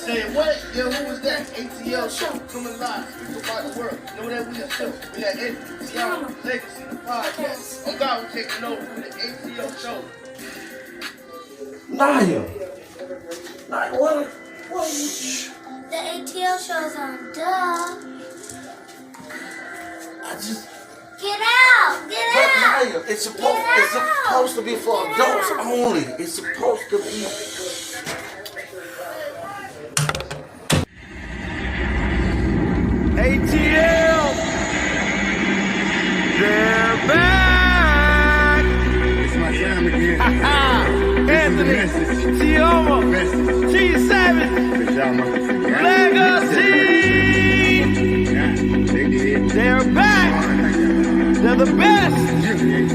Say what? Yo, who was that? ATL show coming live. We go by the world. Know that we are still. We got ATL Legacy, the podcast. Oh God, we're taking over with the ATL show. Naya, what? The ATL show's on, duh. Get out! Get out! Naya, it's supposed to be for adults only. It's supposed to be. ATL, they're back. It's my time again. Anthony, Tioma, T Savage, Legacy. They're back. They're the best.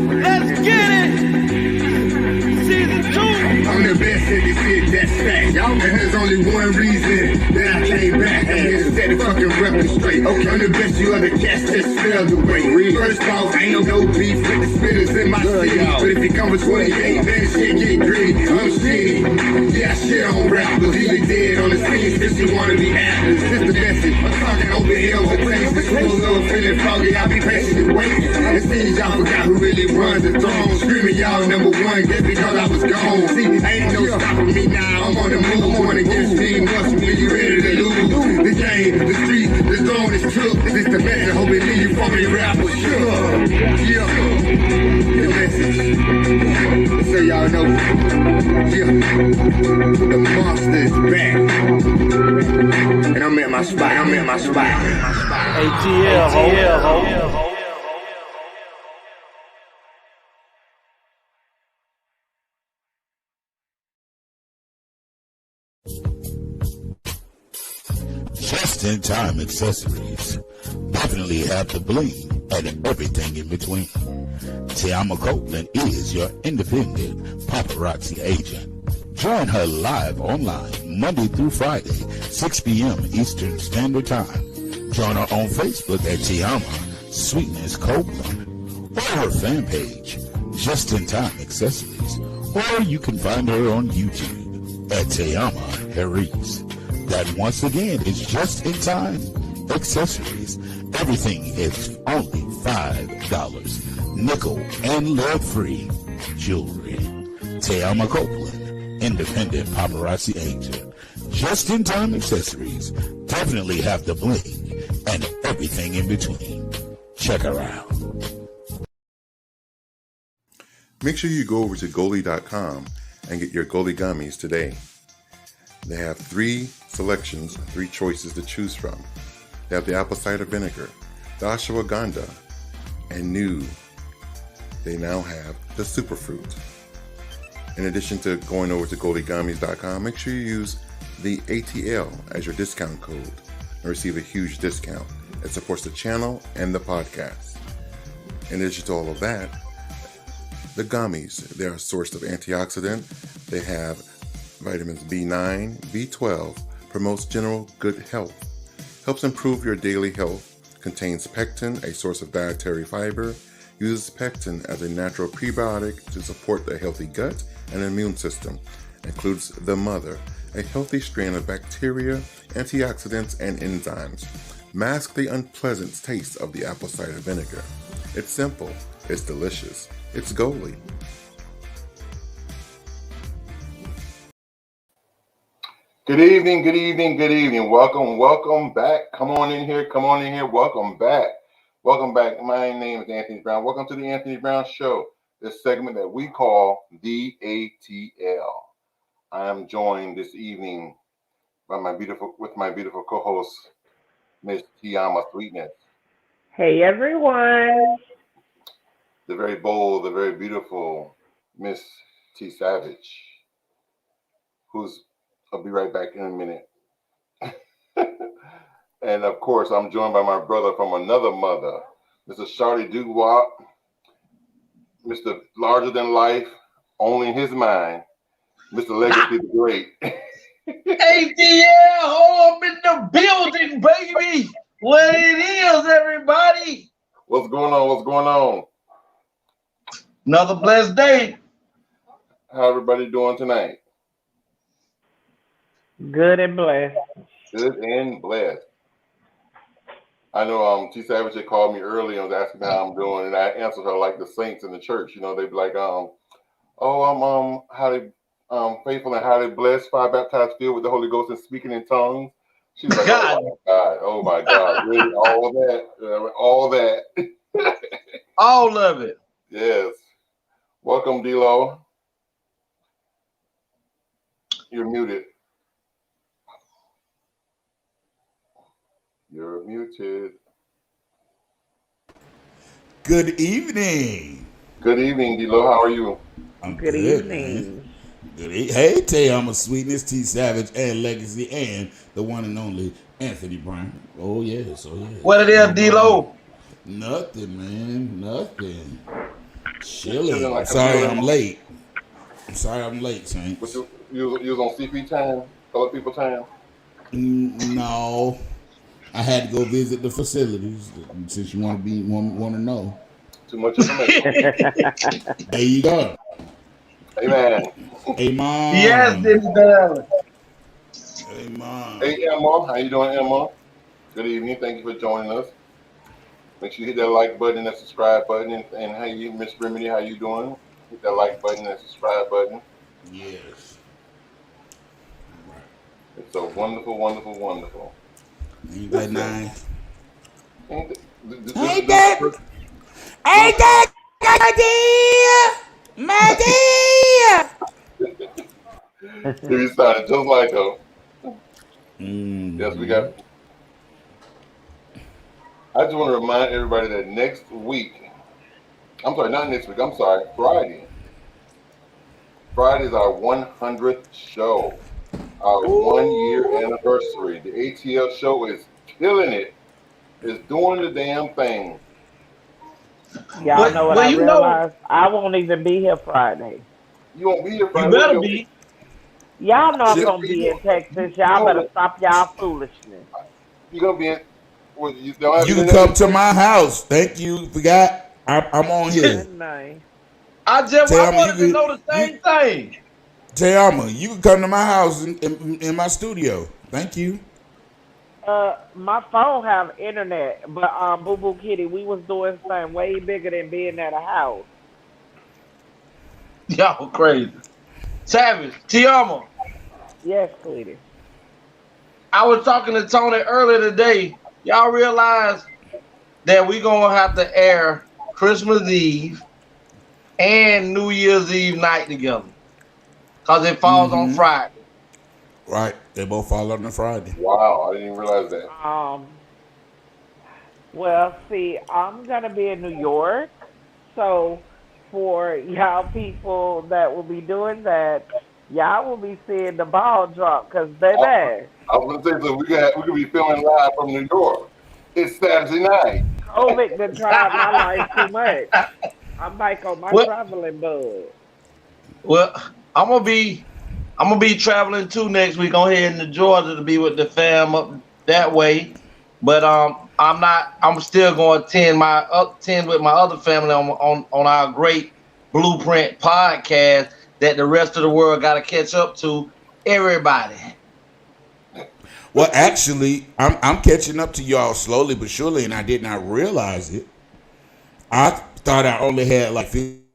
Let's get it. Season 2. I'm the best in this shit, that's fact. And there's only one reason that I came back. I'm here to set the fucking record straight. Okay, I'm the best you ever catch, just spell the way. First off, ain't no beef with the spitters in my city. But if it comes for 28, then shit get gritty. I'm shitty. Yeah, I shit on rappers. Even dead on the scene, since you wanna be actors. This the message. I'm talking over hills and places. School little feeling foggy, I'll be patiently waiting. It seems y'all forgot who really runs the throne. Screaming y'all number one, just because I was gone. See, ain't no stopping me now. I'm on the move, going against me. Must be you ready to lose. The game, the street, the zone is took. This the message, hoping you from the rapper. Sure. Yeah. The message. So y'all know. Yeah. The monster is back. And I'm at my spot. ATL. Just-in-time accessories definitely have the bling and everything in between. Tiama Copeland is your independent paparazzi agent. Join her live online Monday through Friday, 6 p.m. Eastern Standard Time. Join her on Facebook at Tiama Sweetness Copeland or her fan page, Just-in-Time Accessories, or you can find her on YouTube at Tiama Harris. That once again is Just-in-Time Accessories. Everything is only $5. Nickel and lead-free jewelry. Tiama Copeland, independent paparazzi agent. Just-in-Time Accessories definitely have the bling and everything in between. Check her out. Make sure you go over to Goli.com and get your Goli gummies today. They have 3 selections, 3 choices to choose from. They have the apple cider vinegar, the ashwagandha, and new, they now have the superfruit. In addition to going over to GoliGummies.com, make sure you use the ATL as your discount code and receive a huge discount. It supports the channel and the podcast. In addition to all of that, the gummies, they're a source of antioxidant. They have vitamins B9, B12, promotes general good health, helps improve your daily health, contains pectin, a source of dietary fiber, uses pectin as a natural prebiotic to support the healthy gut and immune system, includes the mother, a healthy strain of bacteria, antioxidants, and enzymes. Mask the unpleasant taste of the apple cider vinegar. It's simple, it's delicious, it's Goli. Good evening. Welcome back. Come on in here. Welcome back. My name is Anthony Brown. Welcome to the Anthony Brown Show, this segment that we call the ATL. I am joined this evening by my beautiful co-host, Miss Tiama Sweetness. Hey, everyone. The very bold, the very beautiful Miss T Savage, I'll be right back in a minute. And of course, I'm joined by my brother from another mother, Mr. Shardy Duwop, Mr. Larger Than Life, only in his mind, Mr. Legacy the Great. ATL, I'm in the building, baby. What it is, everybody? What's going on? Another blessed day. How everybody doing tonight? Good and blessed. Good and blessed. I know T Savage had called me early and was asking how I'm doing, and I answered her like the saints in the church. You know, they'd be like, oh, I'm highly faithful and highly blessed, fire baptized, filled with the Holy Ghost and speaking in tongues. She was like, God. oh my God, really, all that, all that. All of it. Yes. Welcome, D-Lo. You're muted. You're muted. Good evening. Good evening, D-Lo. How are you? I'm Good good, evening. man. Hey, Tayama Sweetness, T Savage, and Legacy, and the one and only Anthony Brown. Oh yes, oh yes. What it is, D-Lo? Nothing, man. Nothing. Chilling Chilling. like a Sorry, villain. I'm late. I'm sorry, I'm late, Saints. But you was on CP time, colored people time. No, I had to go visit the facilities. Since you want to know. Too much information. There you go. Amen. Amen. Yes, Amen. Amen. Hey, Emma. How you doing, Emma? Good evening. Thank you for joining us. Make sure you hit that like button and that subscribe button. And how you, Miss Remedy, how you doing? Hit that like button and subscribe button. Yes. Right. It's so wonderful, wonderful, wonderful. Ain't that nice? Ain't that my dear? You started just like her. Yes, we got. I just want to remind everybody that next week, I'm sorry, not next week, I'm sorry, Friday. Friday is our 100th show, our 1 year anniversary. The ATL show is killing it. It's doing the damn thing. Y'all know what I realized? I won't even be here Friday. You won't be here Friday. You better be. Y'all know I'm going to be in Texas. Y'all better stop y'all foolishness. You're going to be in. Well, you can come to my house. Thank you. Forgot. I'm on here. Nice. I wanted to know the same thing. Tayama, you can come to my house in my studio. Thank you. My phone have internet, but Boo Boo Kitty, we was doing something way bigger than being at a house. Y'all crazy. Savage, Tayama. Yes, sweetie. I was talking to Tony earlier today. Y'all realize that we gonna have to air Christmas Eve and New Year's Eve night together, cause it falls on Friday. Right, they both fall on the Friday. Wow, I didn't even realize that. Well, see, I'm gonna be in New York, so for y'all people that will be doing that, y'all will be seeing the ball drop, cause baby. I was gonna say, so we could be filming live from New York. It's Saturday night. COVID done tried my life too much. I'm back on my traveling bud. Well, I'm gonna be traveling too next week. I'm heading to Georgia to be with the fam up that way. But I'm still going to attend with my other family on our great Blueprint podcast that the rest of the world got to catch up to. Everybody. Well, actually, I'm catching up to y'all slowly but surely, and I did not realize it. I thought I only had like 15.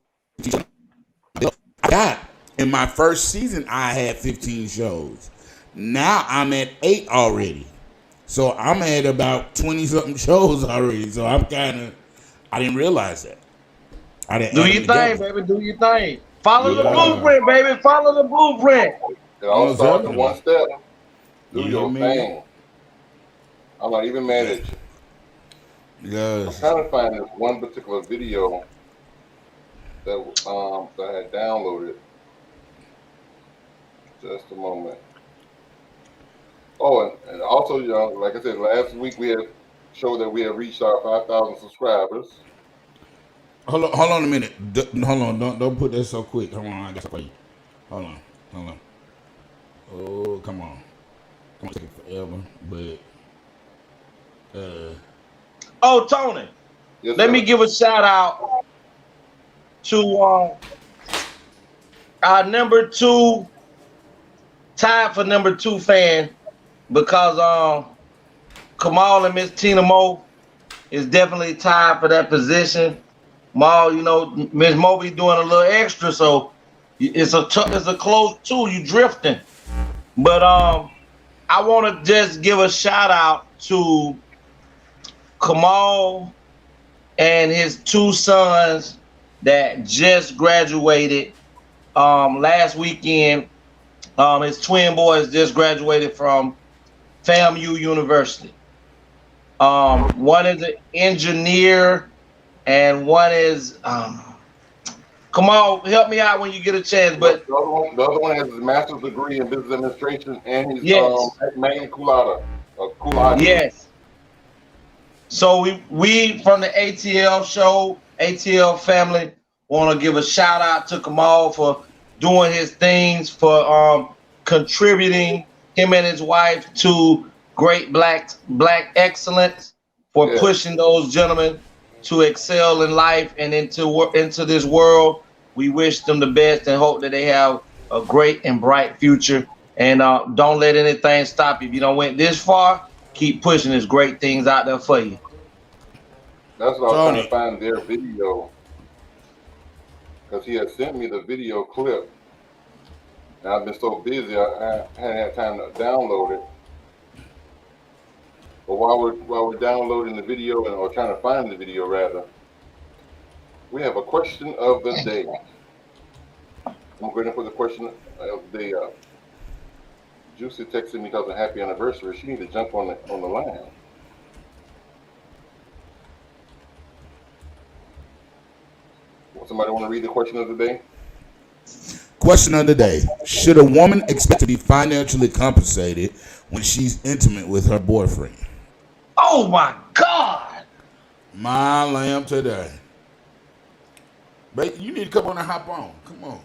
In my first season, I had 15 shows. Now I'm at 8 already. So I'm at about 20-something shows already. So I didn't realize that. Do your thing, baby. Do your thing. Follow the blueprint, baby. Follow the blueprint. It all starts in one step. Do your thing. I'm not even mad at you. Yes. I'm trying to find this one particular video that I had downloaded. Just a moment. Oh, and also, like I said, last week we had showed that we have reached our 5,000 subscribers. Hold on a minute. Hold on. Don't put that so quick. Hold on. I got for you. Hold on. Oh, come on. It's gonna take forever, but Oh, Tony. Yes, let me give a shout out to our number 2 tied for number 2 fan because Kamal and Miss Tina Mo is definitely tied for that position. Maul, you know, Miss Moby doing a little extra, so it's a close 2. You drifting, but I want to just give a shout out to Kamal and his 2 sons that just graduated last weekend. His twin boys just graduated from FAMU University. One is an engineer and one is Kamal, help me out when you get a chance. But the other one has his master's degree in business administration and his yes, magna cum laude. Yes. So we from the ATL show, ATL family, want to give a shout out to Kamal for doing his things, for contributing him and his wife to great black excellence, for pushing those gentlemen to excel in life and into this world. We wish them the best and hope that they have a great and bright future. And don't let anything stop you. If you don't went this far, keep pushing. There's great things out there for you. That's what I was trying to find their video, because he had sent me the video clip, and I've been so busy I hadn't had time to download it. But while we're downloading the video or trying to find the video rather, we have a question of the day. I'm going to put the question of the day up. Juicy texted me because of happy anniversary. She need to jump on the line. Somebody want to read the question of the day? Question of the day. Should a woman expect to be financially compensated when she's intimate with her boyfriend? Oh my God! My lamb today. But you need to come on and hop on. Come on.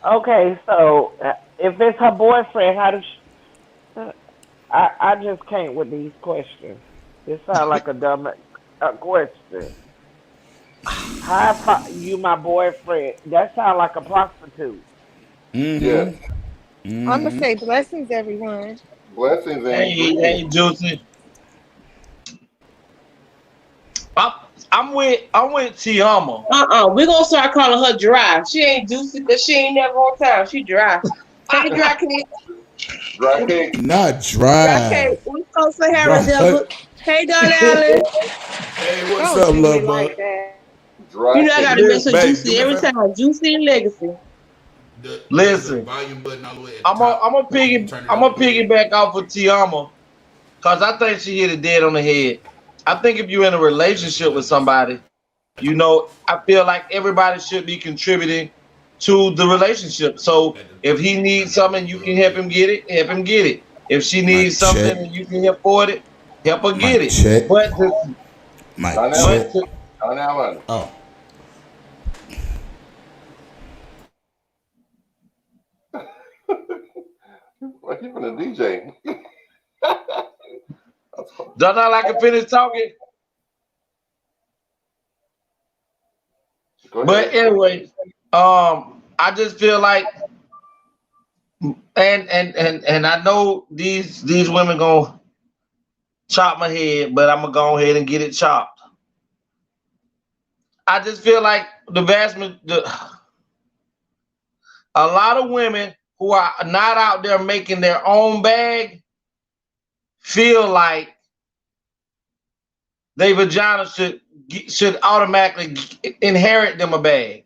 Okay, so if it's her boyfriend, how does she... I just can't with these questions. It sounds like a dumb question. How you my boyfriend? That sounds like a prostitute. Mm-hmm. Yeah. I'm gonna say blessings, everyone. Blessings. Hey, Juicy. I'm with Tiama. We're gonna start calling her dry. She ain't Juicy because she ain't never on time. She dry. Hey, dry cake. Dry cake. Not dry. Dry cake. We call Sahara Devil. Hey, Don Allen. Hey, what's up, love bug? Like you know I gotta mess with Juicy every time. Juicy and Legacy. Listen, I'm a piggyback off of Tiama, cause I think she hit it dead on the head. I think if you're in a relationship with somebody, you know, I feel like everybody should be contributing to the relationship. So if he needs something, you can help him get it. Help him get it. If she needs something and you can afford it, help her get it. Check. But Don Allen. Oh. Like you're a DJ. Don't I like to finish talking? But anyway, I just feel like, and I know these women gonna chop my head, but I'm gonna go ahead and get it chopped. I just feel like a lot of women who are not out there making their own bag feel like their vagina should automatically inherit them a bag.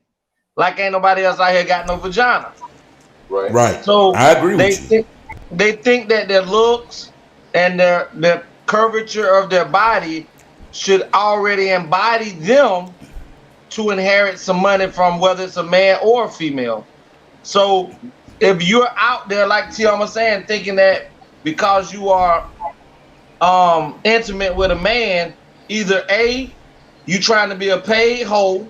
Like ain't nobody else out here got no vagina. Right. So I agree with you. They think that their looks and their curvature of their body should already embody them to inherit some money from whether it's a man or a female. So if you're out there, like Tiama saying, thinking that because you are intimate with a man, either A, you trying to be a paid hoe,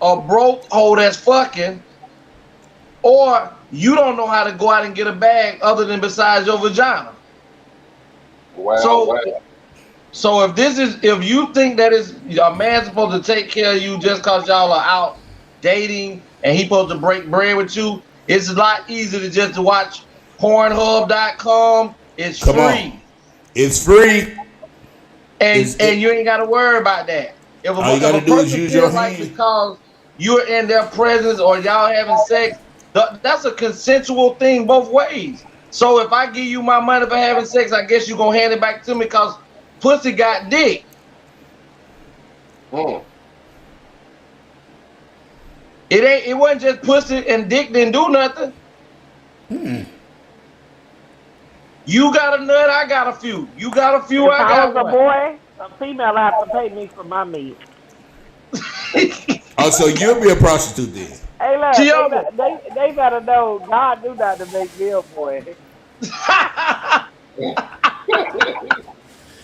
a broke hoe that's fucking, or you don't know how to go out and get a bag other than besides your vagina. Wow. So if you think that is a man supposed to take care of you just cause y'all are out dating and he supposed to break bread with you, It's a lot easier to just watch Pornhub.com. It's Come free. on. It's free. And you ain't got to worry about that. If all you a gotta do is person use your feels like hand. because you're in their presence or y'all having sex, that's a consensual thing both ways. So if I give you my money for having sex, I guess you're gonna hand it back to me because pussy got dick. It wasn't just pussy and dick didn't do nothing. You got a nut, I got a few. You got a few, If I I got was a one. boy, a female have to pay me for my meat. Oh, so you'll be a prostitute then? Hey, look, they better know God do not to make me a boy.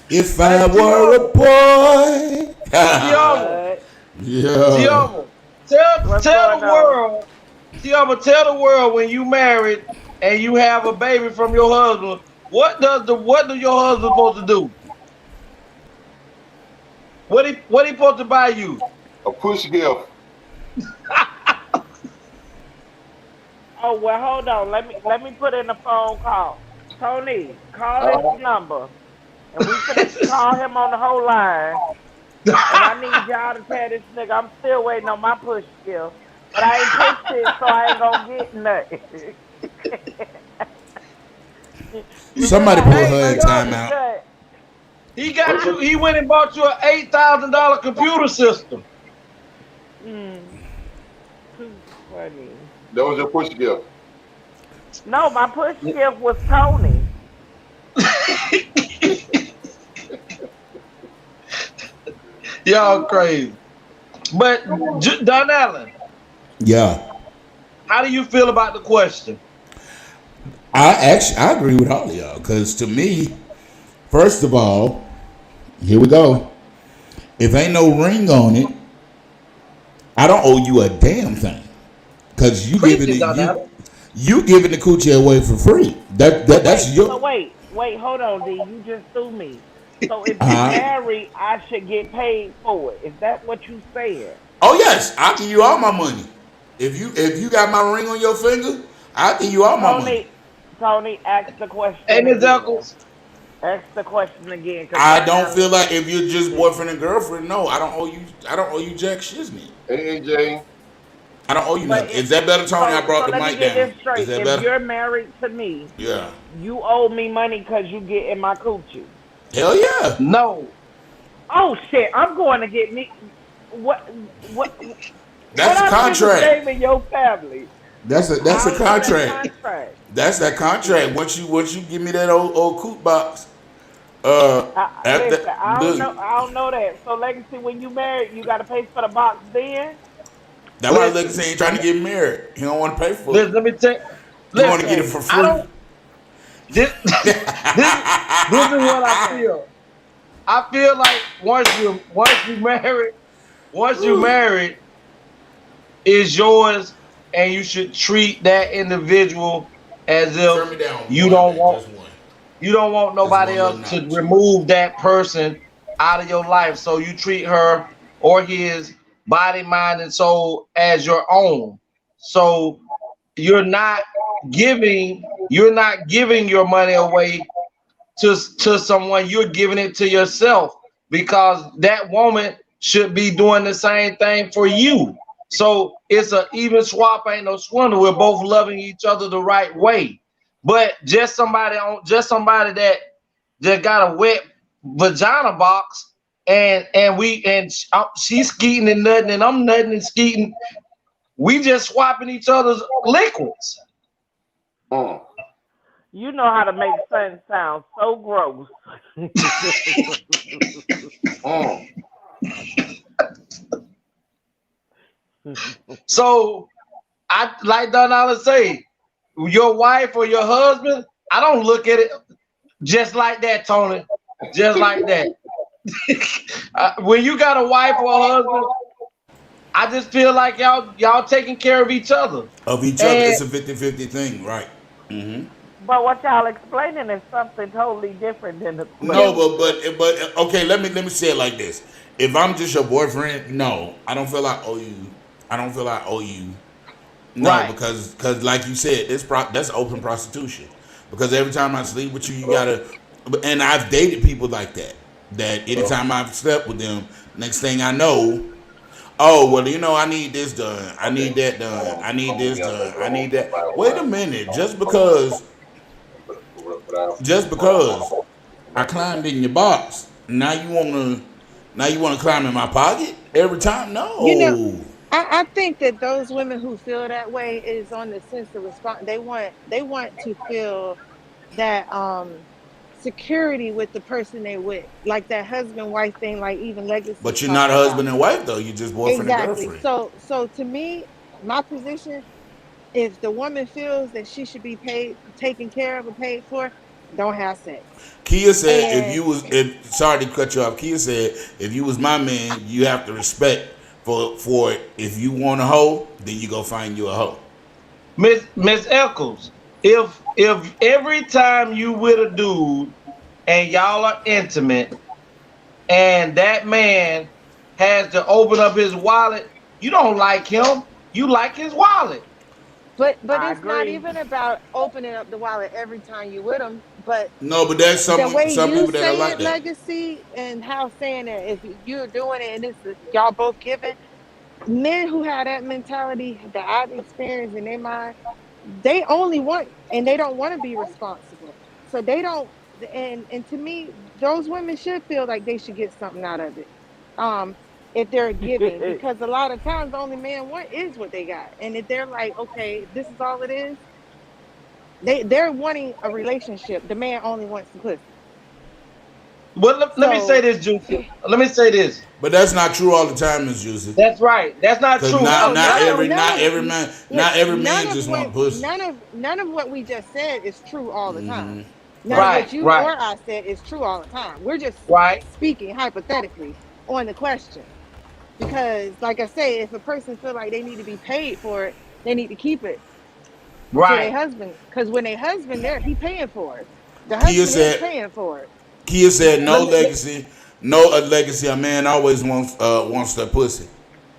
If I were a boy. Tiama, tell the world. Tiama, tell the world when you married and you have a baby from your husband. What do your husband supposed to do? What he supposed to buy you? A push gift. Oh well, hold on. Let me put in a phone call. Tony, call this number, and we finna call him on the whole line. And I need y'all to tell this nigga I'm still waiting on my push skill, but I ain't pushed it, so I ain't gonna get nothing. Somebody put her in timeout. He got you. He went and bought you an $8,000 computer system. Funny. That was your push gift. No, my push gift was Tony. Y'all crazy. But Don Allen. Yeah. How do you feel about the question? I agree with all of y'all because to me, first of all, here we go. If ain't no ring on it, I don't owe you a damn thing because you giving the coochie away for free. That's your. So wait, hold on, D. You just threw me. So if you're married, I should get paid for it. Is that what you said? Oh yes, I'll give you all my money. If you got my ring on your finger, I'll give you all my money. Tony, ask the question. Hey, Ms. Eccles. Ask the question again. I don't feel like if you're just boyfriend and girlfriend, no, I don't owe you jack shiznit. Hey, AJ. I don't owe you nothing. Is that better, Tony? I brought the mic down. Let me get this straight. Is that if better? You're married to me, yeah, you owe me money because you get in my coochie. Hell yeah. No. Oh shit! I'm going to get me. What? That's a contract. Saving your family. That's a contract. That's that contract. Once you give me that old coot box. I don't know that. So Legacy, when you married, you got to pay for the box then. That's why Legacy ain't trying to get married. He don't want to pay for it. Let me tell you. He want to get it for free. This is what I feel. I feel like once you married, is yours, and you should treat that individual as if you don't want nobody else to remove that person out of your life. So you treat her or his body, mind, and soul as your own. So you're not giving your money away to someone. You're giving it to yourself because that woman should be doing the same thing for you. So it's an even swap, ain't no swindle. We're both loving each other the right way. But just somebody that just got a wet vagina box and she's skeeting and nutting and I'm nutting and skeeting. We just swapping each other's liquids. You know how to make something sound so gross. So I like Donald say, your wife or your husband, I don't look at it just like that, Tony. Just like that. When you got a wife or a husband, I just feel like y'all taking care of each other. It's a 50-50 thing, right? Mm-hmm. But what y'all explaining is something totally different than the question. No, but okay, let me say it like this. If I'm just your boyfriend, no, I don't feel I owe you. I don't feel I owe you No, Right. because like you said, that's open prostitution. Because every time I sleep with you, you gotta. And I've dated people like that. That anytime I've slept with them, next thing I know, oh well, I need this done. I need that done. I need this done. I need that. Wait a minute, just because I climbed in your box, now you wanna climb in my pocket every time? You know, No. I think that those women who feel that way is on the sense of response. They want to feel that security with the person they with, like that husband wife thing, like even Legacy But you're not talked a about. husband and wife though. You're just boyfriend and Exactly. girlfriend. So to me, my position, if the woman feels that she should be paid, taken care of, or paid for, don't have sex. Kia said, if And you was, if sorry to cut you off. Kia said, if you was my man, you have to respect for it. If you want a hoe, then you go find you a hoe. Miss Eccles, if every time you with a dude and y'all are intimate and that man has to open up his wallet, you don't like him. You like his wallet. but I it's not agree. even about opening up the wallet every time you with them. But No, but there's the some way some you people that are say like it, that. Legacy, and how saying that if you're doing it and this is y'all both giving, men who have that mentality that I've experienced in their mind, they only want, and they don't want to be responsible. So they don't, and to me, those women should feel like they should get something out of it. Um, if they're giving, because a lot of times the only man want is what they got. And if they're like, okay, this is all it is, they're wanting a relationship. The man only wants the pussy. Well, let me say So this, Juicy. Let me say this. But that's not true all the time, Miss Juicy. That's right. That's not Cause true. not no, not none of every none not of every man look, not every none man of just want what pussy. none of what we just said is true all the time. None of what Right, you or right, I said is true all the time. We're just right, speaking hypothetically on the question. Because like I say, if a person feel like they need to be paid for it, they need to keep it to their right. husband. Because when their husband there, he paying for it. The Kia husband is said paying for it. Kia said no Let me legacy, no a legacy. A man always wants that pussy.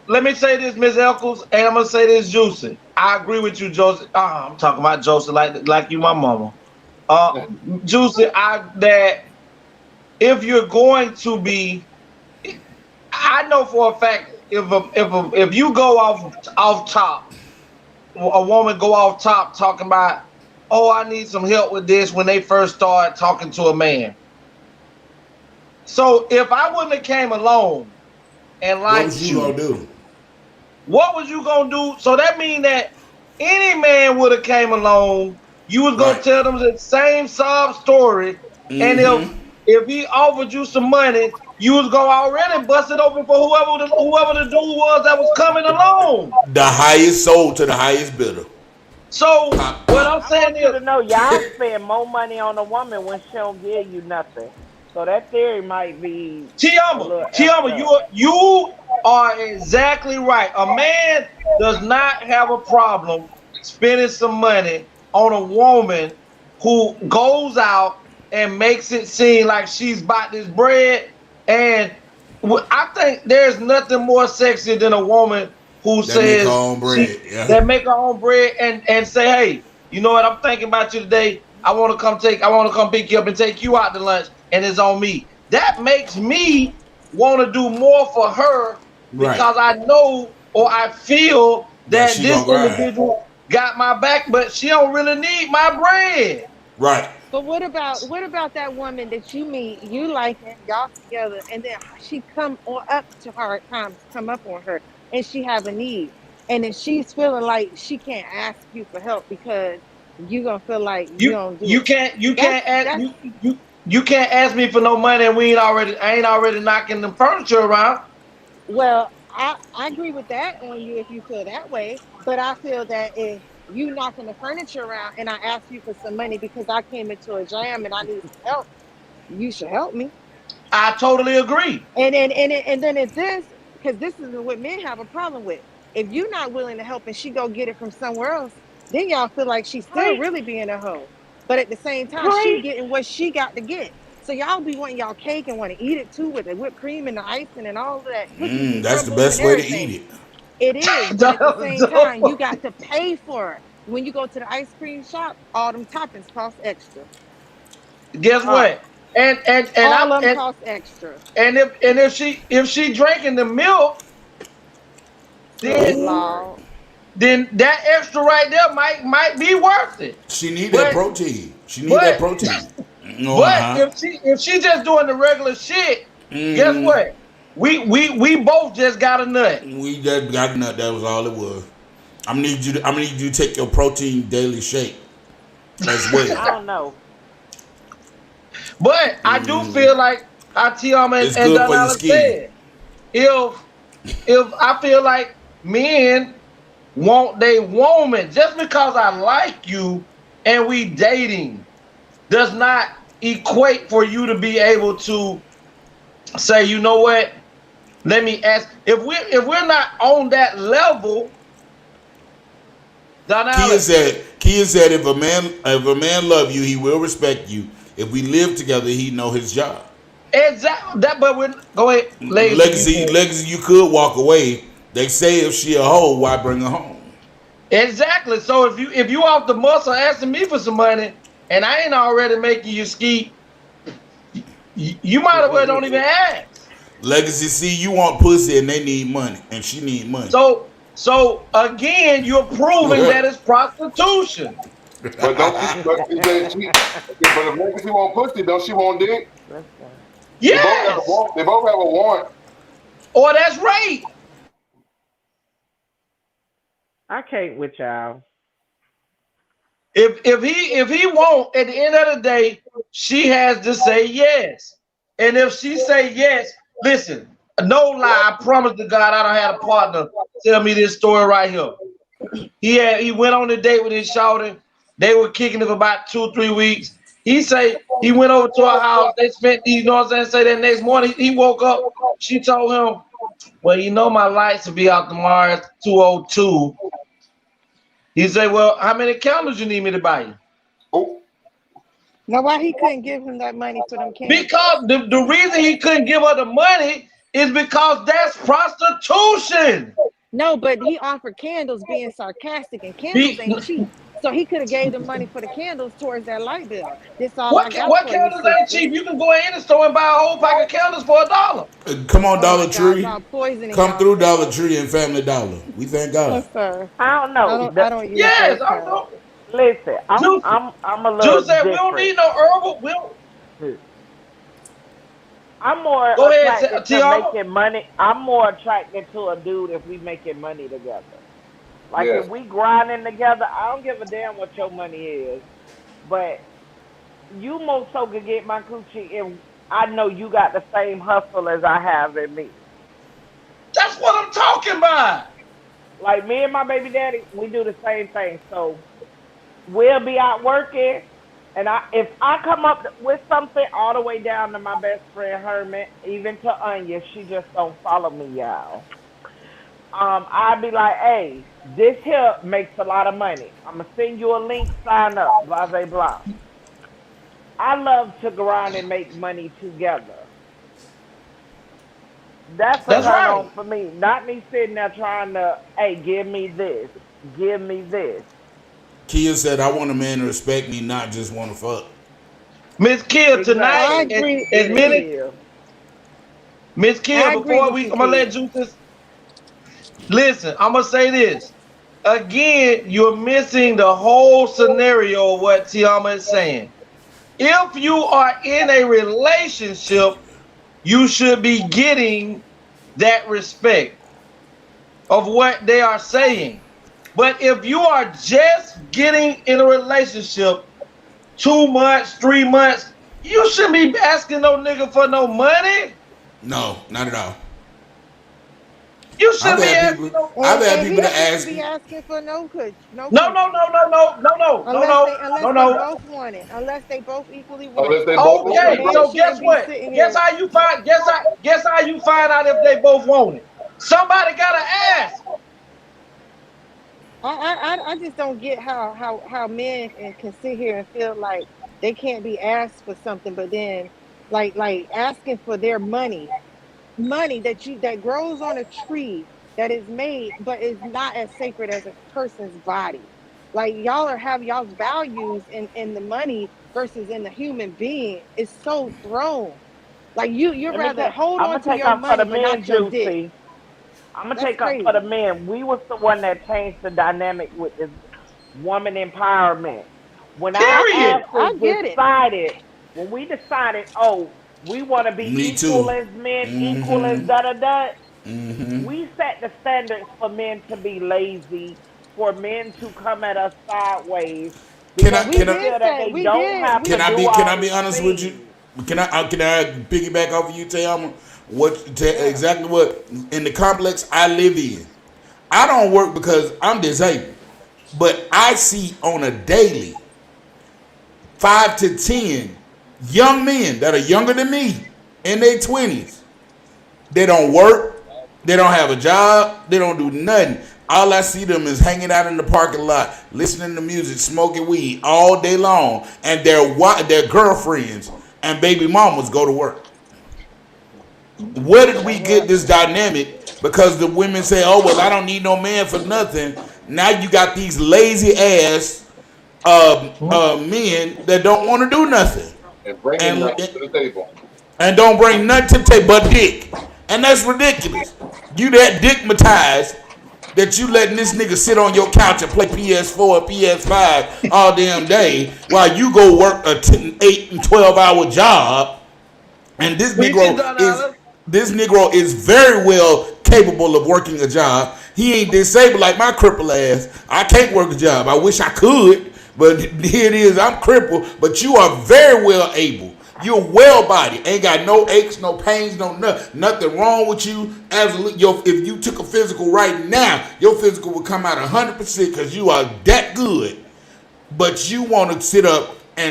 let me say this, Miss Eccles, and I'm gonna say this, Juicy. I agree with you, Joseph. I'm talking about Joseph like you, my mama. Uh, Juicy, that if you're going to be, I know for a fact if you go off top, a woman go off top talking about, oh, I need some help with this when they first start talking to a man. So if I wouldn't have came along and What was liked you gonna you, do? what was you gonna do? So that mean that any man would have came along, you was gonna Right. tell them the same sob story, and Mm-hmm. if he offered you some money, you was gonna already bust it open for whoever the dude was that was coming along. The highest sold to the highest bidder. So Pop what pop. I'm I saying want you is, to know y'all spend more money on a woman when she don't give you nothing. So that theory might be a little effed Tiama, up. you are exactly right. A man does not have a problem spending some money on a woman who goes out and makes it seem like she's bought this bread. And I think there's nothing more sexy than a woman who That make her says own she bread. Yeah. that make her own bread and say, hey, you know what? I'm thinking about you today. I want to come pick you up and take you out to lunch, and it's on me. That makes me want to do more for her Right. because I know or I feel That that she this gonna grind. individual got my back, but she don't really need my bread. Right. But what about that woman that you meet, you like it, y'all together, and then she come on up to hard times, come up on her, and she have a need, and then she's feeling like she can't ask you for help because you gonna feel like you You don't do you it. can't you That's can't ask that's you can't ask me for no money and I ain't already knocking the furniture around. well, I agree with that on you if you feel that way, but I feel that if you knocking the furniture around and I ask you for some money because I came into a jam and I need some help, you should help me. I totally agree. And then if this, because this is what men have a problem with. If you're not willing to help and she go get it from somewhere else, then y'all feel like she's still Preach, really being a hoe. But at the same time, she preach. getting what she got to get. So y'all be wanting y'all cake and want to eat it too with the whipped cream and the icing and all of that cookies and That's the crumbles best and way to eat everything. it. It is, but at the same time, you got to pay for it. When you go to the ice cream shop, all them toppings cost extra. Guess what? And all of them cost extra. And if she drinking the milk, then that extra right there might be worth it. She need that protein. She need that protein. But if she just doing the regular shit, guess what? We both just got a nut. We just got a nut. That was all it was. I'm gonna need you to take your protein daily shake as well. I don't know. But I do feel like Tiama and Donald said, if I feel like men want they woman, just because I like you and we dating does not equate for you to be able to say, you know what? Let me ask. If we're not on that level, Kia said if a man love you, he will respect you. If we live together, he know his job. Exactly. But we're go ahead. Legacy, you could walk away. They say if she a hoe, why bring her home? Exactly. So if you off the muscle asking me for some money and I ain't already making you ski, you might as well don't even ask. Legacy, see, you want pussy and they need money, and she need money. So again, you're proving that it's prostitution. But if Legacy want pussy, don't she want dick? Yes. They both have a warrant. Or that's rape. I can't with y'all. If he won't, at the end of the day, she has to say yes. And if she say yes, listen, no lie, I promise to God I don't have a partner tell me this story right here. He went on a date with his shorty. They were kicking it for about 2-3 weeks. He say he went over to her house. They spent, you know what I'm saying? Say that next morning he woke up. She told him, well, you know my lights will be out tomorrow at 2:02. He said, well, how many candles you need me to buy you? Oh. Now, why he couldn't give him that money for them candles? Because the reason he couldn't give her the money is because that's prostitution. No, but he offered candles being sarcastic, and candles ain't cheap. So he could have gave the money for the candles towards that light bill. This all what I got what for candles you, ain't cheap? You can go in the store and buy a whole pack of candles for $1. Come on, Dollar Tree. Come through Dollar Tree and Family Dollar. We thank God. Yes, sir. I don't know. I don't use yes, I don't. Listen, I'm a little Juice said different. we don't need no herbal. I'm more Go ahead, attracted to making money. I'm more attracted to a dude if we making money together. Like if we grinding together, I don't give a damn what your money is. But you more so could get my coochie if I know you got the same hustle as I have in me. That's what I'm talking about. Like me and my baby daddy, we do the same thing. So we'll be out working, and if I come up with something all the way down to my best friend Herman, even to Anya, she just don't follow me, y'all. I'd be like, hey, this here makes a lot of money. I'm gonna send you a link, sign up, blah blah blah. I love to grind and make money together. That's a turn on for me. Not me sitting there trying to, hey, give me this, give me this. Kia said, I want a man to respect me, not just want to fuck. Miss Kia, tonight, Miss Kia, before I'm going to let Juice, listen, I'm going to say this. Again, you're missing the whole scenario of what Tiama is saying. If you are in a relationship, you should be getting that respect of what they are saying. But if you are just getting in a relationship 2 months, 3 months, you shouldn't be asking no nigga for no money. No, not at all. You shouldn't be asking no. I've had people to ask. Be asking for no. No. Unless they both want it. Unless they both equally want it. Okay, so guess what? Guess how you find? Guess how you find out if they both want it? Somebody gotta ask. I just don't get how men can sit here and feel like they can't be asked for something, but then like asking for their money that grows on a tree that is made, but it's not as sacred as a person's body. Like y'all have y'all's values in the money versus in the human being is so thrown. Like you'd Let me rather take. hold I'm on gonna to take your up for the money but men, not your dick. Juicy. I'm gonna That's take up for the crazy. men. We was the one that changed the dynamic with this woman empowerment. When our Period. I asses get it. decided, when we decided, oh, we want to be Me equal too. as men, equal as Mm-hmm. da da da. Mm-hmm. We set the standards for men to be lazy, for men to come at us sideways, Can I because We can we I did feel that say they we don't did have to can we I do be can all I be these honest with you? things. Can I piggyback off of you, Tayama? Yeah. Exactly what in the complex I live in. I don't work because I'm disabled, but I see on a daily 5 to 10 young men that are younger than me in their 20s. They don't work. They don't have a job. They don't do nothing. All I see them is hanging out in the parking lot, listening to music, smoking weed all day long, and their girlfriends and baby mamas go to work. Where did we get this dynamic? Because the women say, "Oh well, I don't need no man for nothing." Now you got these lazy ass men that don't want to do nothing, And bringing and nothing to the table. and don't bring nothing to the table but dick, and that's ridiculous. You that dickmatized that you letting this nigga sit on your couch and play PS4 and PS5 all damn day while you go work a 8 and 12-hour job, and Preaching dollars. this Negro is very well capable of working a job. He ain't disabled like my crippled ass. I can't work a job. I wish I could, but here it is. I'm crippled, but you are very well able. You're well bodied. Ain't got no aches, no pains, nothing wrong with you. Absolutely. If you took a physical right now, your physical would come out 100% because you are that good, but you want to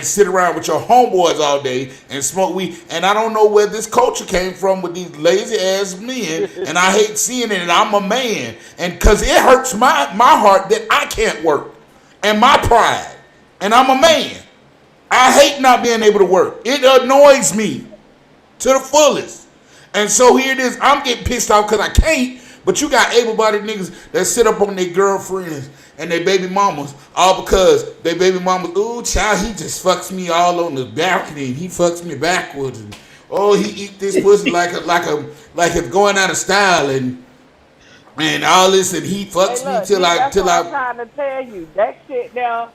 sit around with your homeboys all day and smoke weed. And I don't know where this culture came from with these lazy ass men. And I hate seeing it. And I'm a man, and because it hurts my heart that I can't work, and my pride. And I'm a man. I hate not being able to work. It annoys me to the fullest. And so here it is. I'm getting pissed off because I can't. But you got able-bodied niggas that sit up on their girlfriends and their baby mamas, all because their baby mamas, ooh, child, he just fucks me all on the balcony and he fucks me backwards. And, oh, he eat this pussy like it's going out of style and all this, and he Hey, fucks me look, till see, I that's till what I'm I. trying to tell you. That shit now,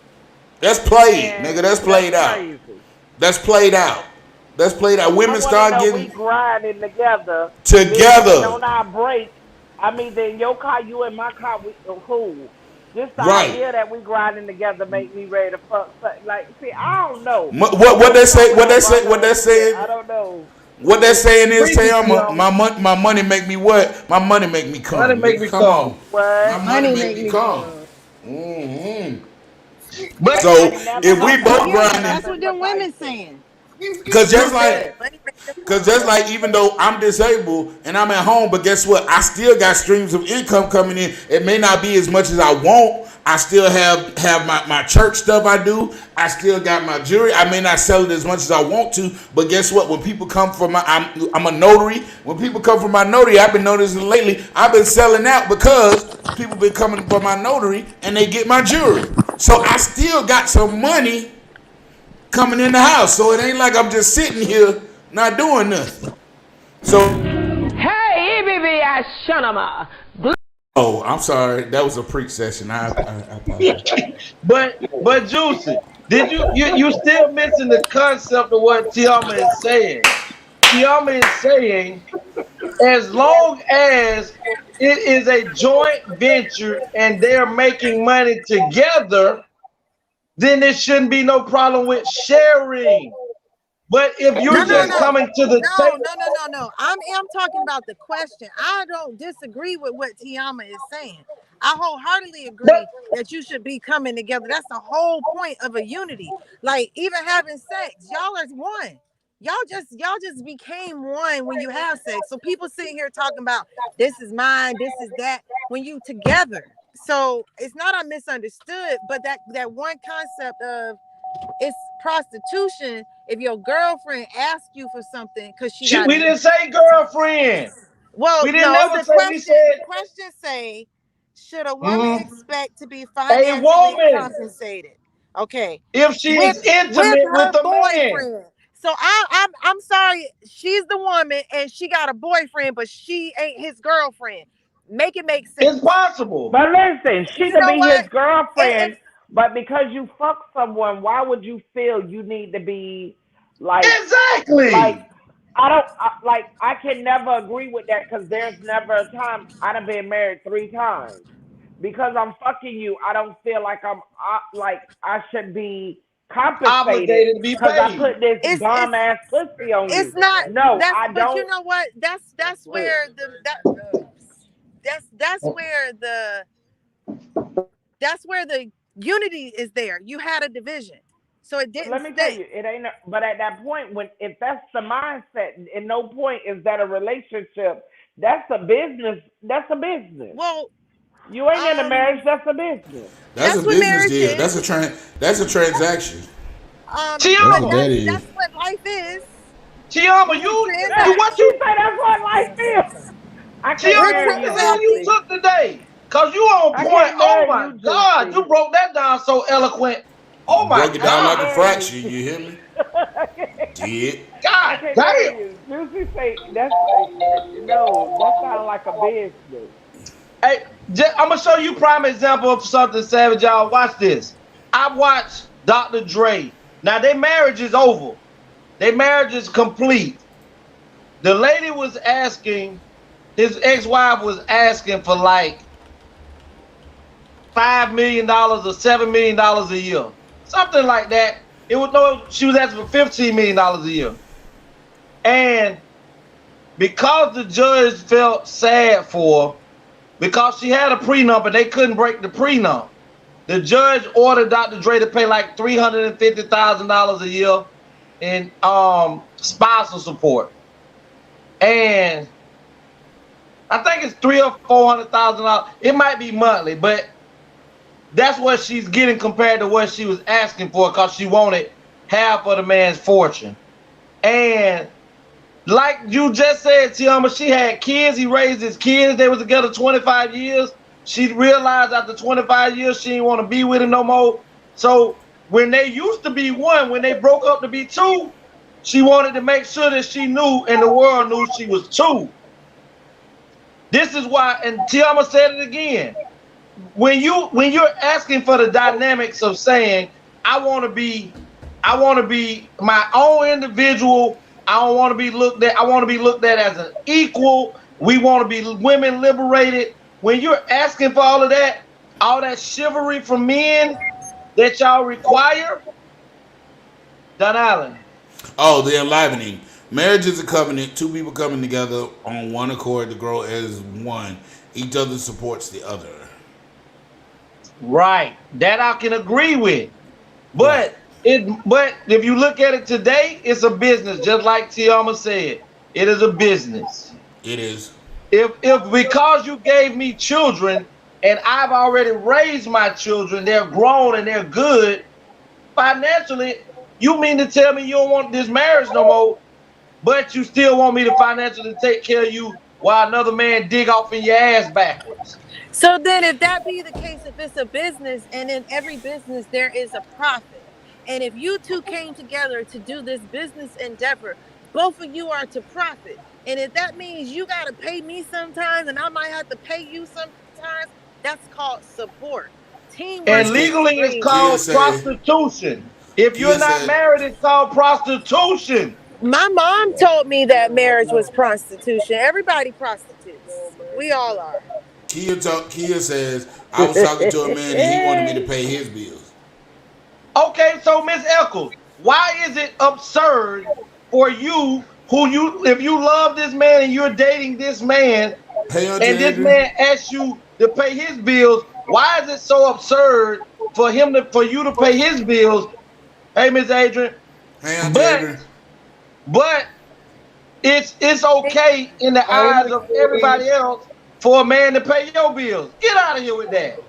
That's played, nigga. man, That's that's played out. crazy. That's played out. That's played out. I Women want to start know we getting grinding together. Then together. on our break, I mean, then your car, you in my car, we cool. Just the Right. idea that we grinding together make me ready to fuck. Like, see, I don't know. What Folks they say? talking What they about say? What brother they and shit. I saying? don't know. What they saying is, Preaching, Tayama, Tiana. my money make me what? My money make me Money come, make nigga. me Come on, come. my What? money Money make make me me come. come. hmm But But So I ain't never if we heard But both nobody yeah, grinding, that's what nothing them women precisely. saying. cause you just said like Cause just like even though I'm disabled and I'm at home, but guess what? I still got streams of income coming in. It may not be as much as I want. I still have my church stuff I do. I still got my jewelry. I may not sell it as much as I want to, but guess what? When people come for I'm a notary. When people come for my notary, I've been noticing lately, I've been selling out because people been coming for my notary and they get my jewelry. So I still got some money coming in the house. So it ain't like I'm just sitting here not doing nothing. So, Hey, baby, Shanama. oh, I'm sorry. That was a preach session. I apologize. but Juicy, did you still missing the concept of what Tiama is saying? Tiama is saying as long as it is a joint venture and they're making money together, then there shouldn't be no problem with sharing. But if No, you're no, just no, coming to the no, table, no, no, no, no. I'm talking about the question. I don't disagree with what Tiama is saying. I wholeheartedly but agree that you should be coming together. That's the whole point of a unity. Like even having sex, y'all are one. Y'all just became one when you have sex. So people sitting here talking about this is mine, this is that when you together. So it's not I misunderstood, but that one concept of it's prostitution if your girlfriend asks you for something because she got we a didn't say girlfriend. Well, We didn't no, never the say. We said question say, should a woman expect to be a financially woman compensated? Okay. if she With is intimate with her a man. boyfriend. So I'm sorry, she's the woman and she got a boyfriend, but she ain't his girlfriend. Make it make sense. It's possible. But listen, she You could know be his what? girlfriend, but because you fuck someone, why would you feel you need to be like like Exactly. I can never agree with that because there's never a time I've been married 3 times. Because I'm fucking you, I don't feel like like I should be compensated Obligated to be because I paid. put this it's bomb ass pussy on you. it's not No, that's I but you don't. know what? That's where that's where the unity is there. You had a division. So it didn't Let me tell stay. you, it ain't. But at that point, when if that's the mindset, at no point is that a relationship. That's a business. That's a business. Well, You ain't in a marriage. That's a business. That's a that's what business marriage deal. is. That's a transaction. That's But what Tiama, that that's is. what life is. Tiama, We're you That, what transacting. she you say that's what life is. I can't Tiama, We're what marry the you, hell you transacting. Juicy. took today? Cause you on I point. can't Oh marry my you, God, you Juicy. broke that down so eloquent. Oh my Broke it I down can't like God. a marry fraction. you. You hear me? I Did. God can't damn. marry you. Juicy say that's no. That sounds like a business. Hey, I'm gonna show you prime example of something savage, y'all. Watch this. I watched Dr. Dre. Now their marriage is over. Their marriage is complete. The lady was asking, his ex-wife was asking for like $5 million or $7 million a year, something like that. It was no, she was asking for $15 million a year, and because the judge felt sad for her, because she had a prenup and they couldn't break the prenup, the judge ordered Dr. Dre to pay like $350,000 a year in spousal support, and I think it's $300,000 or $400,000. It might be monthly, but that's what she's getting compared to what she was asking for because she wanted half of the man's fortune. And like you just said, Tiama, she had kids. He raised his kids. They was together 25 years. She realized after 25 years she didn't want to be with him no more. So when they used to be one, when they broke up to be two, she wanted to make sure that she knew and the world knew she was two. This is why, and Tiama said it again. When you're asking for the dynamics of saying, I want to be my own individual. I don't want to be looked at. I want to be looked at as an equal. We want to be women liberated. When you're asking for all that chivalry from men that y'all require, Don Allen. Oh, the enlivening. Marriage is a covenant. Two people coming together on one accord to grow as one. Each other supports the other. Right. That I can agree with. Right. But if you look at it today, it's a business, just like Tiama said. It is a business. It is. If because you gave me children and I've already raised my children, they're grown and they're good financially, you mean to tell me you don't want this marriage no more, but you still want me to financially take care of you while another man dig off in your ass backwards? So then if that be the case, if it's a business and in every business there is a profit, and if you two came together to do this business endeavor, both of you are to profit. And if that means you got to pay me sometimes and I might have to pay you sometimes, that's called support. Teamwork And It's is legally it's great. Kia called said. prostitution. If you're Kia not said. married, it's called prostitution. My mom told me that marriage was prostitution. Everybody prostitutes. We all are. Kia says. I was talking to a man and he wanted me to pay his bills. Okay, so Miss Eccles, why is it absurd for you, if you love this man and you're dating this man, Hey, Auntie and this Adrian. man asks you to pay his bills? Why is it so absurd for you to pay his bills? Hey, Miss Adrian, Hey, Auntie but Adrian. but it's okay in the Hey, eyes Miss of Cooley. everybody else for a man to pay your bills. Get out of here with that.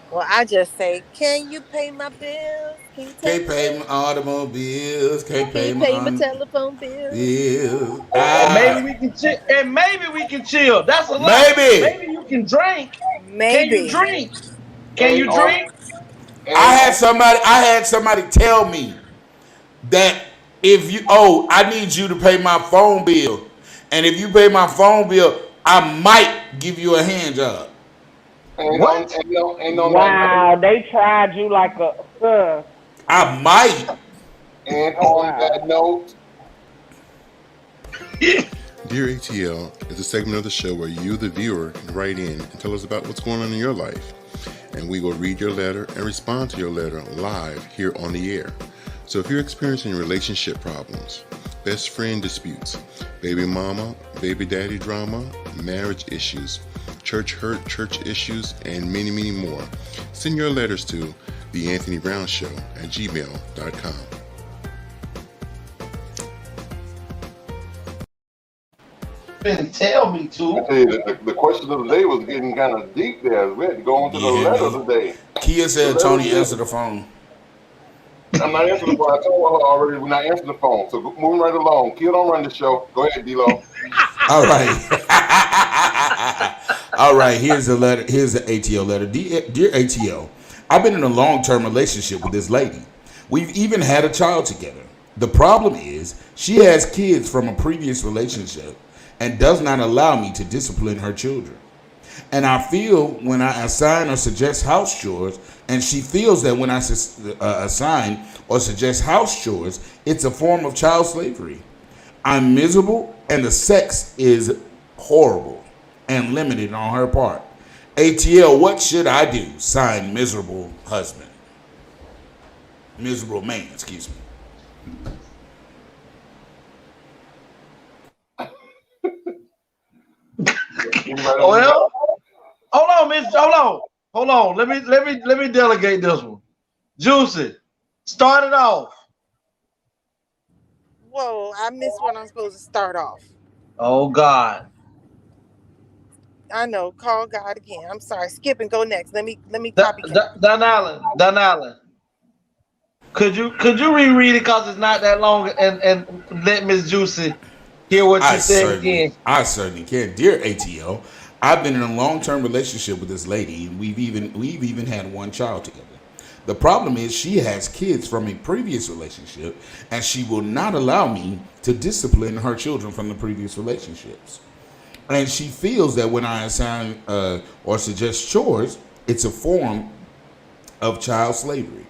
Well, I just say, can you pay my bills? Can you take Can't my pay my rent? automobiles. Can't Can pay you pay my my telephone bills? bills. And maybe Ah, we can chill. And maybe we can chill. That's a lie. maybe. Maybe you can drink. Can you Maybe. drink? Can And you on drink? and on I had somebody tell me that if you I need you to pay my phone bill. And if you pay my phone bill, I might give you a hand job. What? and on that note, Wow, they tried you like a I might. and Oh on that wow. note, Dear ATL is a segment of the show where you, the viewer, can write in and tell us about what's going on in your life. And we will read your letter and respond to your letter live here on the air. So if you're experiencing relationship problems, best friend disputes, baby mama, baby daddy drama, marriage issues, church hurt, church issues, and many, many more, send your letters to the Anthony Brown Show at gmail.com. Didn't tell me I to. tell you, the question of the day was getting kind of deep there. We had to go into the You hear letter me? today. Kia The said, letter Tony, answer said, the phone. I'm not answering the phone. I told her already we're not answering the phone. So moving right along. Kill don't run the show. Go ahead, D-Lo. All right. All right, here's a letter. Here's the ATO letter. Dear ATO, I've been in a long-term relationship with this lady. We've even had a child together. The problem is she has kids from a previous relationship and does not allow me to discipline her children. And I feel when I assign or suggest house chores, and she feels that when I assign or suggest house chores, it's a form of child slavery. I'm miserable, and the sex is horrible and limited on her part. ATL, what should I do? Signed, miserable husband. Miserable man, excuse me. Anybody else? Well, hold on, Miss. Hold on. Let me delegate this one. Juicy, start it off. Whoa, I missed when I'm supposed to start off. Oh God. I know. Call God again. I'm sorry. Skip and go next. Let me copycat. Don Allen. Could you reread it because it's not that long and let Miss Juicy hear what you said again. I certainly can. Dear ATO, I've been in a long-term relationship with this lady, and we've even had one child together. The problem is she has kids from a previous relationship, and she will not allow me to discipline her children from the previous relationships. And she feels that when I assign or suggest chores, it's a form of child slavery.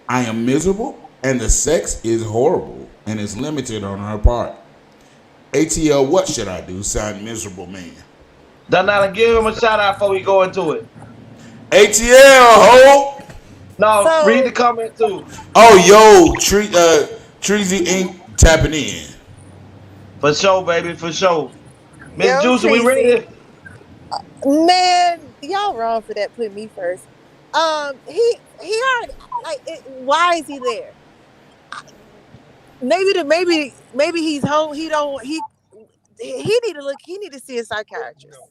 I am miserable, and the sex is horrible and is limited on her part. ATL, what should I do? Signed, miserable man. Don Allen, give him a shout out before we go into it. ATL, ho! No, read the So, comment too. Oh, yo, Treasy Inc. tapping in. For sure, baby, for sure. Miss yo, Juicy, we Tracy, ready? man, y'all wrong for that. Put me first. He already why is he there? Maybe he's home. He need to look. He need to see a psychiatrist.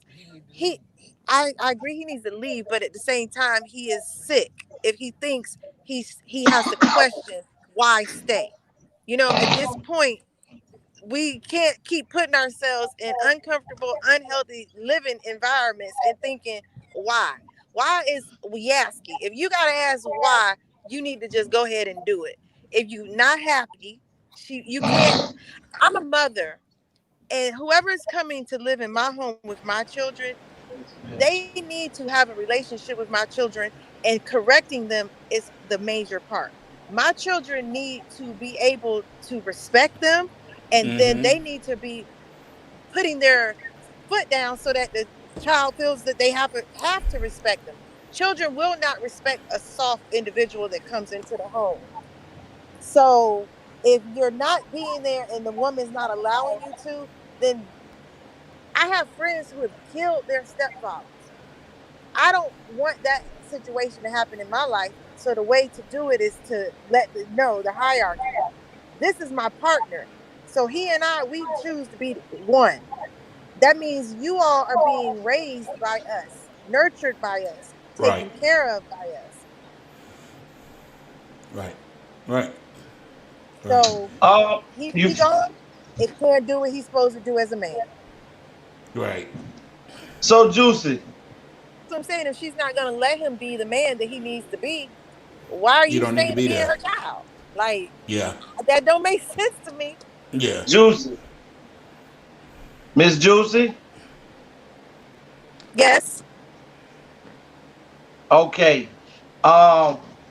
He, I agree. He needs to leave, but at the same time, he is sick. If he thinks he has to question why stay. At this point, we can't keep putting ourselves in uncomfortable, unhealthy living environments and thinking why. Why is Yaski? If you gotta ask why, you need to just go ahead and do it. If you're not happy, you can't. I'm a mother, and whoever is coming to live in my home with my children, they need to have a relationship with my children, and correcting them is the major part. My children need to be able to respect them, and then Mm-hmm. they need to be putting their foot down so that the child feels that they have to respect them. Children will not respect a soft individual that comes into the home. So if you're not being there and the woman's not allowing you to, then I have friends who have killed their stepfathers. I don't want that situation to happen in my life. So the way to do it is to let the hierarchy. This is my partner. So he and I, we choose to be one. That means you all are being raised by us, nurtured by us. Right. taken care of by us. Right. Right. Right. So he You be gone and can't do what he's supposed to do as a man. Right. so juicy. So I'm saying if she's not gonna let him be the man that he needs to be, why are You you don't need to staying to be be in there. her child? Like Yeah. that don't make sense to me. Yeah. Juicy. Miss Juicy. Yes. Okay.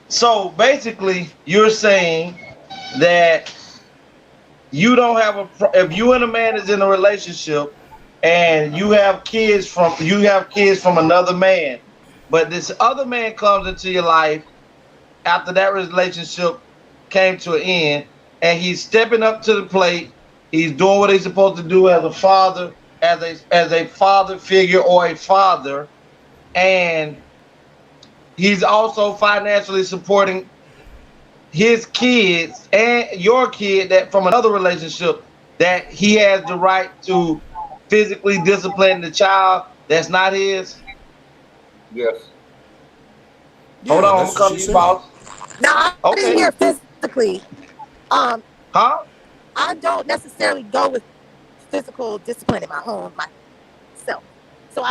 So basically, you're saying that you don't have if you and a man is in a relationship and you have kids from another man, but this other man comes into your life after that relationship came to an end, and he's stepping up to the plate. He's doing what he's supposed to do as a father, as a father figure or a father, and he's also financially supporting his kids and your kid that from another relationship, that he has the right to physically discipline the child that's not his. Yes. Hold Yeah. on, I'm That's gonna what come she to you, said. boss. Now I didn't Okay. hear physically. Um, Huh? I don't necessarily go with physical discipline in my home myself. So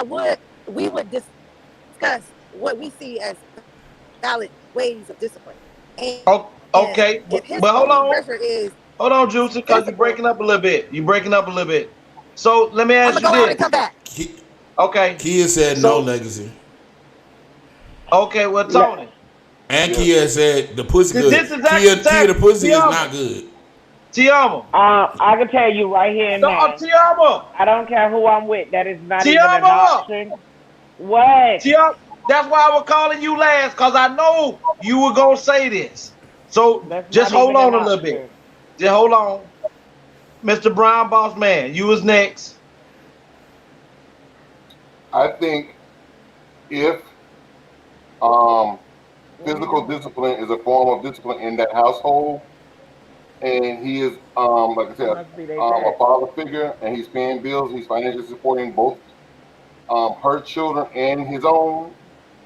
we would discuss what we see as valid ways of discipline. Oh, And okay, if his but only measure is hold on, Juicy, because you're physical, breaking up a little bit. You're breaking up a little bit. So let me I'm ask gonna you go out and this. come back. Okay. Kia said no So legacy. okay, well, Tony, And Yes. Kia said the pussy this good. is Kia, actually Kia the pussy is Tiama. not good. Tiama. I can tell you right here and No, now. Tiama. I don't care who I'm with. That is not even an Tiama. option. What? Tiama. That's why I was calling you last, because I know you were going to say this. So That's just not hold even an on a little bit. option. Just hold on. Mr. Brown Boss Man, you was next. I think if um, physical Mm-hmm. discipline is a form of discipline in that household, and he is, like I It said, must be their a dad. father figure, and he's paying bills, he's financially supporting both her children and his own,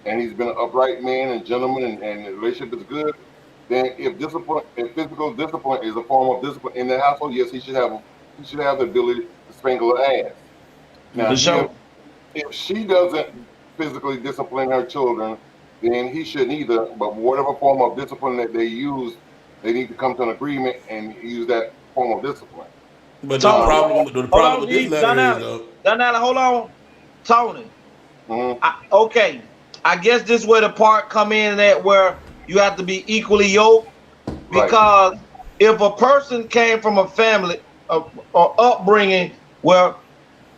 and he's been an upright man and gentleman, and the relationship is good. Then, if physical discipline is a form of discipline in the household, yes, he should have the ability to spangle her ass. Now, For Mm-hmm. sure. if she doesn't physically discipline her children, then he shouldn't either. But whatever form of discipline that they use, they need to come to an agreement and use that form of discipline. But Tony, the hold problem on, with this D. letter Don is Allen. though. Don Allen, hold on. Tony. Mm-hmm. Okay. I guess this where the part come in at where you have to be equally yoked, Right. because if a person came from a family or upbringing where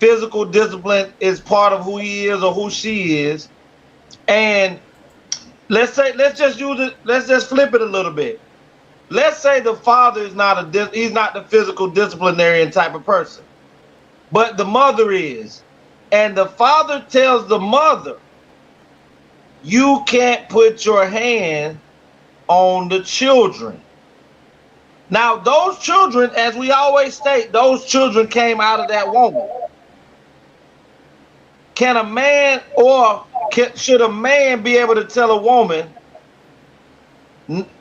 physical discipline is part of who he is or who she is, and let's just flip it a little bit. Let's say the father is not he's not the physical disciplinarian type of person, but the mother is, and the father tells the mother, you can't put your hand on the children. Now, those children, as we always state, those children came out of that woman. Can a man should a man be able to tell a woman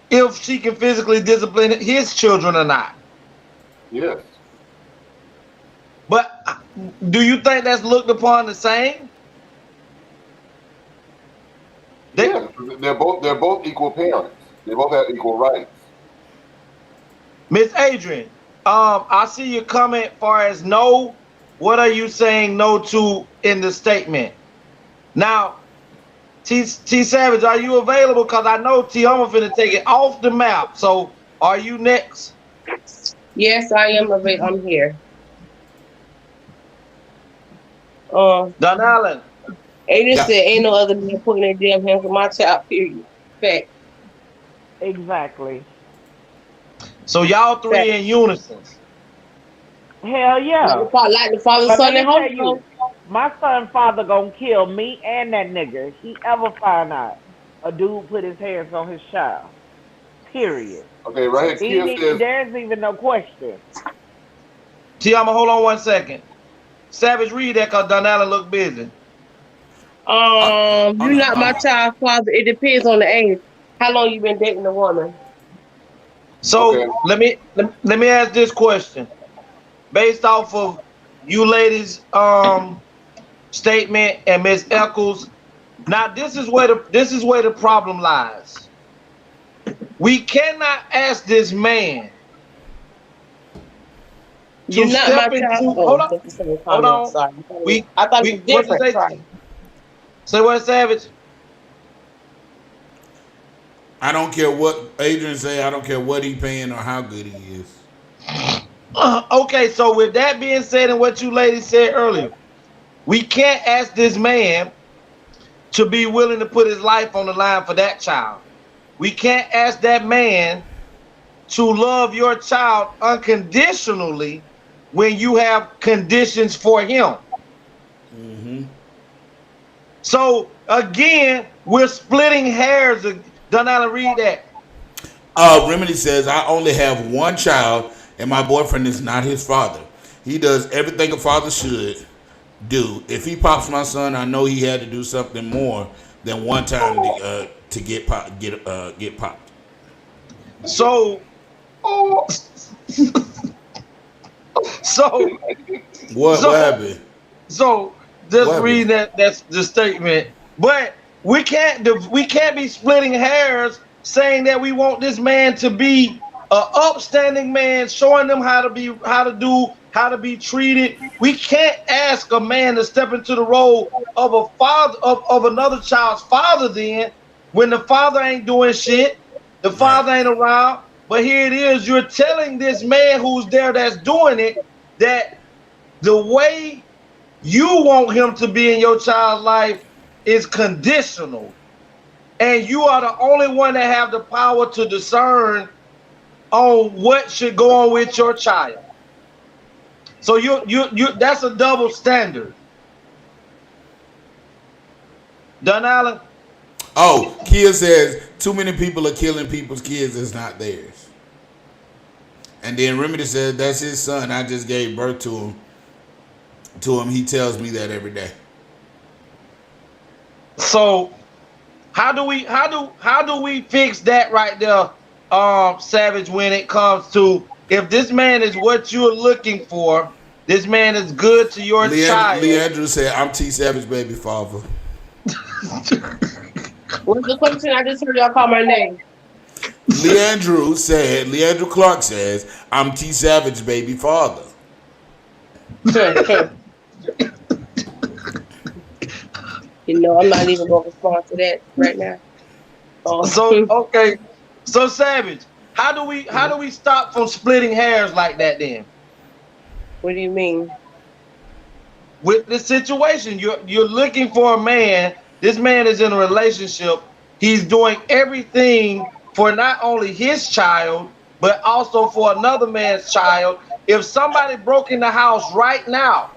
if she can physically discipline his children or not? Yes. But do you think that's looked upon the same? Yeah. They're both equal parents. They both have equal rights. Miss Adrian, I see your comment far as no. What are you saying no to in the statement? Now, T Savage, are you available? Because I know T Homer finna take it off the map. So are you next? Yes, I am available. I'm here. Don Allen. Adrian Yeah. said, "Ain't no other man putting their damn hands on my child." Period. Fact. Exactly. So y'all three Fact. in unison. Hell yeah. Like the father, But let son, me and tell Holy you, Ghost. my son father gonna kill me and that nigga if he ever find out a dude put his hands on his child. Period. Okay, right here, Kia says, There's even no question. T, I'ma hold on 1 second. Savage, read that because Don Allen look busy. You're not my child's father. It depends on the age. How long you been dating the woman? So Okay. let me ask this question based off of you ladies' statement and Miss Eccles. Now this is where the problem lies. We cannot ask this man You're to not my step into. child. Hold Oh, on, that's the same hold comment. on. Sorry. We I thought it we was what you different. say? Sorry. Say what, Savage? I don't care what Adrian say. I don't care what he paying or how good he is. Okay, so with that being said, and what you ladies said earlier, we can't ask this man to be willing to put his life on the line for that child. We can't ask that man to love your child unconditionally when you have conditions for him. So again, we're splitting hairs. Donella, read that. Remedy says, I only have one child, and my boyfriend is not his father. He does everything a father should do. If he pops my son, I know he had to do something more than one time to get popped. So, so What happened? So just What read happened? that's the statement. But we can't be splitting hairs saying that we want this man to be a upstanding man, showing them how to be treated. We can't ask a man to step into the role of a father of another child's father then when the father ain't doing shit, the father ain't around. But here it is, you're telling this man who's there that's doing it that the way you want him to be in your child's life is conditional. And you are the only one that have the power to discern on what should go on with your child. So you that's a double standard. Done, Allen? Oh, Kia says too many people are killing people's kids. It's not theirs. And then Remedy said that's his son. I just gave birth to him. He tells me that every day. So how do we fix that right there, Savage, when it comes to if this man is what you're looking for, this man is good to your child. Leandro said, I'm T Savage baby father. What's the question? I just heard y'all call my name. Leandro Clark says, I'm T Savage baby father. You know, I'm not even going to respond to that right now. So Savage, how do we stop from splitting hairs like that then? What do you mean? With this situation, you're looking for a man. This man is in a relationship. He's doing everything for not only his child, but also for another man's child. If somebody broke in the house right now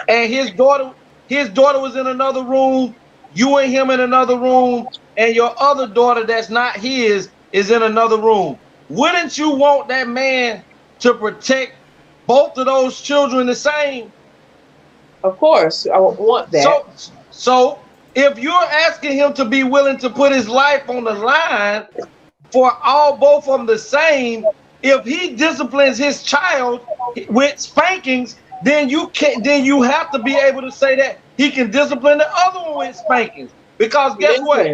and his daughter was in another room, you and him in another room, and your other daughter that's not his is in another room, wouldn't you want that man to protect both of those children the same? Of course, I would want that. So if you're asking him to be willing to put his life on the line for both of them the same, if he disciplines his child with spankings, then you have to be able to say that he can discipline the other one with spankings. Because guess what?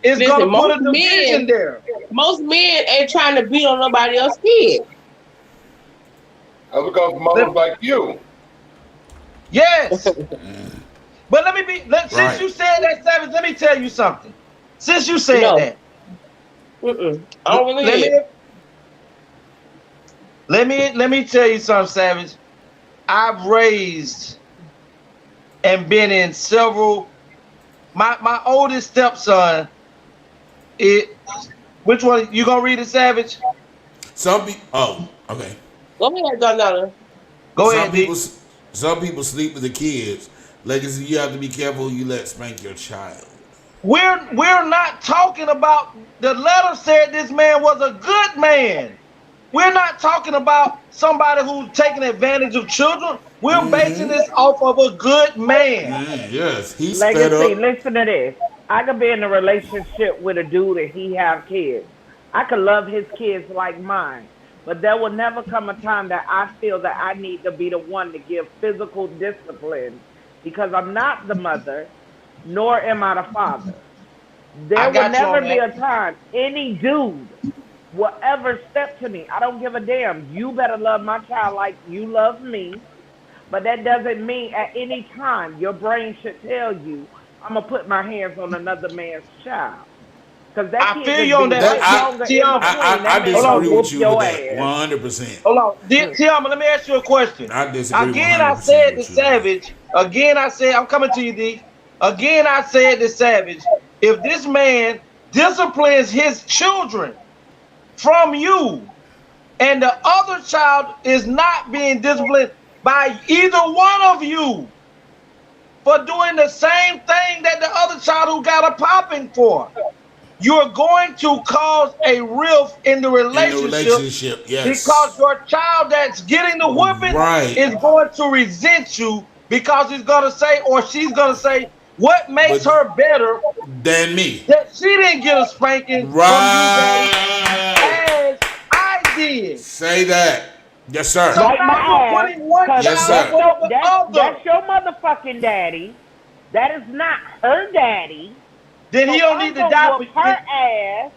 It's gonna put a division there. Most men ain't trying to beat on nobody else's kid. That's because mothers like you. Yes. But since you said that, Savage, let me tell you something. Since you said that. I don't believe it. Let me tell you something, Savage. I've raised and been in several. My oldest stepson. Which one? You gonna read it, Savage? Oh, okay. Go ahead, Donella. Go ahead, Some people sleep with the kids. Legacy, you have to be careful who you let spank your child. We're not talking about. The letter said this man was a good man. We're not talking about somebody who's taking advantage of children. We're basing this off of a good man. Yes, he's fed Legacy, up. listen to this. I could be in a relationship with a dude and he have kids. I could love his kids like mine. But there will never come a time that I feel that I need to be the one to give physical discipline because I'm not the mother, nor am I the father. I There will got you never on be that. a time any dude will ever step to me. I don't give a damn. You better love my child like you love me. But that doesn't mean at any time your brain should tell you I'm gonna put my hands on another man's child. Cause that I kid feel could you on be that. That right But longer in Tiama, between. That I man hold gonna disagree on, whoop with you with your that ass. 100%. hold on. Tiama, let me ask you a question. I disagree Again, I 100% said the with you on that. Savage. Again, I said, I'm coming to you, D. Again, I said the Savage. If this man disciplines his children from you, and the other child is not being disciplined by either one of you for doing the same thing that the other child who got a popping for, you're going to cause a rift in the In the relationship relationship, because yes. your child that's getting the whipping Right. is going to resent you because he's going to say, or she's going to say, what makes But her better than me. that she didn't get a spanking from you, daddy, Right. as I did. Say that. Yes, sir. So Wipe my now you're ass, putting one cause Yes, child that's sir. over your the that's other. your motherfucking daddy. That is not her daddy. Then he So don't I'm need to gonna die whoop for her you. ass.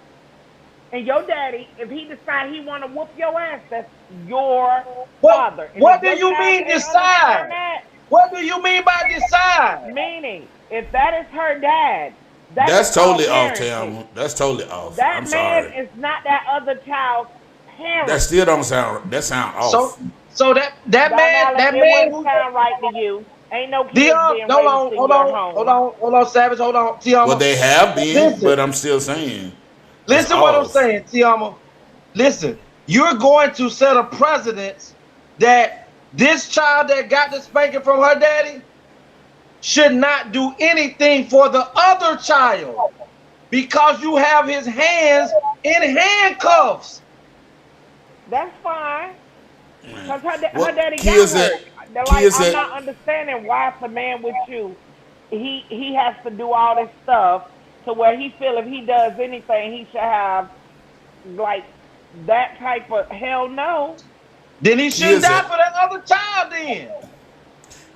And your daddy, if he decide he wanna whoop your ass, that's your father. And What if do your you child mean can't understand decide? that, What do you mean by decide? meaning if that is her dad, that is That's called totally off, parenting. Tam. That's totally off. That I'm man sorry. is not that other child's That parent. still don't sound. That sound So off. so that man Donald, that it man wouldn't who sound right to you. Ain't no kids Dion, being hold raised on, in hold your on, hold home. on, hold on, Savage, hold on, Well, Tiama. they have been, Listen, but I'm still saying that's listen what I'm off. saying, Tiama. Listen, you're going to set a precedence that this child that got the spanking from her daddy should not do anything for the other child because you have his hands in handcuffs. That's fine. Cause her What daddy Kia got said? hurt. They're like, Kia I'm said. not understanding why it's a man with you. He has to do all this stuff to where he feel if he does anything he should have like that type of hell no. Then he Kia shouldn't die said. for that other child then.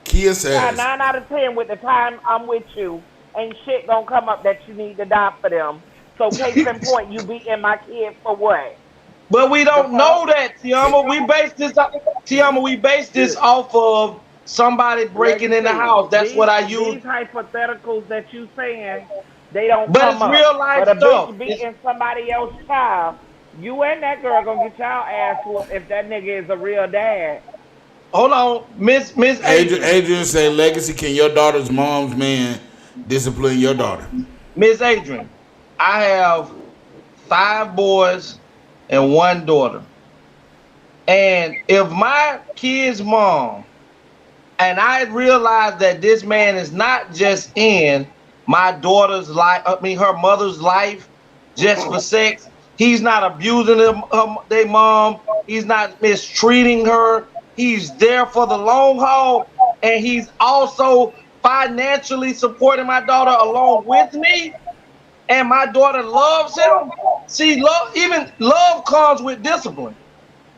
Kia Yeah, says. 9 out of 10 with the time I'm with you, ain't shit gonna come up that you need to die for them. So case in point, you beating my kid for what? But we The don't know fuck? that, Tiama. We base this off of somebody breaking in the Legacy. house. That's what I use. These hypotheticals that you saying, they don't But come it's up. real life But a bitch stuff. beating somebody else's child, you and that girl gonna get y'all ass whooped if that nigga is a real dad. Hold on, Miss Adrian. Adrian said, "Legacy, can your daughter's mom's man discipline your daughter?" Miss Adrian, I have 5 boys and 1 daughter. And if my kid's mom and I realize that this man is not just in my daughter's life, her mother's life just for sex. He's not abusing their mom. He's not mistreating her. He's there for the long haul. And he's also financially supporting my daughter along with me. And my daughter loves him. See, even love comes with discipline.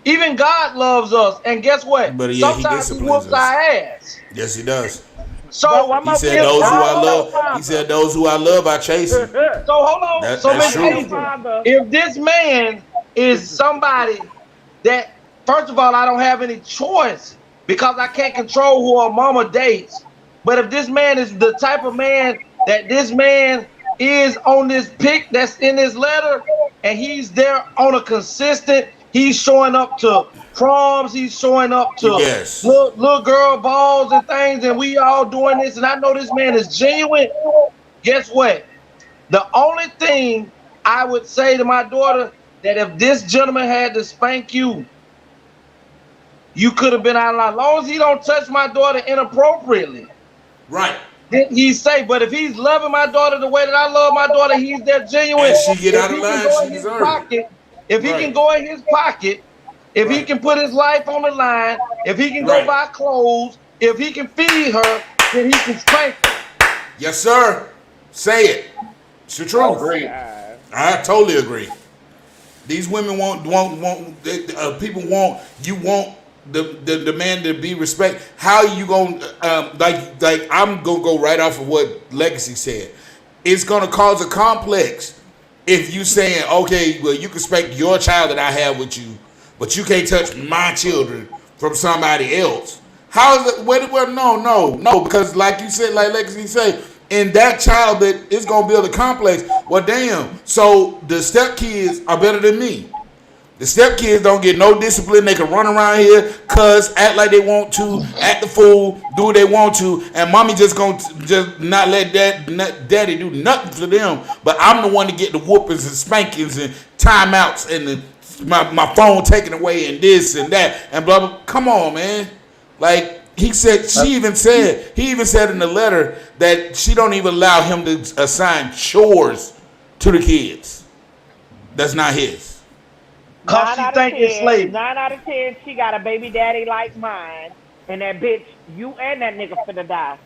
Even God loves us. And guess what? But yeah, he Sometimes he disciplines whops us. our ass. Yes, he does. But So one He more said, thing, "Those who I I'm your love." He said, "Those who I love, I chase him." father. So hold on. So That's Miss I'm your true. Adrian, father. if this man is somebody that, first of all, I don't have any choice because I can't control who a mama dates. But if this man is the type of man that this man is on this pic that's in this letter, and he's there on a consistent, he's showing up to proms, he's showing up to Yes. little girl balls and things, and we all doing this, and I know this man is genuine. Guess what? The only thing I would say to my daughter that if this gentleman had to spank you, you could have been out as long as he don't touch my daughter inappropriately. Right. Then he say, but if he's loving my daughter the way that I love my daughter, he's there genuine. And she get If out of he can line, go she in his deserves it. pocket, if he Right. can go in his pocket If he can put his life on the line, if he can go buy clothes, if he can feed her, then he can spank her. Yes, sir. Say it. It's the truth. I totally agree. These women want people want the man to be respect. How you gonna like I'm gonna go right off of what Legacy said. It's gonna cause a complex if you saying, okay, well, you can spank your child that I have with you, but you can't touch my children from somebody else. How is it? Well, no, because like you said, like Legacy said, in that child that is gonna build a complex. Well, damn. So the stepkids are better than me. The stepkids don't get no discipline. They can run around here, cuss, act like they want to, act the fool, do what they want to, and mommy just gonna just not let daddy do nothing for them. But I'm the one to get the whoopings and spankings and timeouts and my phone taken away and this and that and blah blah. Come on, man. Like he said, he even said in the letter that she don't even allow him to assign chores to the kids. That's not his. 9 out of 10, she got a baby daddy like mine, and that bitch, you and that nigga finna die.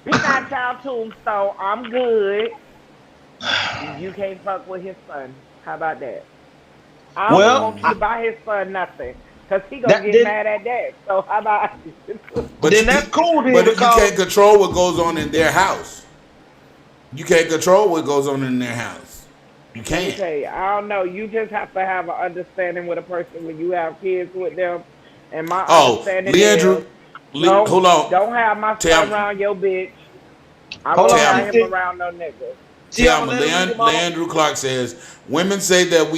Pick out child tombstone. I'm good. You can't fuck with his son. How about that? I don't want you to buy his son nothing, cause he gonna get mad at that. So how about? But then that's cool. But you can't control what goes on in their house. You can't control what goes on in their house. You can't. Okay, I don't know. You just have to have an understanding with a person when you have kids with them. And my understanding Leandrew, hold on. Don't have my son around your bitch. I don't have him around no nigga. Leandrew Clark says, women say that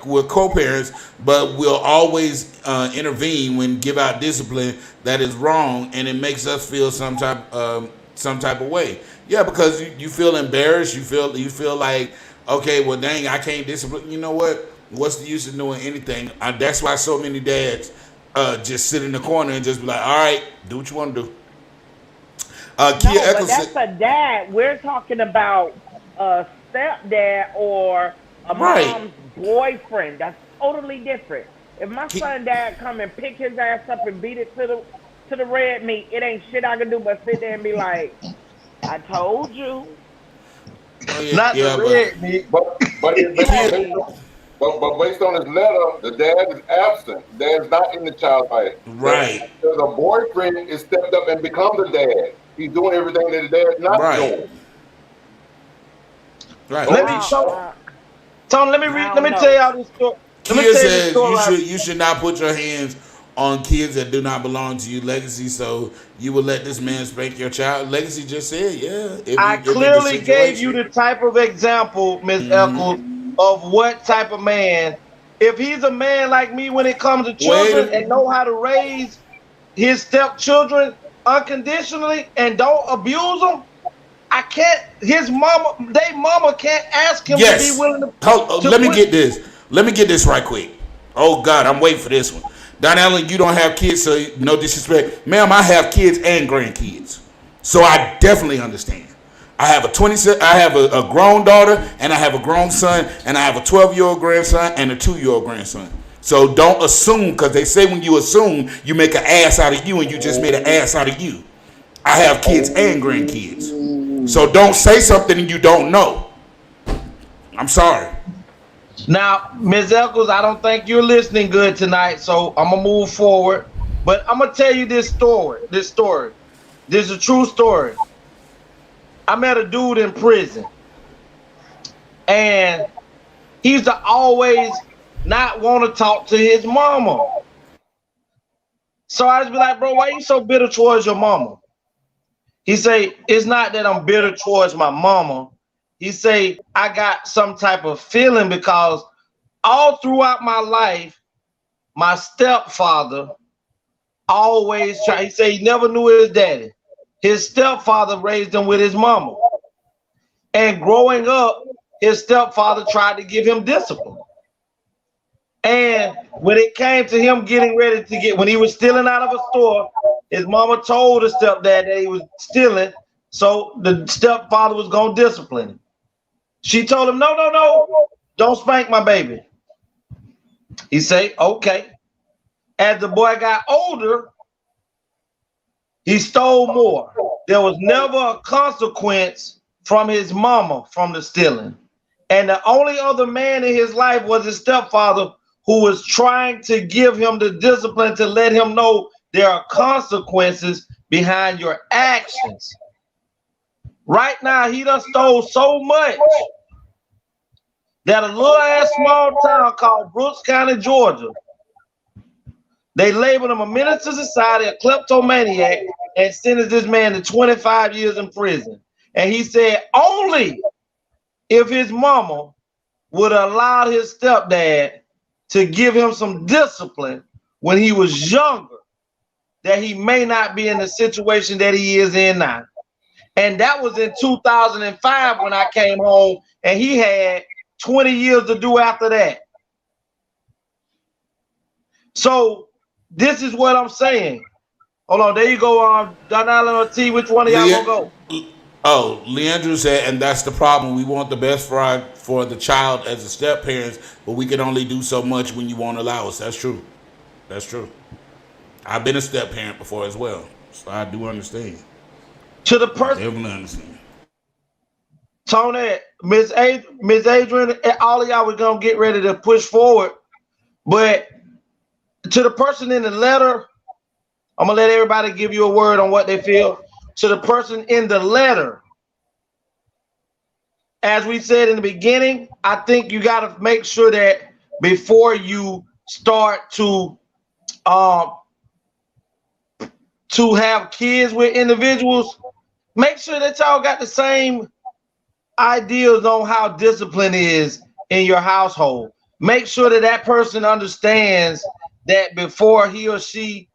we're co-parents, but we'll always intervene when give out discipline that is wrong, and it makes us feel some type of way. Yeah, because you feel embarrassed. You feel like, okay, well, dang, I can't discipline. You know what? What's the use of doing anything? That's why so many dads just sit in the corner and just be like, all right, do what you want to do. But that's a dad. We're talking about a stepdad or a mom's boyfriend. That's totally different. If my son dad come and pick his ass up and beat it to the red meat, it ain't shit I can do but sit there and be like, I told you. But based on his letter, the dad is absent. The dad is not in the child's life. Right. The boyfriend is stepped up and become the dad. He's doing everything that the dad is not doing. Right. Tony, let me tell y'all this story. Kia says you should not put your hands on kids that do not belong to you, Legacy, so you will let this man spank your child. Legacy just said, yeah. I clearly gave you the type of example, Ms. Eccles, of what type of man. If he's a man like me when it comes to children and know how to raise his stepchildren unconditionally and don't abuse them, I can't. His mama can't ask him to be willing to. Let me get this right quick. Oh God, I'm waiting for this one. Don Allen, you don't have kids, so no disrespect. Ma'am, I have kids and grandkids. So I definitely understand. I have a grown daughter, and I have a grown son, and I have a 12-year-old grandson and a 2-year-old grandson. So don't assume, because they say when you assume, you make an ass out of you, and you just made an ass out of you. I have kids and grandkids. So don't say something you don't know. I'm sorry. Now, Ms. Eccles, I don't think you're listening good tonight, so I'm going to move forward. But I'm going to tell you this story. This is a true story. I met a dude in prison, and he used to always not want to talk to his mama. So I just be like, bro, why you so bitter towards your mama? He say, it's not that I'm bitter towards my mama. He say, I got some type of feeling because all throughout my life, my stepfather always tried. He say he never knew his daddy. His stepfather raised him with his mama. And growing up, his stepfather tried to give him discipline. And when it came to him getting ready to when he was stealing out of a store, his mama told his stepdad that he was stealing, so the stepfather was going to discipline him. She told him, no, don't spank my baby. He say, okay. As the boy got older, he stole more. There was never a consequence from his mama from the stealing. And the only other man in his life was his stepfather, who was trying to give him the discipline to let him know there are consequences behind your actions. Right now, he done stole so much that a little ass small town called Brooks County, Georgia, they labeled him a menace to society, a kleptomaniac, and sentenced this man to 25 years in prison. And he said only if his mama would allow his stepdad to give him some discipline when he was younger, that he may not be in the situation that he is in now. And that was in 2005 when I came home, and he had 20 years to do after that. So this is what I'm saying. Hold on, there you go, Don Allen or T. Which one of y'all gonna go? Oh, Leandro said, and that's the problem. We want the best for the child as a step parents, but we can only do so much when you won't allow us. That's true. That's true. I've been a step parent before as well, so I do understand. To the person, definitely understand. Tony, Miss Adrian, all of y'all were gonna get ready to push forward, but to the person in the letter, I'm gonna let everybody give you a word on what they feel. To the person in the letter, as we said in the beginning, I think you got to make sure that before you start to have kids with individuals, make sure that y'all got the same ideas on how discipline is in your household. Make sure that that person understands that before he or she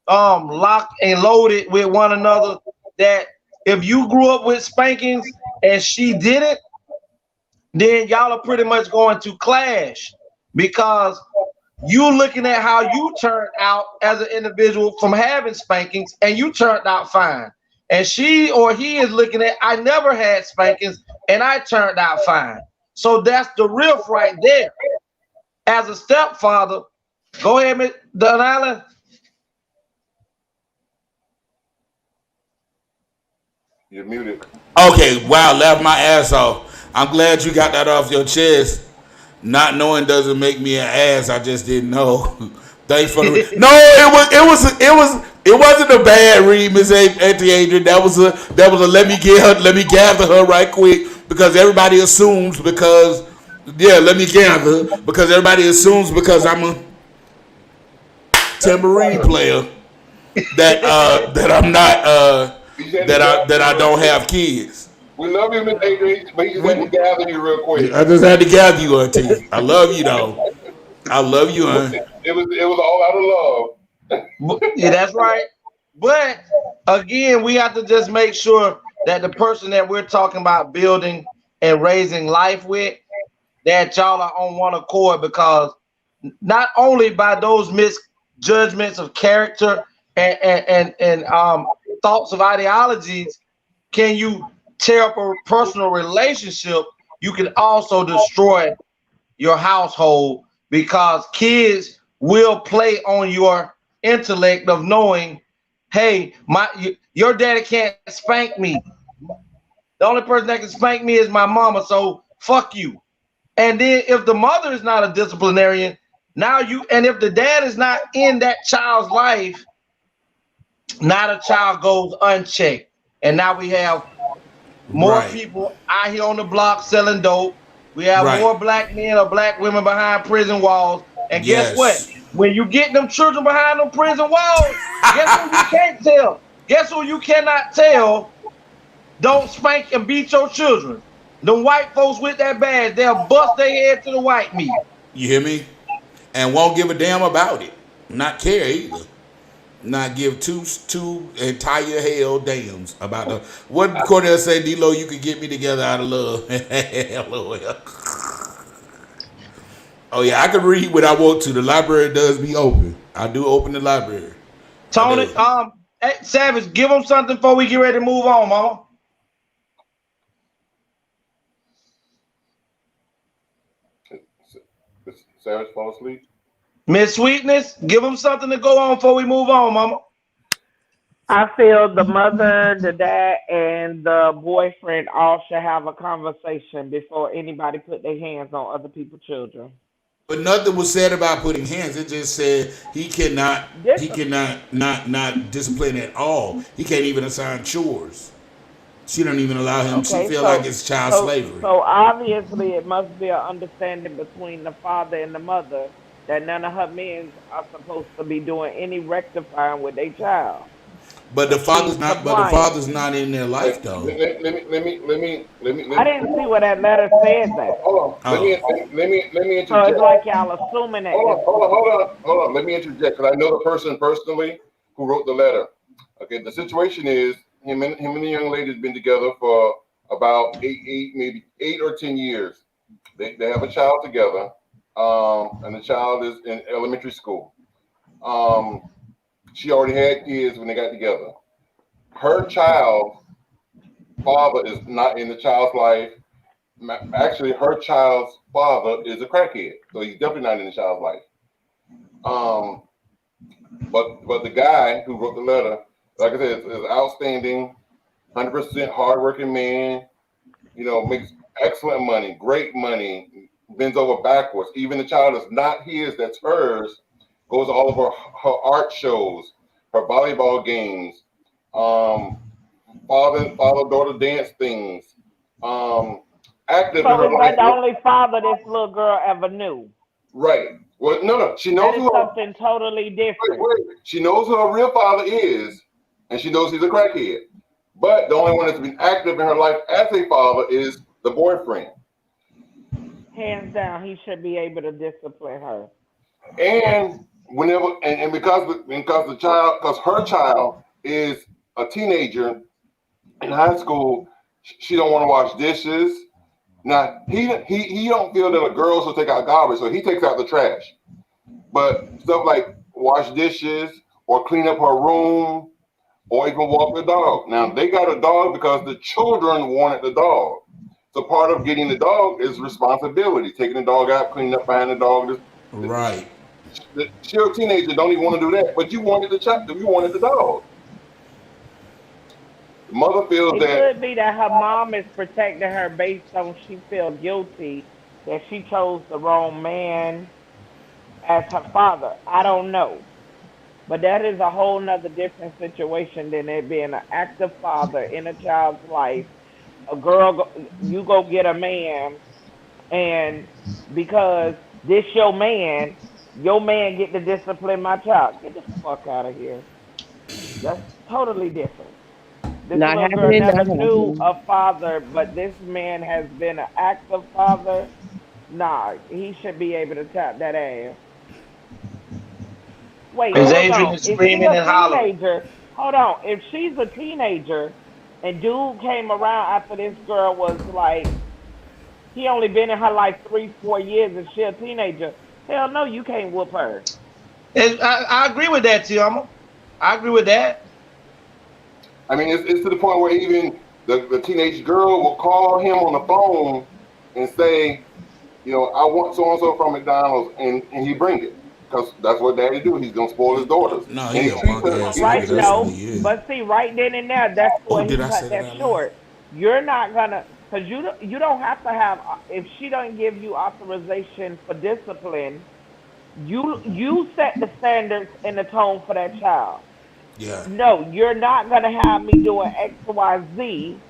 locked and loaded with one another, that if you grew up with spankings and she didn't, then y'all are pretty much going to clash, because you looking at how you turned out as an individual from having spankings, and you turned out fine. And she or he is looking at, I never had spankings and I turned out fine. So that's the riff right there. As a stepfather, go ahead, Ms. Don Allen. You're muted. Okay, wow, laughed my ass off. I'm glad you got that off your chest. Not knowing doesn't make me an ass. I just didn't know. Thanks for the no. It wasn't a bad read, Miss Auntie Adrian. That was a let me gather her right quick, because everybody assumes let me gather because everybody assumes because I'm a tambourine player that I'm not that I don't have kids. We love you, Miss Adrian, but he just had to gather you real quick. I just had to gather you, Auntie. I love you though. I love you, Aunt. It was all out of love. Yeah, that's right. But again, we have to just make sure that the person that we're talking about building and raising life with, that y'all are on one accord, because not only by those misjudgments of character and thoughts of ideologies can you tear up a personal relationship, you can also destroy your household, because kids will play on your intellect of knowing, hey, your daddy can't spank me. The only person that can spank me is my mama, so fuck you. And then if the mother is not a disciplinarian, and if the dad is not in that child's life, now the child goes unchecked. And now we have more people out here on the block selling dope. We have more black men or black women behind prison walls. And guess what? When you get them children behind them prison walls, guess who you can't tell? Guess who you cannot tell? Don't spank and beat your children. Them white folks with that badge, they'll bust their head to the white meat. You hear me? And won't give a damn about it. Not care either. Not give two entire hell dams about the what Cornell say, D-Lo, you could get me together out of love. Oh yeah, I can read what I want to. The library does be open. I do open the library. Tony, hey, Savage, give them something before we get ready to move on, mama. Savage fall asleep? Miss Sweetness, give them something to go on before we move on, Mama. I feel the mother, the dad, and the boyfriend all should have a conversation before anybody put their hands on other people's children. But nothing was said about putting hands. It just said he Discipline. cannot not discipline at all. He can't even assign chores. She don't even allow him. She Okay, feel like so it's child so slavery. so obviously it must be an understanding between the father and the mother that none of her men are supposed to be doing any rectifying with their child, But the and she's father's not. But the compliant. father's not in their life though. I didn't see where that letter said that. hold on. Oh, Let me So it's interject. like y'all assuming at this point. Hold on. Let me interject because I know the person personally who wrote the letter. Okay, the situation is him and the young lady has been together for about maybe 8 or 10 years. They have a child together, and the child is in elementary school. Um, she already had kids when they got together. Her child father is not in the child's life. Actually, her child's father is a crackhead, so he's definitely not in the child's life. Um, but the guy who wrote the letter, like I said, is outstanding, 100% hardworking man. You know, makes excellent money, great money, bends over backwards. Even the child is not his, that's hers. Goes to all of her art shows, her volleyball games, um, father daughter dance things. Um, active in So her is that life. the only father this little girl ever knew? Right. Well, no. She knows That is who her something totally different. She knows who her real father is, and she knows he's a crackhead. But the only one that's been active in her life as a father is the boyfriend. Hands down, he should be able to discipline her. And because her child is a teenager in high school, she don't want to wash dishes. Now he don't feel that a girl should take out garbage, so he takes out the trash. But stuff like wash dishes or clean up her room or even walk the dog. Now they got a dog because the children wanted the dog. So part of getting the dog is responsibility, taking the dog out, cleaning up behind the dog. right. She's a teenager, don't even want to do that. But you wanted the child, you wanted the dog. The mother feels It that could be that her mom is protecting her based on she feel guilty that she chose the wrong man as her father. I don't know. But that is a whole nother different situation than it being an active father in a child's life. A girl, you go get a man, and because this your man get to discipline my child. Get the fuck out of here. That's totally different. This Not little girl happening, never not knew happening. a father, but this man has been an active father. Nah, he should be able to tap that ass. Wait, Is hold Adrian on. is If she screaming a and hollering? teenager, hold on. If she's a teenager and dude came around after this girl was like, he only been in her like 3, 4 years and she a teenager, hell no, you can't whoop her. I agree with that, Tiama. I agree with that. I mean it's to the point where even the teenage girl will call him on the phone and say, you know, I want so and so from McDonald's, and he bring it because that's what daddy do. He's gonna spoil his daughters, No, and he he a treats punk her. ass He nigga. treats Right? her. That's what No, he is. but see, right then and there, that's Oh, where he did I say cut that that out loud? short. You're not gonna, cause you don't have to have if she don't give you authorization for discipline. You set the standards and the tone for that child. Yeah. No, you're not gonna have me doing X, Y, Z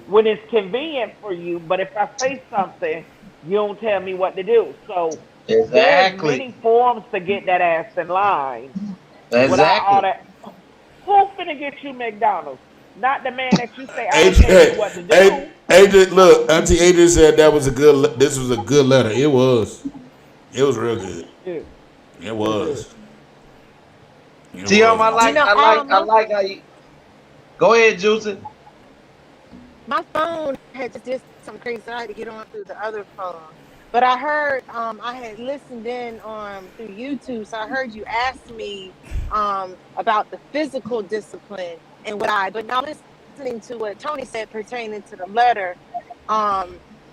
when it's convenient for you. But if I say something, you don't tell me what to do. So there's Exactly. many forms to get that ass in line without all Exactly. that. Who finna get you McDonald's? Not the man that you say I don't tell you Adrian, what to do. Adrian, look, Auntie Adrian said that was a good. This was a good letter. It was. It was real good. Shit, It it is. was. It Tiama, was, Auntie. I like how you. Go ahead, Juicy. my phone had just did something crazy. So I had to get on through the other phone. But I heard I had listened in through YouTube, so I heard you ask me about the physical discipline and what I. But now listening to what Tony said pertaining to the letter,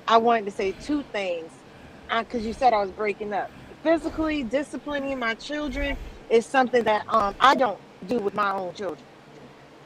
I wanted to say two things because you said I was breaking up. physically disciplining my children is something that I don't do with my own children.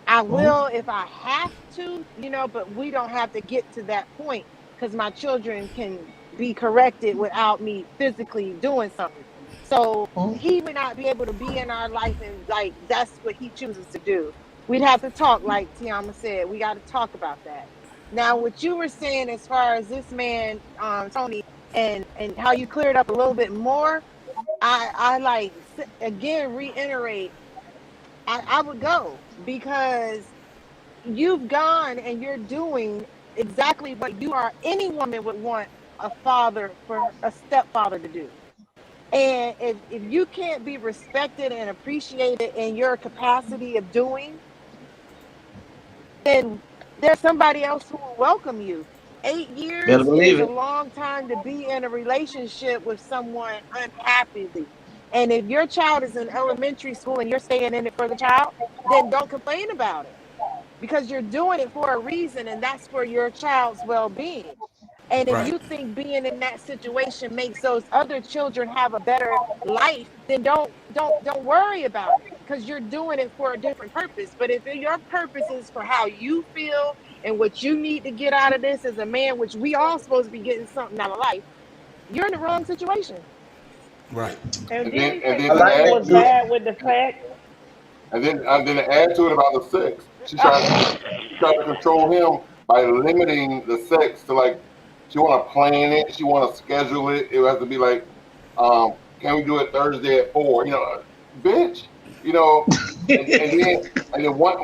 I will if I have to, but we don't have to get to that point because my children can be corrected without me physically doing something. So he would not be able to be in our life and like that's what he chooses to do. We'd have to talk, like Tiama said. We got to talk about that. Now, what you were saying as far as this man, Tony, and how you cleared up a little bit more, I like again reiterate. I would go because you've gone and you're doing exactly what any woman would want a father for a stepfather to do. And if you can't be respected and appreciated in your capacity of doing, then there's somebody else who will welcome you. 8 Better years believe is a it. long time to be in a relationship with someone unhappily. And if your child is in elementary school and you're staying in it for the child, then don't complain about it because you're doing it for a reason and that's for your child's well-being. And if Right. you think being in that situation makes those other children have a better life, then don't worry about it because you're doing it for a different purpose. But if your purpose is for how you feel and what you need to get out of this as a man, which we all supposed to be getting something out of life, you're in the wrong situation. Right. And And did then he and say then I to like Tony add that, was to Juicy. bad with the sex? and then to add to it about the sex, she tried to control him by limiting the sex to like she want to plan it, she want to schedule it. It has to be like, can we do it Thursday at 4? Bitch. You know, and then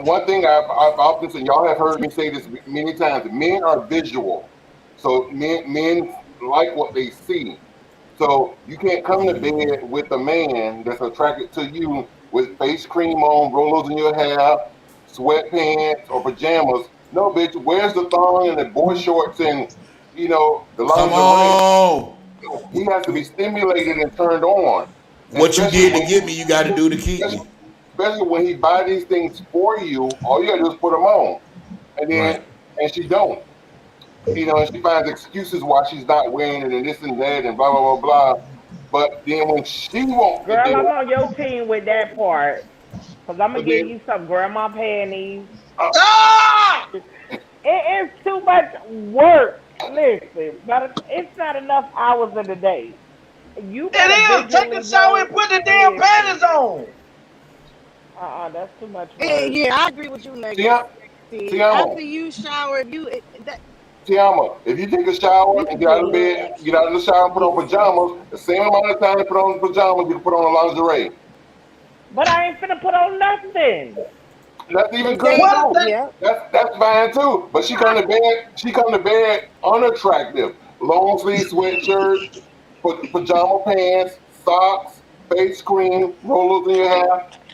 one thing I've often said, y'all have heard me say this many times. Men are visual, so men like what they see. So you can't come to bed with a man that's attracted to you with face cream on, rollers in your hair, sweatpants or pajamas. No, bitch, where's the thong and the boy shorts and the Come lingerie? on. He has to be stimulated and turned on, What you especially did to when get me, you got to do to keep me. especially when he buy these things for you. All you gotta do is put them on, and then Right. and she don't. And she finds excuses why she's not wearing it and this and that and blah blah blah blah. But then when she wants to Girl, do I'm it, on your team with that part. Because I'm going but to give then you some grandma panties. uh, Ah! It is too much work. Listen, but it's not enough hours in the day. You got to It is. Take visually a shower and know. put the damn Listen, panties on. that's too much Yeah, work. yeah, I agree with you, Tiama, Legacy. Tiama, After you shower, Tiama, if you take a shower you and could get do a out of little bed, get out extra of the shower to and put get on sex. pajamas, the same amount of time to put on pajamas you can put on lingerie. But I ain't finna put on nothing. That's even good They, What is too. that? yeah. That's fine too. But she come to bed. She come to bed unattractive. Long sleeve sweatshirt, pajama pants, socks, face cream, rollers in your hair,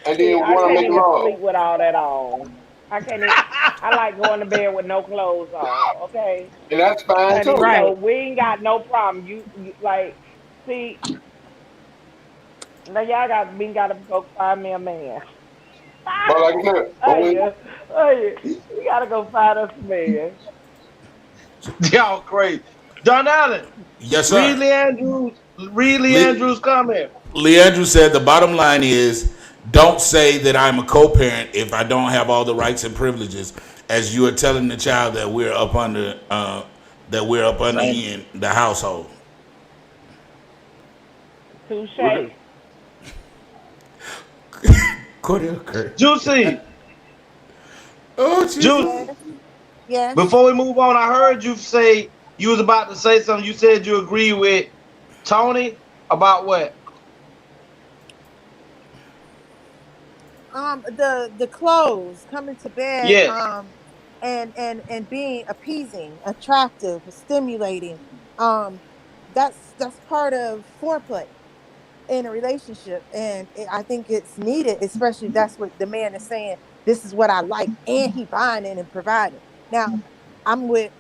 and then See, I want to can't make even love. sleep with all that on. I can't even. I like going to bed with no clothes on. Okay, And that's fine honey. too. So Right. we ain't got no problem. You like see. Now y'all gotta go find me a man. But like I said, but Oh when yeah, oh yeah. We gotta go find us a man. Y'all crazy. John Allen, Yes, read sir. Lee Andrews. Read Lee Le- Andrews' comment. Leandro said the bottom line is don't say that I'm a co-parent if I don't have all the rights and privileges, as you are telling the child that we're up under Same. in the household. Touche. Cordell Kirk. Juicy. Oh Jesus. Juicy. Yes. Yes. Before we move on, I heard you say you was about to say something. You said you agree with Tony about what? The clothes coming to bed, Yes. and being appeasing, attractive, stimulating. Um, that's part of foreplay in a relationship, and I think it's needed, especially if that's what the man is saying. This is what I like, and he buying it and providing. Now, I'm with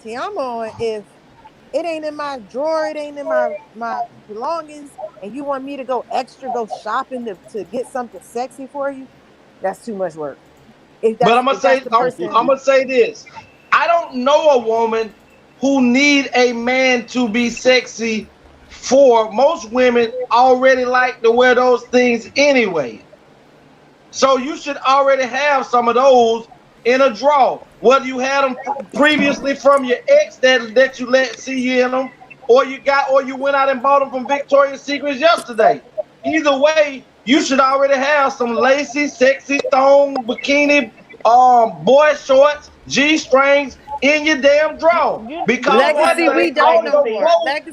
Tiamo. If it ain't in my drawer, it ain't in my belongings, and you want me to go extra, go shopping to get something sexy for you, that's too much work. If But that's if that's the person, I'm gonna say this. I don't know a woman who need a man to be sexy for most women already like to wear those things anyway. So you should already have some of those in a drawer. Whether you had them previously from your ex that you let see you in them, or you went out and bought them from Victoria's Secrets yesterday. Either way, you should already have some lacy, sexy thong, bikini, boy shorts, G-strings in your damn drawer. Because one Legacy, we thing, don't all no them more. clothes.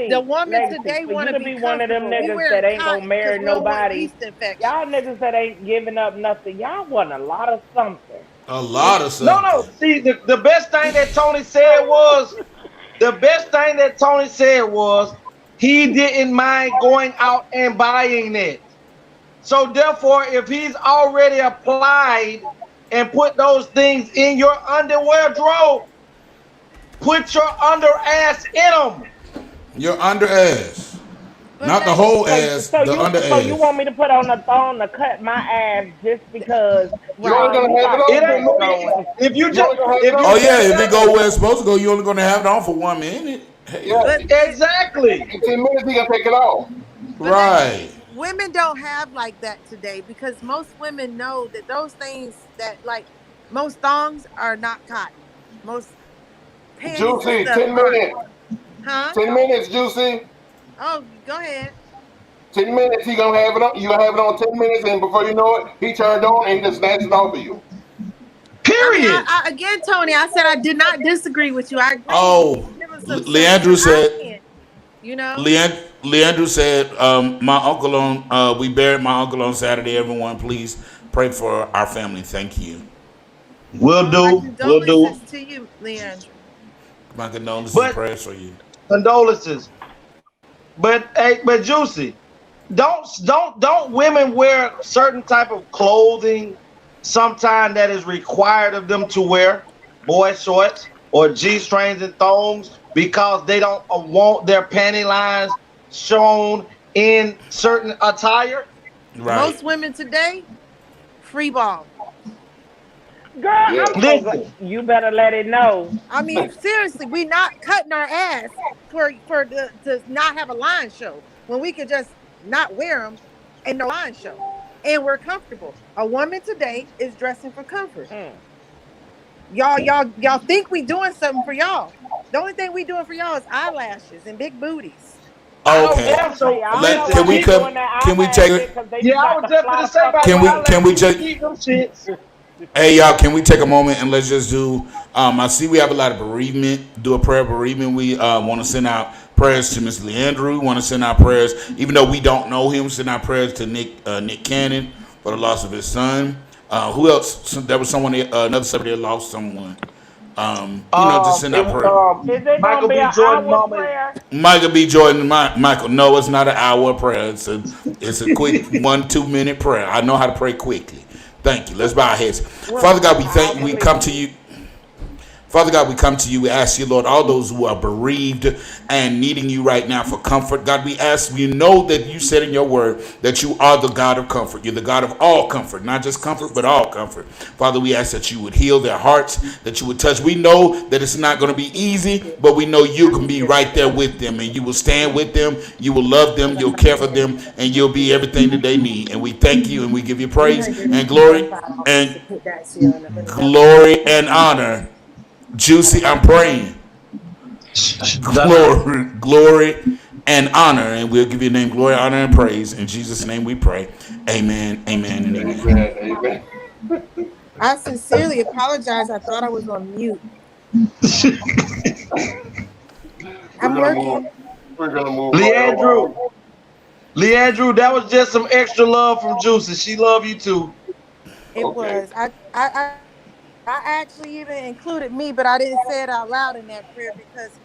The woman Legacy. today For want you to to be be one of them comfortable. We niggas wearing that ain't gonna cotton because marry we don't want nobody, yeast infection. y'all niggas that ain't giving up nothing, y'all want a lot of something. A lot of No, something. no. See, the best thing that Tony said was he didn't mind going out and buying it. So therefore, if he's already applied and put those things in your underwear drawer, put your under ass in them. Your under ass. Not the whole ass, the under So you want ass. me to put on a thong to cut my ass just because You only gonna you have it got on It for a ain't sex minute. going? if you You only gonna have it Oh on. yeah, if it go where it's supposed to go, you only gonna have it on for 1 minute. Hey, Yeah. exactly. In 10 minutes, he gonna take it off. right. Women don't have like that today because most women know that those things that like most thongs are not cotton. Most panties and Juicy, stuff 10 aren't. minutes. Huh? 10 minutes, Juicy. Oh, go ahead. 10 minutes, he gonna have it on. You gonna have it on 10 minutes, and before you know it, he turned on and he just snatched it off of you. I mean, Period. again, Tony, I said I did not disagree with you. I agree. Oh, Give us some Leandro sexual said. option, you know. Leandro said, "My uncle on. We buried my uncle on Saturday. Everyone, please pray for our family. Thank you. We'll My do. We'll do. condolences to you, Leandro. My condolences, But prayers for you. condolences. But hey, but Juicy, don't women wear certain type of clothing sometime that is required of them to wear boy shorts or G-strings and thongs because they don't want their panty lines shown in certain attire? Right. Most women today, free ball. Girl, Yeah. I'm so glad. Listen, You better let it know. I mean, seriously, we not cutting our ass to not have a line show when we could just not wear them and no line show, and we're comfortable. A woman today is dressing for comfort. Y'all think we doing something for y'all? The only thing we doing for y'all is eyelashes and big booties. I don't Okay. care. Hey, So I don't know listen, why Can we they keep, come? doing that Can we eyelash take shit it? because they yeah, be I about was to just fly gonna the say fuck about Can the we? away. Can we eyelashes. just? Keep them shits. Hey y'all, can we take a moment and let's just do? I see we have a lot of bereavement. Do a prayer of bereavement. We want to send out prayers to Miss Leandrew. Want to send out prayers, even though we don't know him. Send out prayers to Nick Cannon for the loss of his son. Who else? There was someone, another celebrity that lost someone. Just send It out was prayer. Is it Michael gonna be B. an Jordan hour mama. prayer? Michael B. Jordan, Michael. No, it's not an hour prayer. It's a quick 1-2 minute prayer. I know how to pray quickly. Thank you. Let's bow our heads. Father God, we thank you. We come to you. Father God, we come to you. We ask you, Lord, all those who are bereaved and needing you right now for comfort. God, we ask, we know that you said in your word that you are the God of comfort. You're the God of all comfort, not just comfort, but all comfort. Father, we ask that you would heal their hearts, that you would touch. We know that it's not going to be easy, but we know you can be right there with them, and you will stand with them. You will love them. You'll care for them, and you'll be everything that they need. And we thank you, and we give you praise and glory and honor. Juicy, I'm praying. Glory, and honor. And we'll give your name glory, honor, and praise. In Jesus' name we pray. Amen, amen, and amen. Amen. I sincerely apologize. I thought I was on mute. I'm working. We're gonna move Leandrew, that was just some extra love from Juicy. She love you too. It was. I actually even included me, but I didn't say it out loud in that prayer because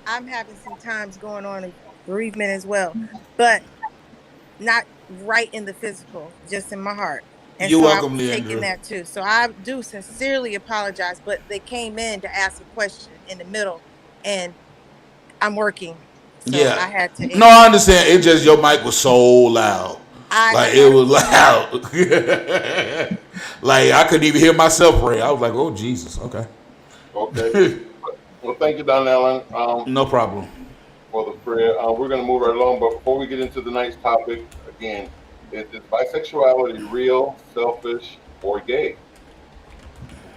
I'm having some times going on in bereavement as well, but not right in the physical, just in my heart. And You're so I welcome, was taking Leandrew. that too. So I do sincerely apologize, but they came in to ask a question in the middle, and I'm working, so I Yeah. had to. No, I understand. It's just your mic was so loud. Like it was loud. Like I couldn't even hear myself pray. I was like, oh Jesus, okay. Okay. Well, thank you, Don Allen. No problem. for the prayer. We're going to move right along, but before we get into the next topic, again, is bisexuality real, selfish, or gay?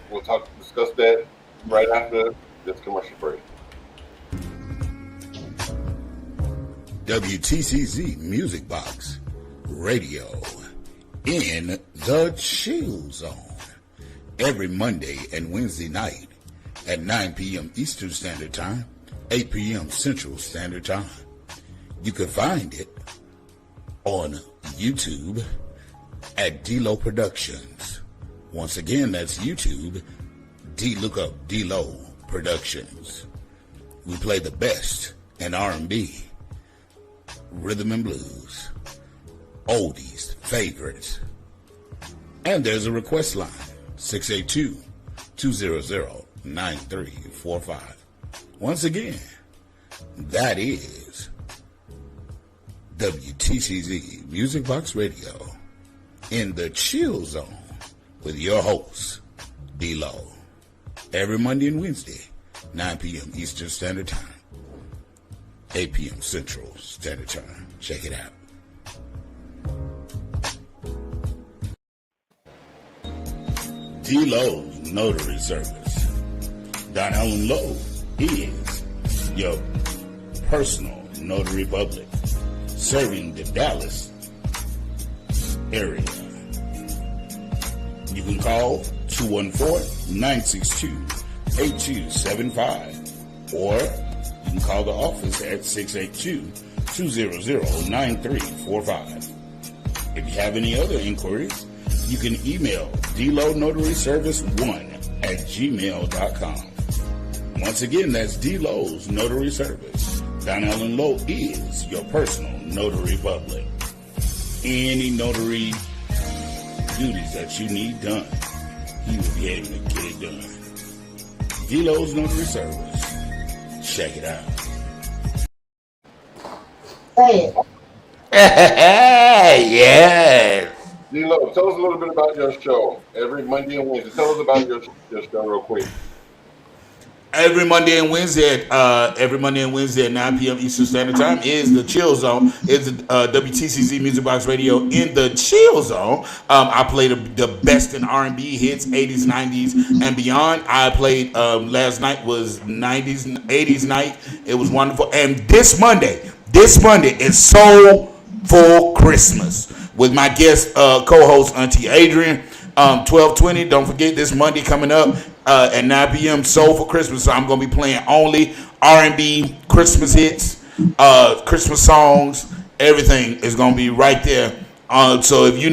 We'll discuss that right after this commercial break. WTCZ Music Box Radio in the Chill Zone every Monday and Wednesday night at 9 p.m. Eastern Standard Time, 8 p.m. Central Standard Time. You can find it on YouTube at D-Lo Productions. Once again, that's YouTube, look up D-Lo Productions. We play the best in R&B, rhythm and blues, oldies, favorites. And there's a request line, 682-200-9345. Once again, that is WTCZ Music Box Radio in the Chill Zone with your host, D-Lo. Every Monday and Wednesday, 9 p.m. Eastern Standard Time, 8 p.m. Central Standard Time. Check it out. D-Lo's Notary Service. Don Allen Lowe is your personal notary public, serving the Dallas area. You can call 214-962-8275, or you can call the office at 682-200-9345. If you have any other inquiries, you can email dlownotaryservice1@gmail.com. Once again, that's D-Lo's Notary Service. Don Allen Lowe is your personal notary public. Any notary duties that you need done, he will be able to get it done. D-Lo's Notary Service. Check it out. Yeah. D-Lo, tell us a little bit about your show every Monday and Wednesday. Tell us about your show real quick. Every Monday and Wednesday at 9 p.m. Eastern Standard Time is the Chill Zone. Is the WTCZ Music Box Radio in the Chill Zone. I play the best in R&B hits, 80s, 90s, and beyond. I played last night was 90s, 80s night. It was wonderful. And this Monday is Soulful Christmas with my guest co-host Auntie Adrian. 12:20. Don't forget this Monday coming up at 9 p.m. Soul for Christmas. So I'm gonna be playing only R&B Christmas hits, Christmas songs. Everything is gonna be right there. So if you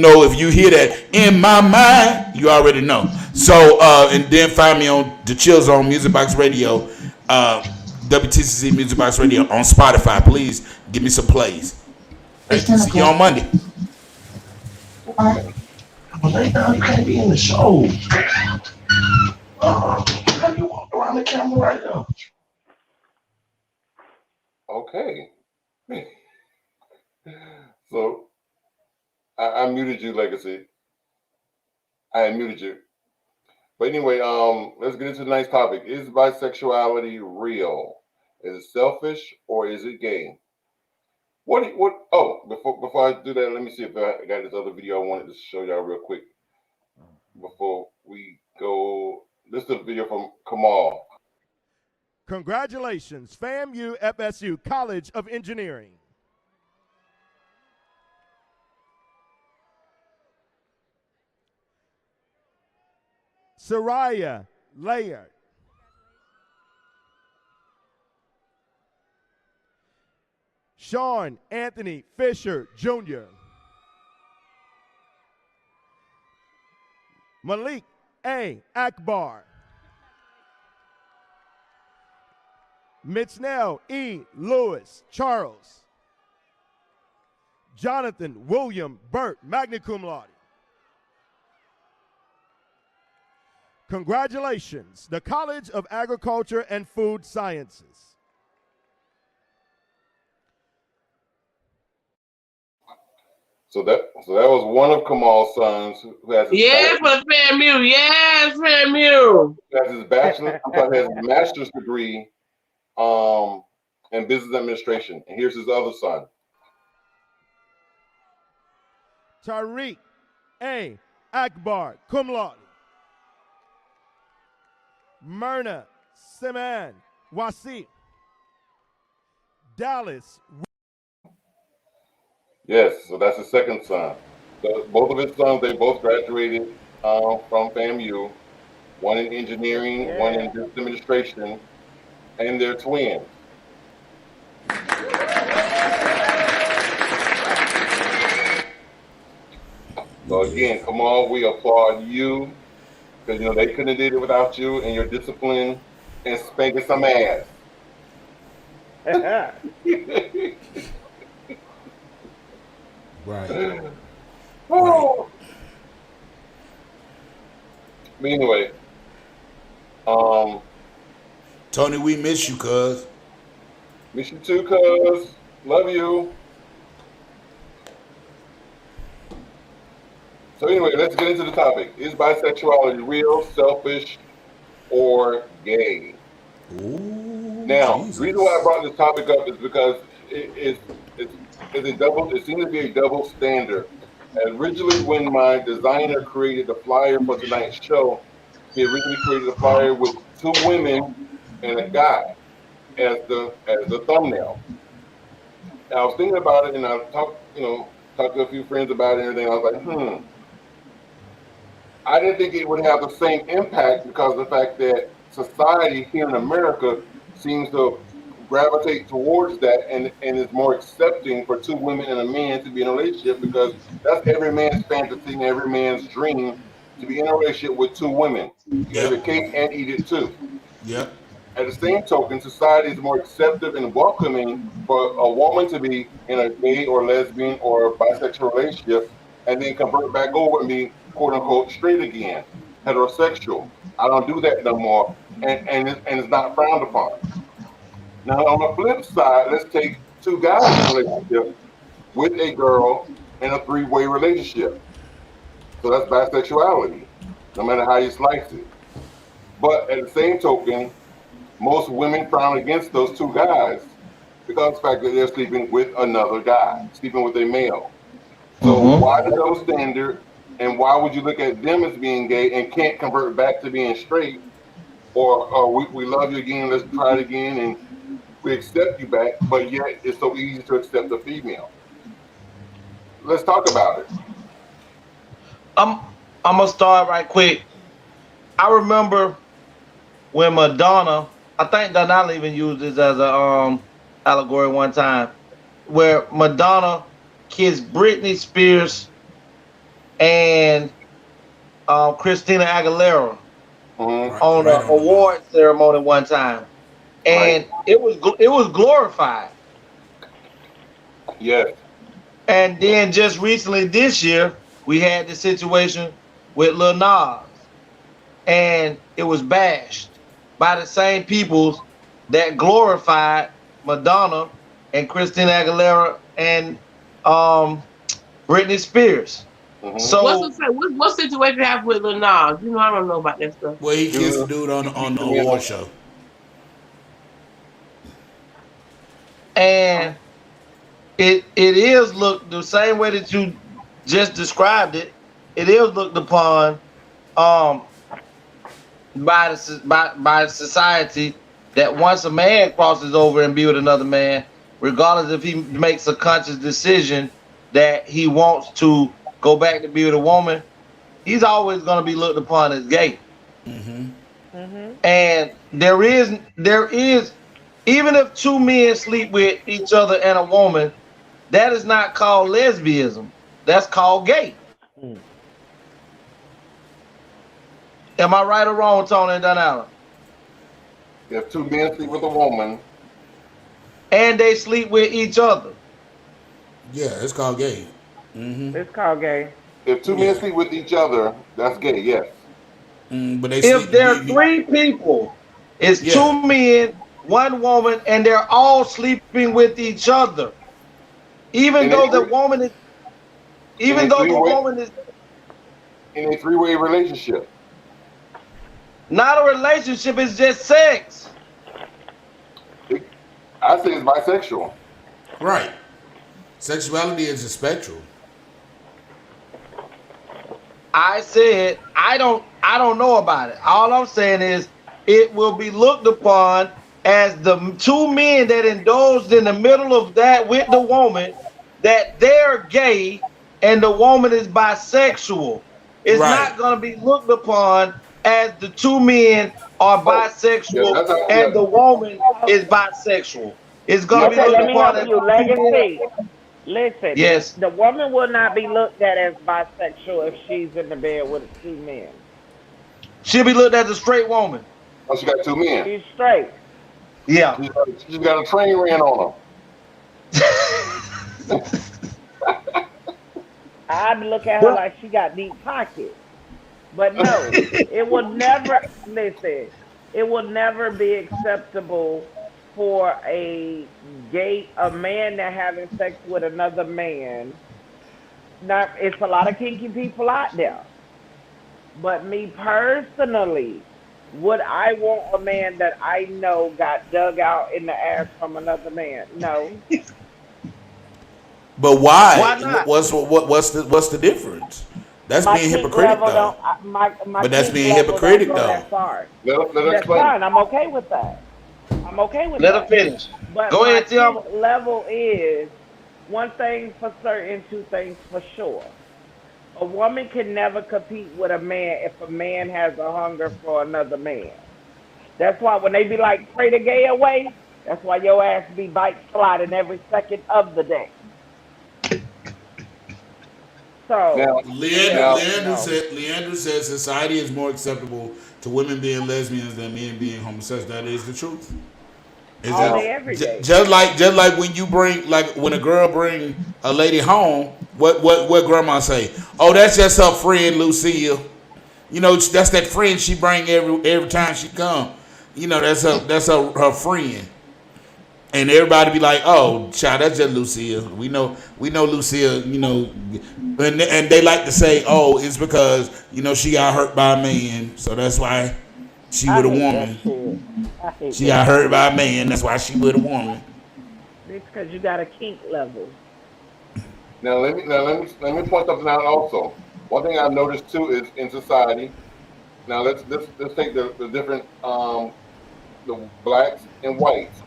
hear that in my mind, you already know. So and then find me on the Chill Zone Music Box Radio, WTCC Music Box Radio on Spotify. Please give me some plays. See you on Monday. But right now, you can't be in the show. How you walk around the camera right now? Okay. So, I muted you, Legacy. I muted you. But anyway, let's get into the next topic. Is bisexuality real? Is it selfish or is it gay? Before I do that, let me see if I got this other video I wanted to show y'all real quick before we go. This is a video from Kamal. Congratulations, FAMU FSU College of Engineering. Soraya Layard. Sean Anthony Fisher Jr. Malik A. Akbar. Mitznell E. Lewis Charles. Jonathan William Burt, magna cum laude. Congratulations, the College of Agriculture and Food Sciences. So that was one of Kamal's sons who has his for FAMU. Yes, FAMU. Has his bachelor, has his master's degree and business administration. And here's his other son. Tariq A. Akbar, cum laude. Myrna Seman Wasi. Dallas. Yes, so that's his second son. So both of his sons, they both graduated from FAMU. One in engineering, one in business administration, and they're twins. So again, come on, we applaud you because they couldn't have did it without you and your discipline and spanking some ass. Right. Oh. But anyway, Tony, we miss you, cuz. Miss you too, cuz. Love you. So anyway, let's get into the topic. Is bisexuality real, selfish, or gay? Ooh, Now, Jesus. the reason why I brought this topic up is because it's a double. It seems to be a double standard. Originally, when my designer created the flyer for tonight's show, he originally created a flyer with 2 women and a guy as the thumbnail. And I was thinking about it, and I talked to a few friends about it and everything. I was like, I didn't think it would have the same impact because of the fact that society here in America seems to gravitate towards that and is more accepting for 2 women and a man to be in a relationship because that's every man's fantasy and every man's dream to be in a relationship with 2 women. You can have your cake and eat it too. Yep. At the same token, society is more accepting and welcoming for a woman to be in a gay or lesbian or bisexual relationship and then convert back over and be quote unquote straight again, heterosexual. I don't do that no more, and it's not frowned upon. Now on the flip side, let's take 2 guys in a relationship with a girl in a 3-way relationship. So that's bisexuality, no matter how you slice it. But at the same token, most women frown against those 2 guys because of the fact that they're sleeping with another guy, sleeping with a male. So why the double standard, and why would you look at them as being gay and can't convert back to being straight? Or we love you again, let's try it again, and we accept you back, but yet it's so easy to accept a female. Let's talk about it. I'm gonna start right quick. I remember when Madonna, I think Donald even used this as a allegory one time, where Madonna kissed Britney Spears and Christina Aguilera on an award ceremony one time, and it was glorified. Yes. And then just recently this year, we had the situation with Lil Nas, and it was bashed by the same people that glorified Madonna and Christina Aguilera and Britney Spears. So what situation happened with Lil Nas? I don't know about that stuff. Well, he kissed the dude on the award show. And it is looked the same way that you just described it. It is looked upon by society that once a man crosses over and be with another man, regardless if he makes a conscious decision that he wants to go back to be with a woman, he's always going to be looked upon as gay. And there is, even if 2 men sleep with each other and a woman, that is not called lesbianism. That's called gay. Am I right or wrong, Tony and Donald? If 2 men sleep with a woman and they sleep with each other, yeah, it's called gay. It's called gay. If 2 men sleep with each other, that's gay. Yes. But if there are 3 people, it's 2 men, 1 woman, and they're all sleeping with each other, even though the woman is, in a 3-way relationship. Not a relationship, it's just sex. I say it's bisexual. Right. Sexuality is a spectrum. I said I don't know about it. All I'm saying is it will be looked upon as the two men that indulged in the middle of that with the woman that they're gay and the woman is bisexual. It's Right. not going to be looked upon as the two men are Oh, yeah, bisexual that's how. and the Yeah, woman Oh, is bisexual. It's going to be yeah. okay, looked let me upon help as you. the two men. Legacy. Listen, Yes, the woman will not be looked at as bisexual if she's in the bed with two men. she'll be looked at as a straight woman. Oh, she got two men. She's straight. Yeah. She's got a train ran on I'd look at her Well, like she got deep pockets. But no, it will never listen. It will never be acceptable for a man that having sex with another man. Now, it's a lot of kinky people out there, but me personally, would I want a man that I know got dug out in the ass from another man? No. But why why? not? What's the difference? That's My being kink hypocritic level though. don't my But that's kink being level don't hypocritic go though. that far. her. Let her That's explain it. fine. I'm okay with that. I'm okay with Let her that. finish. But Go my ahead, kink Tim. level is one thing for certain, two things for sure. A woman can never compete with a man if a man has a hunger for another man. That's why when they be like, pray the gay away, that's why your ass be bike sliding every second of the day. So, Now, Leander, yeah, now, Leander no. said Leander says society is more acceptable to women being lesbians than men being homosexual. That is the truth. Is All that now, day, every day. just like when you bring like when a girl bring a lady home, what grandma say? Oh, that's just her friend Lucille. You know, that's that friend she bring every time she come. You know, that's her friend. And everybody be like, "Oh, child, that's just Lucille. We know Lucille. You know, and they like to say, "Oh, it's because she got hurt by a man, so that's why she I with a hate that woman. shit. I hate She that got hurt shit. by a man, that's why she with a woman." It's because you got a kink level. let me point something out also. One thing I've noticed too is in society. Now let's take the different the blacks and whites.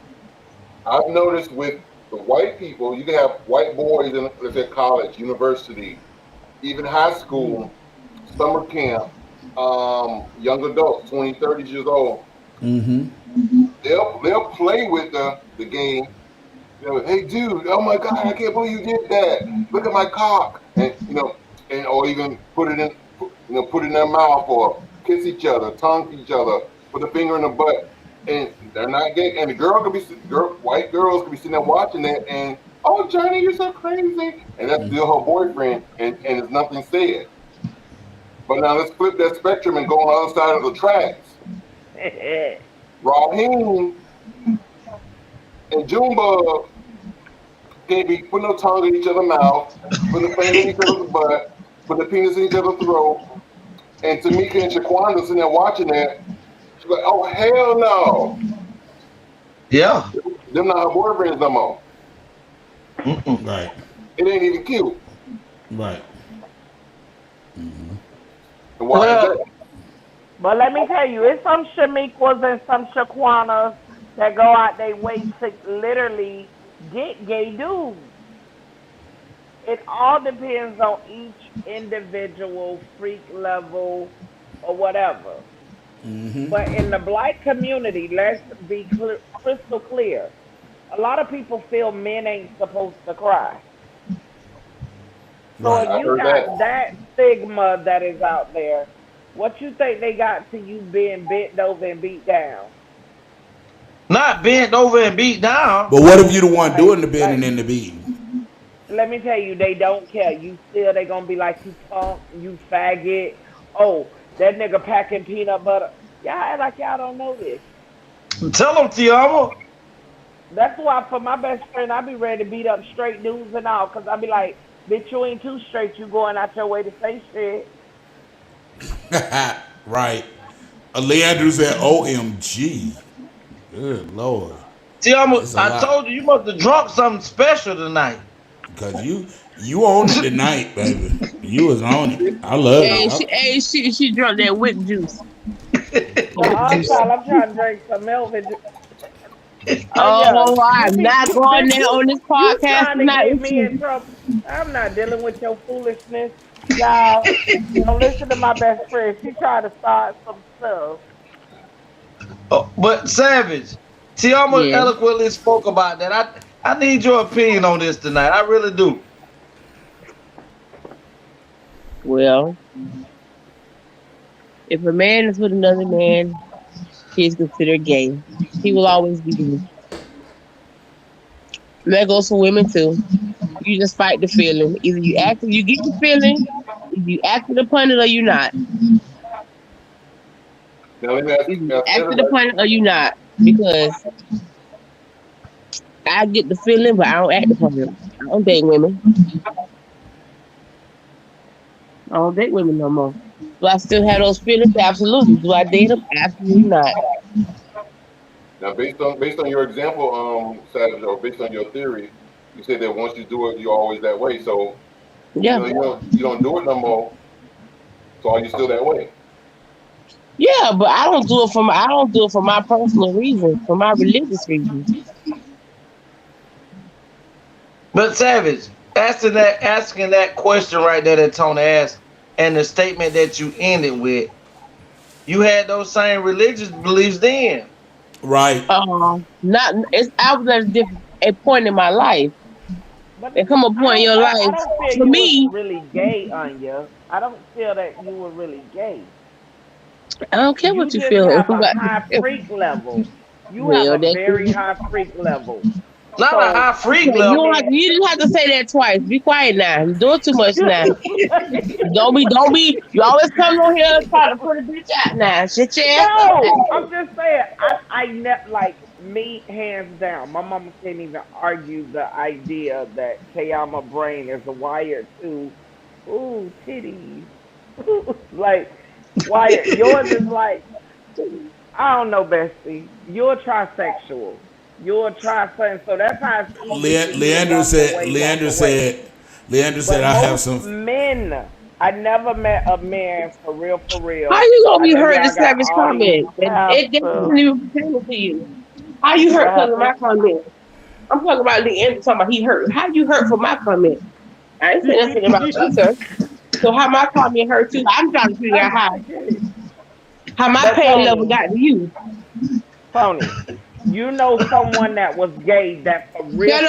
I've noticed with the white people, you can have white boys in let's say college, university, even high Mm. school, summer camp, young adults, 20, 30 years old. They'll play with the game. Hey dude, oh my god, I can't believe you did that. Look at my cock, and and or even put it in their mouth or kiss each other, tongue each other, put a finger in the butt, and they're not gay. And the white girls could be sitting there watching that, and oh Johnny, you're so crazy, and that's still her boyfriend, and there's nothing said. But now let's flip that spectrum and go on the other side of the tracks. Raheem and Junebug can't be putting no tongue in each other's mouth, putting the finger in each other's butt, putting the penis in each other's throat. And Tamika and Shaquanda sitting there watching that. She's like, oh, hell no. Yeah. Them not her boyfriends no more. Right, It ain't even cute. right. And why is that? But let me tell you, it's some Shamiquas and some Shaquanas that go out their way to literally get gay dudes. It all depends on each individual freak level or whatever. But in the black community, let's be crystal clear. A lot of people feel men ain't supposed to cry. So Right. if I you heard that. got that stigma that is out there, what you think they got to you being bent over and beat down? Not bent over and beat down. But what if you the one Like, doing the like, bending and the beating? let me tell you, they don't care. You still, they gonna be like, you punk, you faggot. Oh, that nigga packing peanut butter. Y'all act like y'all don't know this. Tell them, Tiama. That's why for my best friend, I be ready to beat up straight dudes and all, cause I be like, bitch, you ain't too straight. You going out your way to say shit. Right. Leandro said, "OMG, good lord." Tiama, I told you must have drunk something special tonight. Cause you on it tonight, baby. You was on it. I love it. She drunk that whip juice. Child, I'm trying to drink some milk. Oh, I'm not going there on this You podcast trying to tonight get with me in you. trouble. I'm not dealing with your foolishness. Y'all, don't listen to my best friend. She tried to start some stuff. But Savage, Tiama eloquently spoke about that. I need your opinion on this tonight. I really do. Well, if a man is with another man, he is considered gay. He will always be gay. And that goes for women too. You just fight the feeling. Either you get the feeling, either you acted upon it or you not. Now let me ask Either you acted upon it or you not. Because I get the feeling, but I don't act upon it. I don't date women. I don't date women no more. Do I still have those feelings? Absolutely. Do I date them? Absolutely not. Now, based on your example, Savage, or based on your theory, you said that once you do it, you're always that way. So, Yeah. you don't do it no more. So, are you still that way? Yeah, but I don't do it for my personal reasons, for my religious reasons. But Savage, asking that question right there that Tony asked, and the statement that you ended with, you had those same religious beliefs then. Right. I was at a point in my life. But There come a point in your life. I don't feel For you me, was really gay, Anya. I don't feel that you were really gay. I don't care what you just feel. have a high freak level. You have a very high freak level. Not a high freak You level. You didn't have to say that twice. Be quiet now. You're doing too much now. Don't be. You always come on here and try to put a bitch out now. Shit your ass up. No, I'm just saying. I never like me hands down. My mama can't even argue the idea that Kayama brain is wired to, titties. Like wired. Yours is like, I don't know, Bestie. You're trisexual. You're trisexual. So that's how it's easy. Leandro said I have some men. I never met a man for real. How you gonna be hurt this Savage comment? It doesn't even pertain to you. How you hurt because of my comment? I'm talking about Leandro talking about he hurt. How you hurt for my comment? I ain't saying nothing about you, sir. So how my comment hurt you? I'm trying to figure out how my pain level got to you. Tony, you know someone that was gay that for real,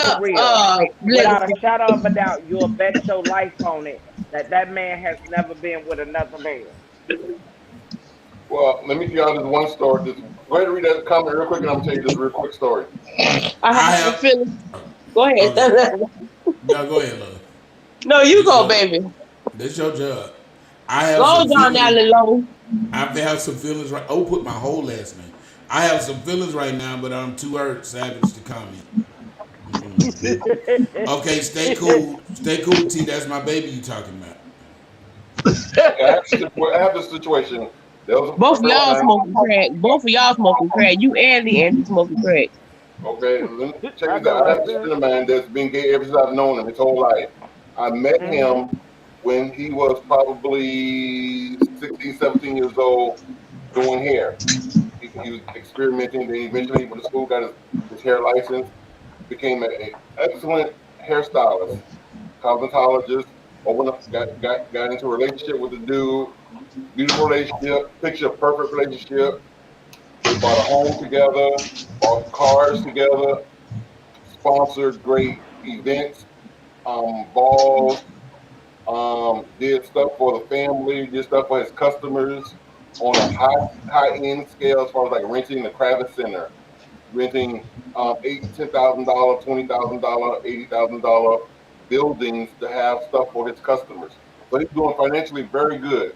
without a shadow of a doubt, you'll bet your life on it that man has never been with another man. Well, let me give y'all this one story. Go ahead and read that comment real quick, and I'm gonna tell you this real quick story. I have a feeling. Go ahead. No, go ahead, love. No, you go, baby. That's your job. I have go down low. I have some feelings right. Oh, put my whole last name. I have some feelings right now, but I'm too hurt, Savage, to comment. Okay, stay cool. Stay cool, T. That's my baby you talking about. I have this situation. Both of y'all smoking crack. Both of y'all smoking crack. You and the Andrew smoking crack. Okay, check this out. I have a friend of mine that's been gay ever since I've known him his whole life. I met him when he was probably 16, 17 years old doing hair. He was experimenting, then eventually he went to school, got his hair license, became an excellent hairstylist, cosmetologist, got into a relationship with the dude, beautiful relationship, picture perfect relationship. They bought a home together, bought cars together, sponsored great events, balls, did stuff for the family, did stuff for his customers on a high end scale as far as like renting the Kravis Center, renting $10,000, $20,000, $80,000 buildings to have stuff for his customers. So he's doing financially very good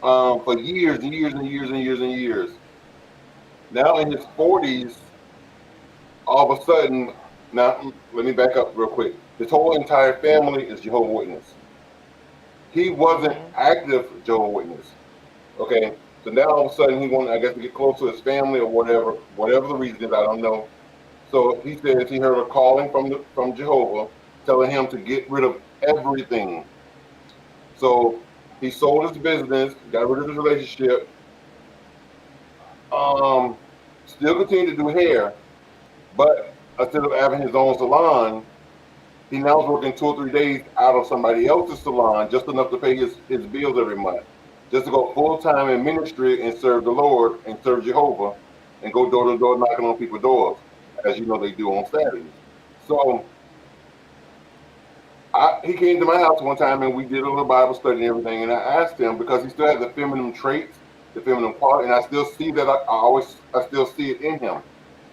for years and years and years and years and years. Now in his 40s, all of a sudden, now let me back up real quick. His whole entire family is Jehovah's Witness. He wasn't active Jehovah's Witness. Okay, so now all of a sudden he wanted, I guess, to get close to his family or whatever the reason is, I don't know. So he says he heard a calling from Jehovah telling him to get rid of everything. So he sold his business, got rid of his relationship, still continued to do hair, but instead of having his own salon, he now is working 2 or 3 days out of somebody else's salon, just enough to pay his bills every month, just to go full time in ministry and serve the Lord and serve Jehovah, and go door to door knocking on people's doors, as you know they do on Saturdays. So he came to my house one time and we did a little Bible study and everything. And I asked him because he still has the feminine traits, the feminine quality, and I still see that. I still see it in him.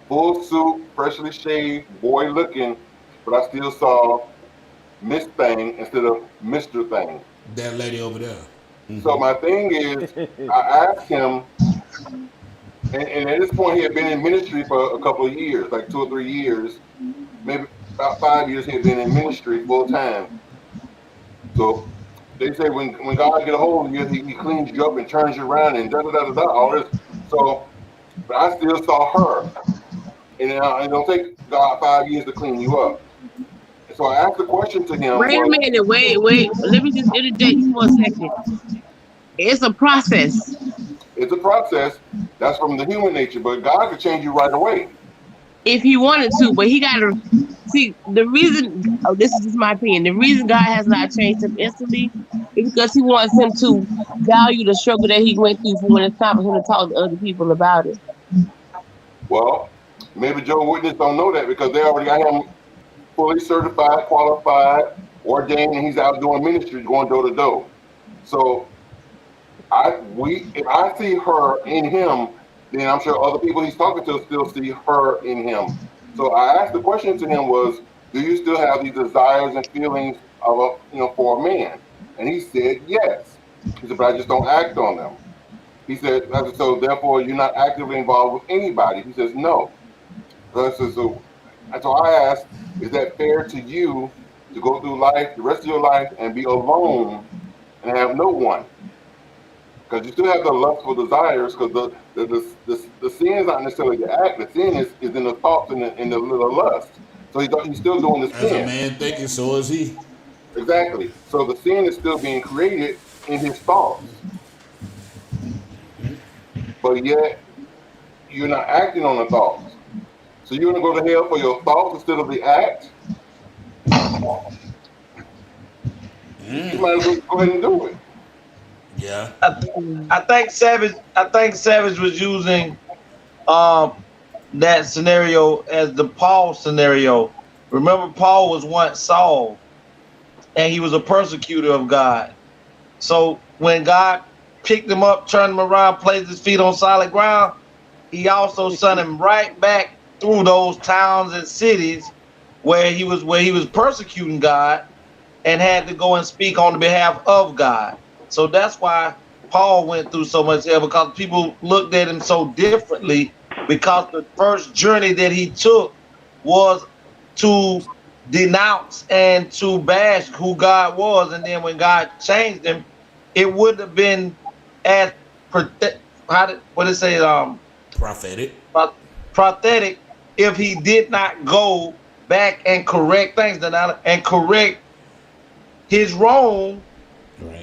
Full suit, freshly shaved, boy looking, but I still saw Miss Thing instead of Mr. Thing. That lady over there. So my thing is, I asked him, and at this point he had been in ministry for a couple of years, like 2 or 3 years, maybe about 5 years he had been in ministry full time. So they say when God get a hold of you, he cleans you up and turns you around and da da da da da all this. So, but I still saw her, and it don't take God 5 years to clean you up. So I asked the question to him. Wait a minute, wait. Let me just interject you for a second. It's a process. It's a process. That's from the human nature, but God could change you right away. If he wanted to, but he got to see the reason. Oh, this is just my opinion. The reason God has not changed him instantly is because he wants him to value the struggle that he went through for when it's time for him to talk to other people about it. Well, maybe Joe Witness don't know that because they already got him fully certified, qualified, ordained, and he's out doing ministry, going door to door. So if I see her in him, then I'm sure other people he's talking to still see her in him. So I asked the question to him was, do you still have these desires and feelings of for a man? And he said yes. He said, but I just don't act on them. He said, so therefore you're not actively involved with anybody. He says no. So I asked, is that fair to you to go through life, the rest of your life, and be alone and have no one? Because you still have the lustful desires, because the sin is not necessarily the act. The sin is in the thoughts and the lust. So he's still doing the sin. As a man thinking, so is he. Exactly. So the sin is still being created in his thoughts. But yet, you're not acting on the thoughts. So you're going to go to hell for your thoughts instead of the act? You might as well go ahead and do it. Yeah. I think Savage was using that scenario as the Paul scenario. Remember, Paul was once Saul, and he was a persecutor of God. So when God picked him up, turned him around, placed his feet on solid ground, he also sent him right back through those towns and cities where he was persecuting God and had to go and speak on the behalf of God. So that's why Paul went through so much hell, because people looked at him so differently, because the first journey that he took was to denounce and to bash who God was. And then when God changed him, it would have been as prophetic if he did not go back and correct things and correct his wrong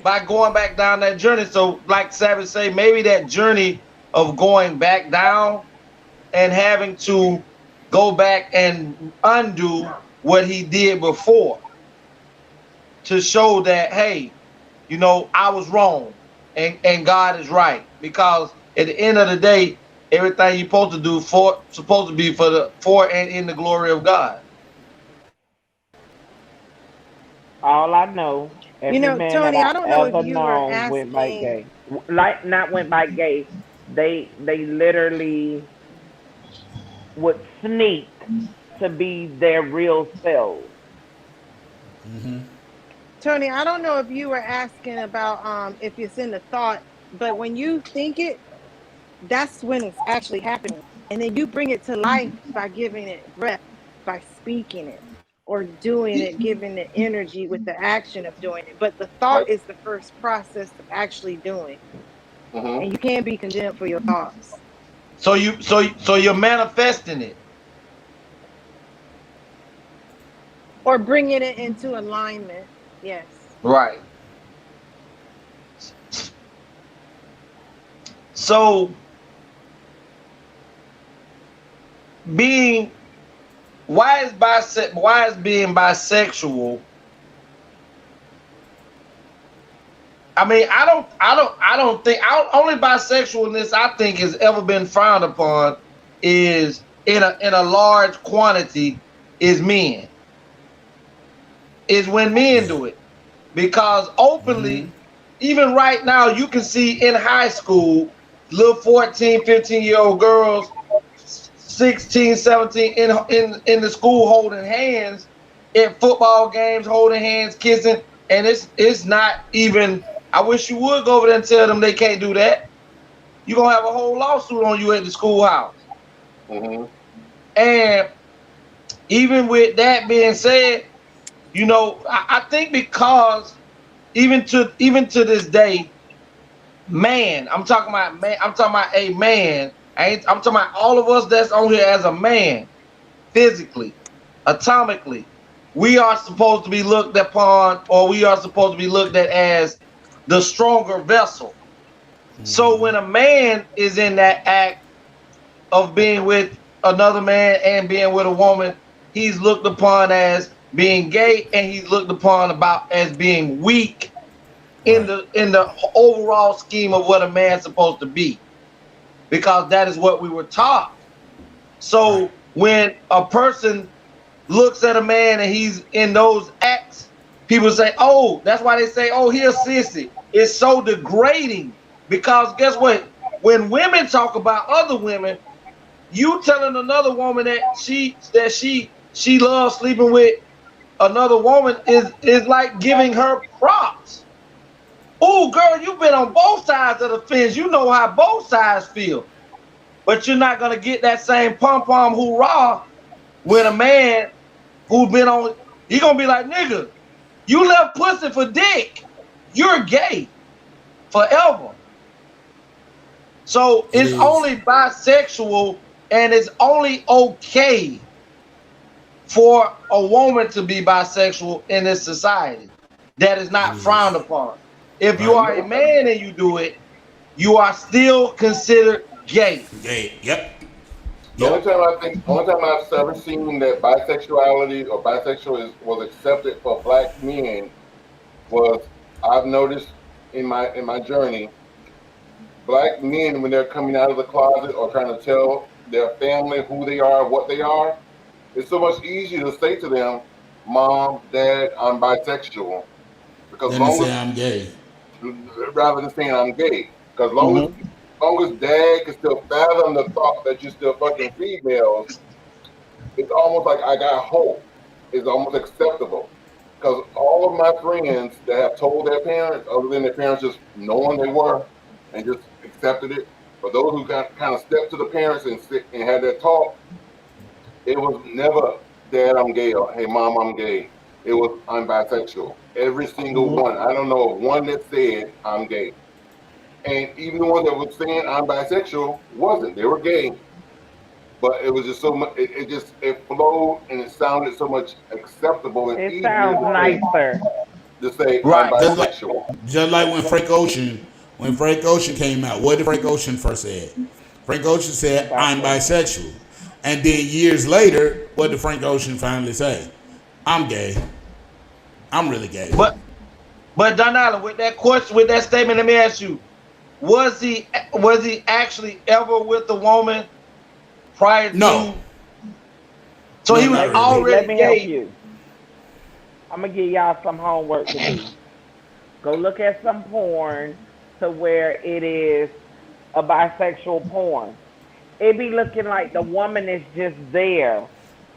by going back down that journey. So like Savage say, maybe that journey of going back down and having to go back and undo what he did before to show that, hey, I was wrong and God is right. Because at the end of the day, everything you're supposed to do supposed to be for and in the glory of God. All I know, every man Tony, that I don't I know ever if you were known went by asking. gay. Like, not went by gay. They literally would sneak to be their real selves. Mm-hmm. Tony, I don't know if you were asking about if it's in the thought, but when you think it, that's when it's actually happening. And then you bring it to life by giving it breath, by speaking it, or doing it, giving the energy with the action of doing it. But the thought is the first process of actually doing. Mm-hmm. And you can't be condemned for your thoughts. So you're manifesting it. Or bringing it into alignment. Yes. Right. So why is being bisexual? I mean, I don't think only bisexualness I think has ever been frowned upon is in a large quantity is men. Is when men do it. Because openly, even right now, you can see in high school, little 14, 15-year-old girls, 16, 17 in the school holding hands at football games, holding hands, kissing, and it's not even. I wish you would go over there and tell them they can't do that. You're gonna have a whole lawsuit on you at the schoolhouse. And even with that being said, you know, I think because even to this day, I'm talking about a man. I'm talking about all of us that's on here as a man, physically, atomically. We are supposed to be looked upon, or we are supposed to be looked at as the stronger vessel. So when a man is in that act of being with another man and being with a woman, he's looked upon as being gay, and he's looked upon as being weak in the overall scheme of what a man's supposed to be, because that is what we were taught. So when a person looks at a man and he's in those acts, people say, "Oh, that's why they say, oh, he's a sissy." It's so degrading, because guess what? When women talk about other women, you telling another woman that she loves sleeping with another woman is like giving her props. Oh, girl, you've been on both sides of the fence. You know how both sides feel. But you're not going to get that same pom-pom hoorah when a man who's been on, he going to be like, nigga, you left pussy for dick. You're gay forever. So it's only bisexual, and it's only okay for a woman to be bisexual in this society. That is not frowned upon. If you are a man and you do it, you are still considered gay. Gay. Yep. The only time I've ever seen that bisexuality or bisexual was accepted for black men was, I've noticed in my journey, black men, when they're coming out of the closet or trying to tell their family who they are, what they are, it's so much easier to say to them, "Mom, Dad, I'm bisexual," because Then say I'm gay, rather than saying I'm gay. Because long as Dad can still fathom the thought that you're still fucking females, it's almost like I got hope. It's almost acceptable. Because all of my friends that have told their parents, other than their parents just knowing they were and just accepted it, but those who got kind of stepped to the parents and had that talk, it was never, "Dad, I'm gay," or, "Hey, Mom, I'm gay." It was, "I'm bisexual." Every single one. I don't know of one that said, "I'm gay." And even the ones that were saying I'm bisexual wasn't. They were gay. But it was just so much, it flowed and it sounded so much acceptable and easier. It sounds nicer to say I'm bisexual. Just like when Frank Ocean came out, what did Frank Ocean first say? Frank Ocean said, "I'm bisexual." And then years later, what did Frank Ocean finally say? "I'm gay. I'm really gay." But Donald, with that question, with that statement, let me ask you: Was he actually ever with a woman prior to? So he was already Let me gay. help you. I'm gonna give y'all some homework to do. Go look at some porn to where it is a bisexual porn. It be looking like the woman is just there.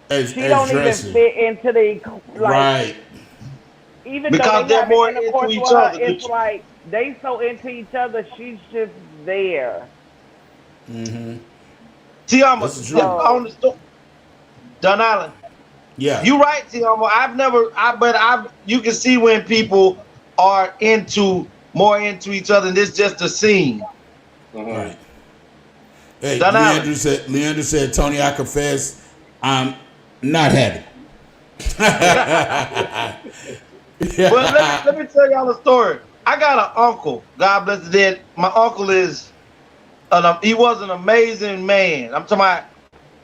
She don't even fit into the right. Even because though they're more into each other. It's like they so into each other. She's just there. Tiamo, Donald. Yeah, you right, Tiamo. You can see when people are more into each other, and this just a scene. Right. Hey, Leandro said, "Tony, I confess, I'm not having." But let me tell y'all a story. I got an uncle. God bless the dead. My uncle he was an amazing man. I'm talking about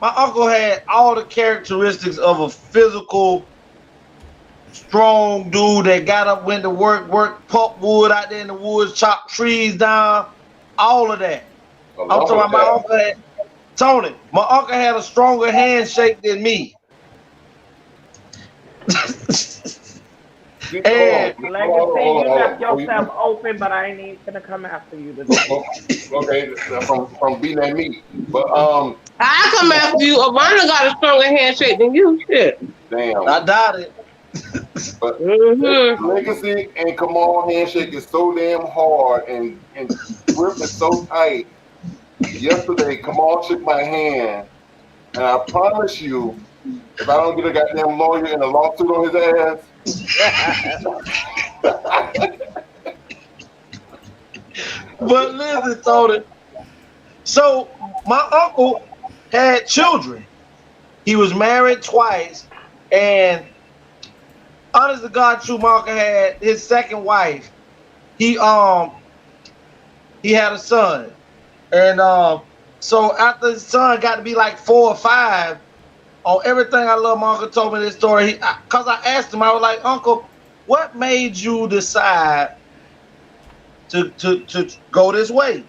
my uncle had all the characteristics of a physical, strong dude that got up, went to work, pulp wood out there in the woods, chopped trees down, all of that. I'm talking about my uncle had Tony. My uncle had a stronger handshake than me. And Legacy, you left yourself open, but I ain't even gonna come after you today. Okay, from being at me, but I come after you. Obama got a stronger handshake than you. Shit. damn, I doubt it. But Legacy and Kamal handshake is so damn hard and grip is so tight. Yesterday, Kamal shook my hand, and I promise you, if I don't get a goddamn lawyer and a lawsuit on his ass. But listen, Tony. So my uncle had children. He was married twice, and honest to God, true, my uncle had his second wife. He had a son, and so after his son got to be like 4 or 5, on everything I love, my uncle told me this story. Because I asked him, I was like, Uncle, what made you decide to go this way?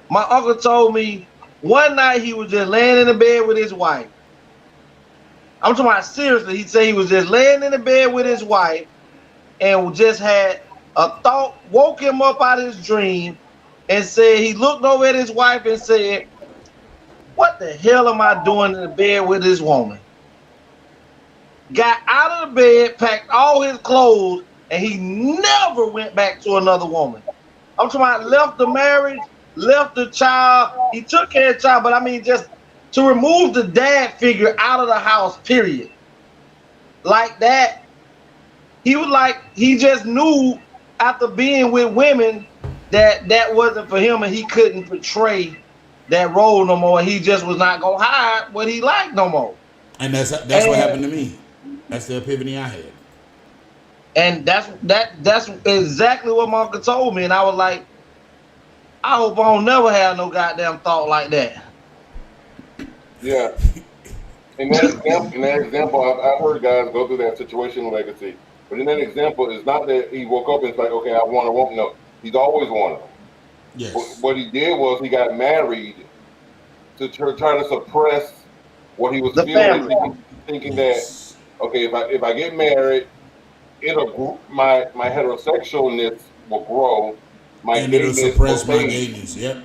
My uncle told me one night he was just laying in the bed with his wife. I'm talking about seriously. He said he was just laying in the bed with his wife and just had a thought, woke him up out of his dream, and said he looked over at his wife and said, what the hell am I doing in the bed with this woman? Got out of the bed, packed all his clothes, and he never went back to another woman. I'm talking about left the marriage, left the child. He took care of the child, but I mean just to remove the dad figure out of the house, period. Like that, he just knew after being with women that wasn't for him and he couldn't portray that role no more. He just was not gonna hide what he liked no more. And that's what happened to me. That's the epiphany I had. And that's exactly what my uncle told me. And I was like, I hope I don't never have no goddamn thought like that. Yeah. In that example, I've heard guys go through that situation legacy. But in that example, it's not that he woke up and it's like, okay, I want a woman. No, he's always wanted them. Yes. What he did was he got married to try to suppress what he was feeling, thinking that, okay, if I get married, my heterosexualness will grow, and it'll suppress my gayness. Yep.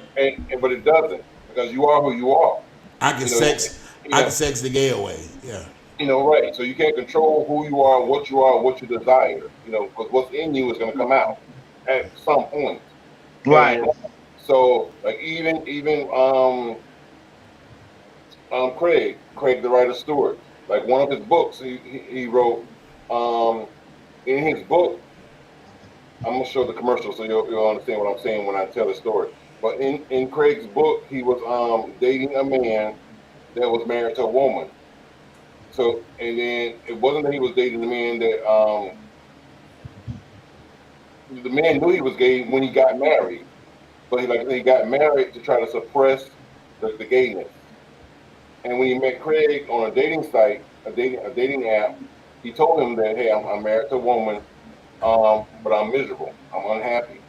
But it doesn't, because you are who you are. I can sex the gay away. Yeah. Right. So you can't control who you are, what you desire. Because what's in you is going to come out at some point. Right. And so, like even Craig the writer Stewart, like one of his books he wrote, in his book, I'm gonna show the commercial so you'll understand what I'm saying when I tell the story. But in Craig's book, he was dating a man that was married to a woman. So, and then it wasn't that he was dating the man that the man knew he was gay when he got married, but he got married to try to suppress the gayness. And when he met Craig on a dating site, a dating app, he told him that, hey, I'm married to a woman, but I'm miserable, I'm unhappy.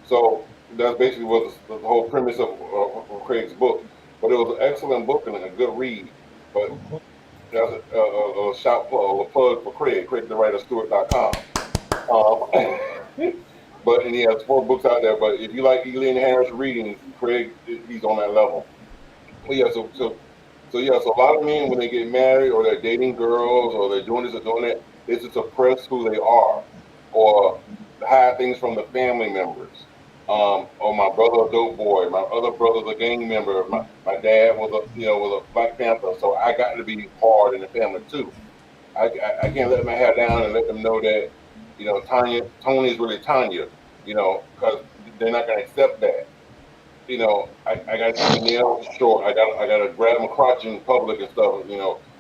So that's basically what the whole premise of Craig's book. But it was an excellent book and a good read. But that's a plug for Craig the writer Stewart.com. But and he has 4 books out there. But if you like Elaine Harris reading, Craig, he's on that level. But yeah, so a lot of men when they get married or they're dating girls or they're doing this or doing that, it's to suppress who they are or hide things from the family members. Or my brother a dope boy, my other brother's a gang member, my dad was a Black Panther, so I got to be hard in the family too. I can't let my hair down and let them know that, Tony is really Tanya, because they're not gonna accept that. I got to keep my nails short. I got to grab my crotch in public and stuff.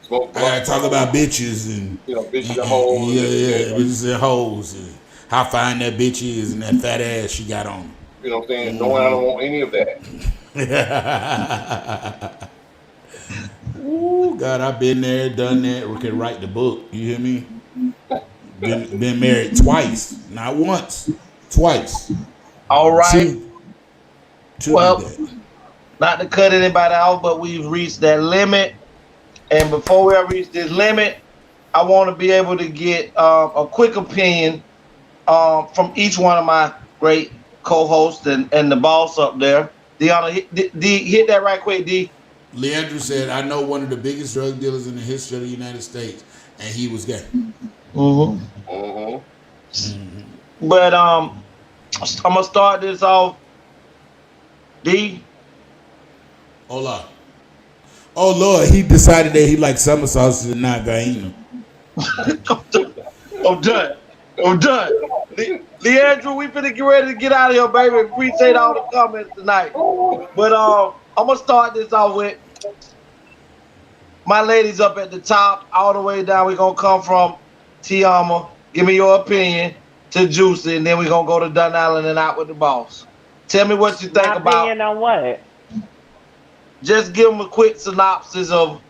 smoke I gotta blunt, talk about bitches and, bitches and hoes and yeah, this and yeah, that. bitches and hoes and how fine that bitch is and that fat ass she got on. You know what I'm saying? Knowing I don't want any of that. Ooh, God, I've been there, done that. We can write the book. You hear me? Been married twice, not once, twice. All right. To do Well, that. not to cut anybody out, but we've reached that limit. And before we reach this limit, I want to be able to get a quick opinion from each one of my great co-hosts and the boss up there. Deanna, hit that right quick, D. Leandro said, "I know one of the biggest drug dealers in the history of the United States, and he was gay." But I'm gonna start this off. D. Hola. Oh Lord, he decided that he liked summer sauces and not Vaina. I'm done. Leandro, we finna get ready to get out of here, baby. Appreciate all the comments tonight. But I'm gonna start this off with my ladies up at the top, all the way down. We're gonna come from Tiama. Give me your opinion to Juicy, and then we're gonna go to Dunn Allen and out with the boss. Tell me what you think My about. opinion on what? Just give them a quick synopsis of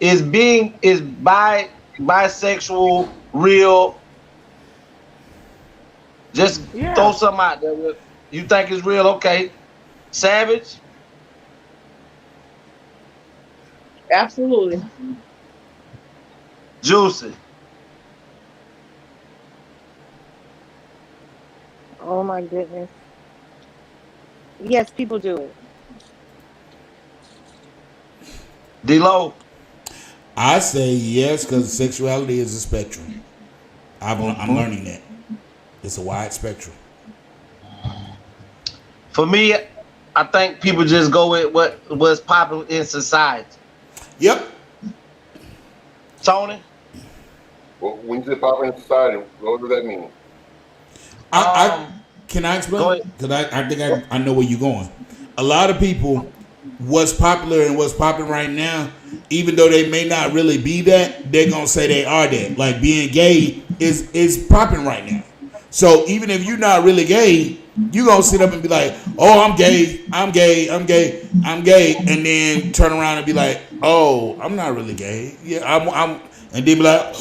is bisexual real? Just throw something out there. You think it's real? Okay. Savage? Absolutely. Juicy? Oh my goodness. Yes, people do it. D-Lo? I say yes because sexuality is a spectrum. I'm learning that. It's a wide spectrum. For me, I think people just go with what's popular in society. Yep. Tony? Well, when you say popular in society, what does that mean? Can I explain? Because I think I know where you're going. A lot of people, what's popular and what's popping right now, even though they may not really be that, they're gonna say they are that. Like being gay is popping right now. So even if you're not really gay, you gonna sit up and be like, "Oh, I'm gay, I'm gay, I'm gay, I'm gay," and then turn around and be like, "Oh, I'm not really gay. Yeah, I'm," and then be like,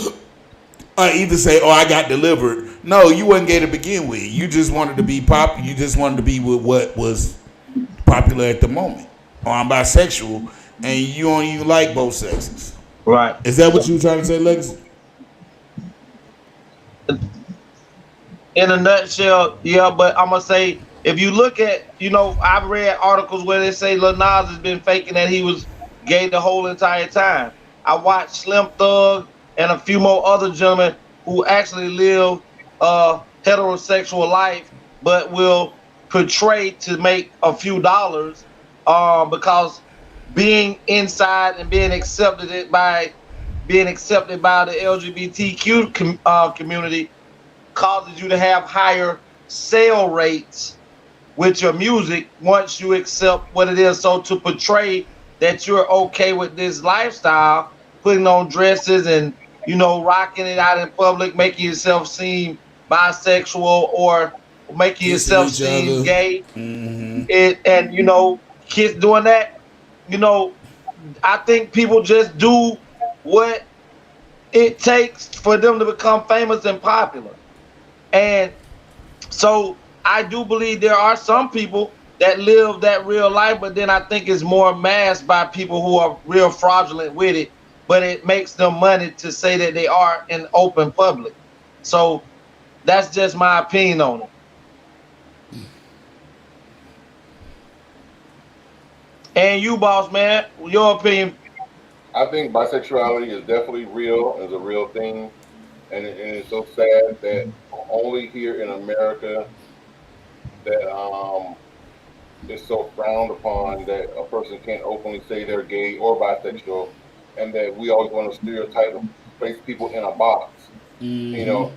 I either say, "Oh, I got delivered." No, you wasn't gay to begin with. You just wanted to be pop. You just wanted to be with what was popular at the moment. Or I'm bisexual, and you don't even like both sexes. Right? Is that what you were trying to say, Legacy? In a nutshell, yeah. But I'm gonna say, if you look at, I've read articles where they say Lil Nas has been faking that he was gay the whole entire time. I watched Slim Thug and a few more other gentlemen who actually live a heterosexual life, but will portray to make a few dollars, because being inside and being accepted by the LGBTQ community causes you to have higher sale rates with your music once you accept what it is. So to portray that you're okay with this lifestyle, putting on dresses and rocking it out in public, making yourself seem bisexual or making yourself seem gay, kids doing that, I think people just do what it takes for them to become famous and popular. And so I do believe there are some people that live that real life, but then I think it's more masked by people who are real fraudulent with it, but it makes them money to say that they are in open public. So that's just my opinion on it. And you, boss man, your opinion? I think bisexuality is definitely real, is a real thing, and it's so sad that only here in America that it's so frowned upon that a person can't openly say they're gay or bisexual, and that we always want to stereotype and place people in a box, and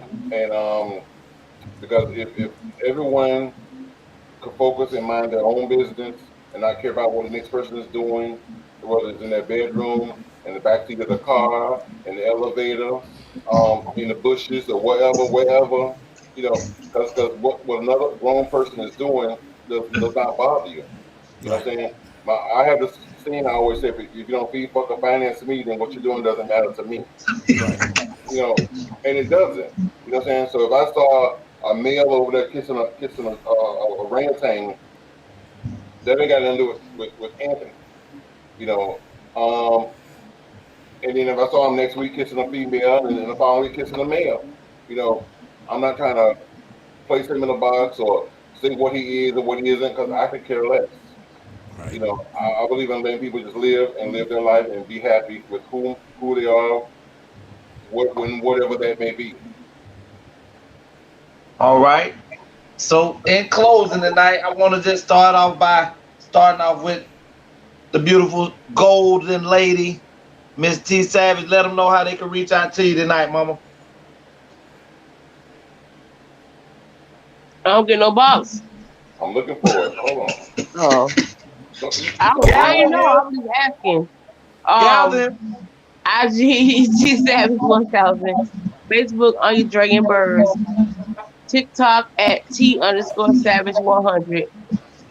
because if everyone could focus and mind their own business and not care about what the next person is doing, whether it's in their bedroom in the backseat of the car, in the elevator, in the bushes or wherever, because what another grown person is doing does not bother you. You know what Right. I'm saying? I have this saying I always say: if you don't feed, fuck, or finance me, then what you're doing doesn't matter to me. Right. And it doesn't. You know what I'm saying? So if I saw a male over there kissing a orangutan, that ain't got nothing to do with Anthony. You know, um, and then if I saw him next week kissing a female, and then the following week kissing a male, you know, I'm not trying to place him in a box or say what he is or what he isn't because I could care less. Right. I believe in letting people just live and live their life and be happy with who they are, whatever that may be. All right. So in closing tonight, I want to just start off by starting off with the beautiful golden lady, Miss T Savage. Let them know how they can reach out to you tonight, Mama. I don't get no box. I'm looking for it. Hold on. Oh, I ain't know. I was just asking. Gather. IG T Savage 1000. Facebook on your Dragon Birds. TikTok at T underscore Savage 100.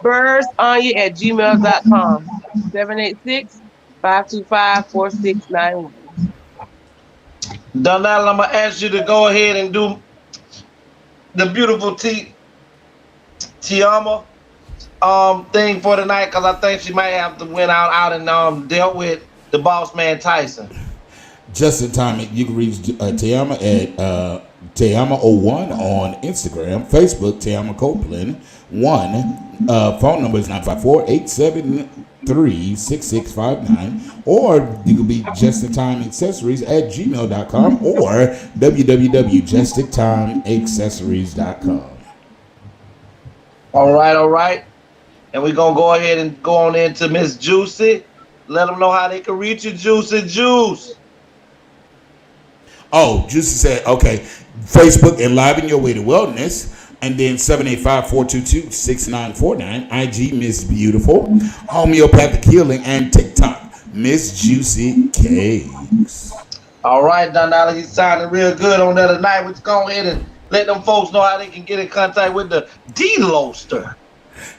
Birds on you at gmail.com. 786-525-4691. Donald, I'm gonna ask you to go ahead and do the beautiful Tiama thing for tonight because I think she might have to went out and dealt with the boss man Tyson. Just in time, you can reach Tiama at Tiama01 on Instagram, Facebook, Tiama Copeland 1. Phone number is 954-873-6659. Or you can be Just in Time Accessories at gmail.com or www.justintimeaccessories.com. All right. And we're going to go ahead and go on into Miss Juicy. Let them know how they can reach you, Juicy Juice. Oh, Juicy said, okay, Facebook, Enliven Your Way to Wellness, and then 785-422-6949, IG, Miss Beautiful, Homeopathic Healing, and TikTok, Miss Juicy Cakes. All right, Donald, he's sounding real good on that tonight. Let's go ahead and let them folks know how they can get in contact with the D-Loaster.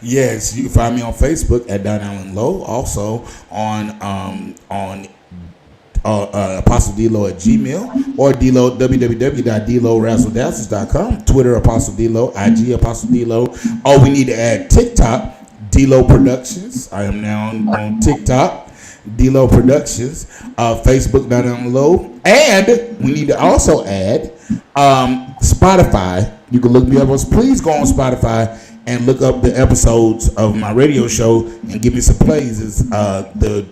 Yes, you can find me on Facebook at Don Allen Low, also on Apostle D-Lo at Gmail, or D-Lo, www.DLoRazzleDazzles.com, Twitter Apostle D-Lo, IG Apostle D-Lo. Oh, we need to add TikTok, D-Lo Productions. I am now on TikTok, D-Lo Productions, Facebook Don Allen Low, and we need to also add Spotify. You can look me up. Please go on Spotify and look up the episodes of my radio show and give me some plays. It's the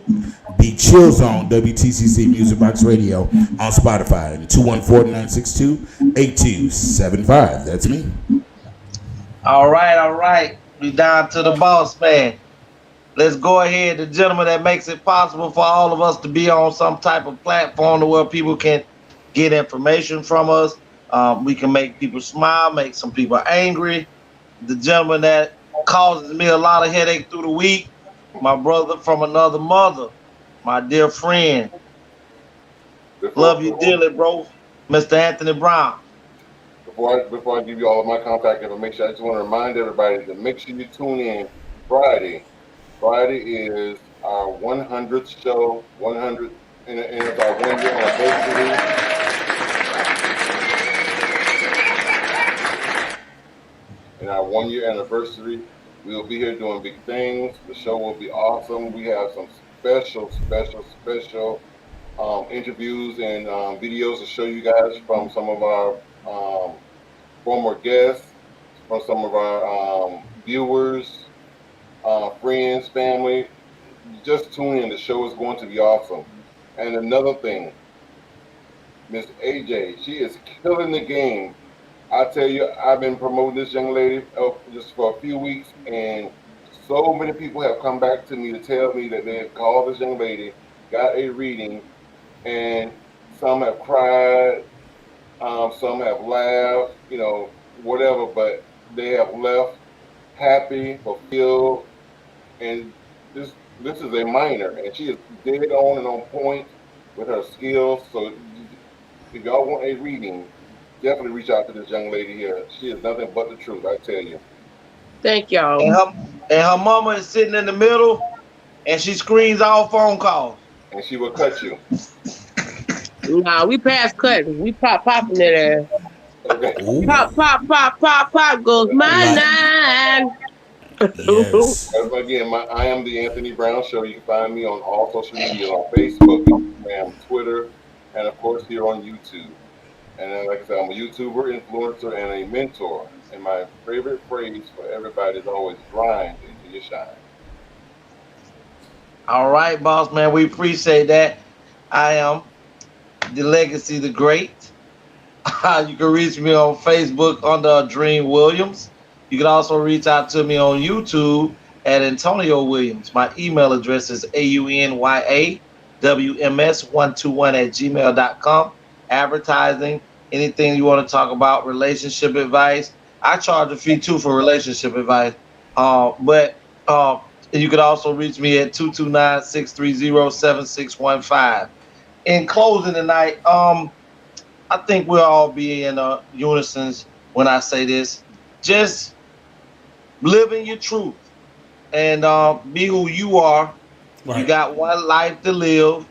Chill Zone, WTCC Music Box Radio on Spotify. 214-962-8275. That's me. All right. We down to the boss man. Let's go ahead. The gentleman that makes it possible for all of us to be on some type of platform to where people can get information from us. We can make people smile, make some people angry. The gentleman that causes me a lot of headache through the week, my brother from another mother, my dear friend. Love you dearly, bro, Mr. Anthony Brown. Before I give you all of my contact information, I just want to remind everybody to make sure you tune in Friday. Friday is our 100th show, 100, and it's our 1 year anniversary. In our 1 year anniversary, we will be here doing big things. The show will be awesome. We have some special interviews and videos to show you guys from some of our former guests, from some of our viewers, friends, family. Just tune in. The show is going to be awesome. And another thing, Miss AJ, she is killing the game. I tell you, I've been promoting this young lady just for a few weeks, and so many people have come back to me to tell me that they have called this young lady, got a reading, and some have cried, some have laughed, whatever, but they have left happy, fulfilled, and this is a minor, and she is dead on and on point. with her skills. So if y'all want a reading, definitely reach out to this young lady here. She is nothing but the truth, I tell you. Thank y'all. And her mama is sitting in the middle, and she screens all phone calls. And she will cut you. Nah, we past cutting. We popping that ass. Okay. Pop goes my nine. Yes. Again, I am the Anthony Brown Show. You can find me on all social media, on Facebook, Instagram, Twitter, and of course here on YouTube. And then, like I said, I'm a YouTuber, influencer, and a mentor. And my favorite phrase for everybody is always grind until you shine. All right, boss man, we appreciate that. I am the Legacy the Great. You can reach me on Facebook under Dream Williams. You can also reach out to me on YouTube at Antonio Williams. My email address is AUNYAWMS121@gmail.com. Advertising, anything you want to talk about, relationship advice. I charge a fee too for relationship advice. But you could also reach me at 229-630-7615. In closing tonight, I think we'll all be in unison when I say this. Just live in your truth and be who you are. Right. You got one life to live.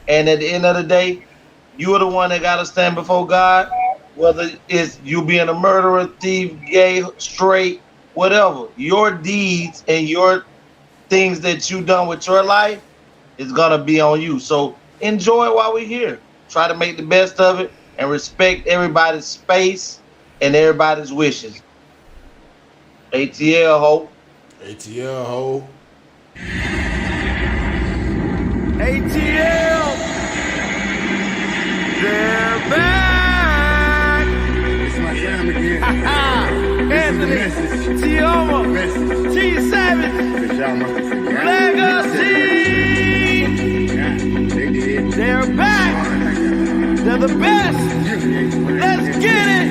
And at the end of the day, you are the one that got to stand before God, whether it's you being a murderer, thief, gay, straight, whatever. Your deeds and your things that you done with your life is going to be on you. So enjoy while we're here. Try to make the best of it and respect everybody's space and everybody's wishes. ATL, ho. ATL, ho. ATL. They're back. It's my time again. Anthony, Tioma, T Savage, Legacy. They're back. They're the best. Let's get it.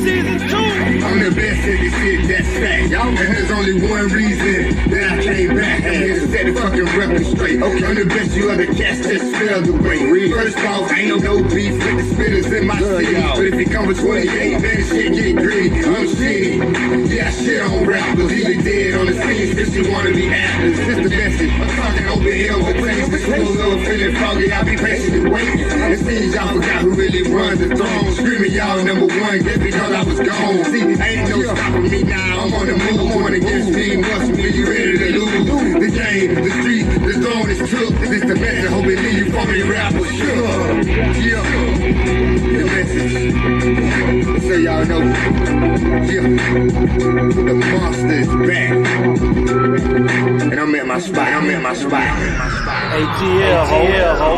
Season 2. I'm the best at this shit, that's fact. Y'all, and there's only one reason that I came back. I'm here to set the fucking record straight. Okay, I'm the best you other cats just failed away. First off, ain't no beef with the spitters in my city. But if it come with 28, man, this shit get greedy. I'm shitty. Yeah, I shit on rappers. Even dead on the scene, since you wanna be actors. This the message. I'm talking over hills and places. This school over feeling foggy. I'll be patiently waiting. It seems y'all forgot who really runs the throne. Screaming y'all number one just because I was gone. See, ain't no stopping me now. I'm on the move. Going against me. Once when you ready to lose. The game, the street, the throne is took. This the message. Hope it leave you from the rapper. Sure. Yeah. The message. So y'all know. Yeah. The monster is back. And I'm at my spot. ATL, ho.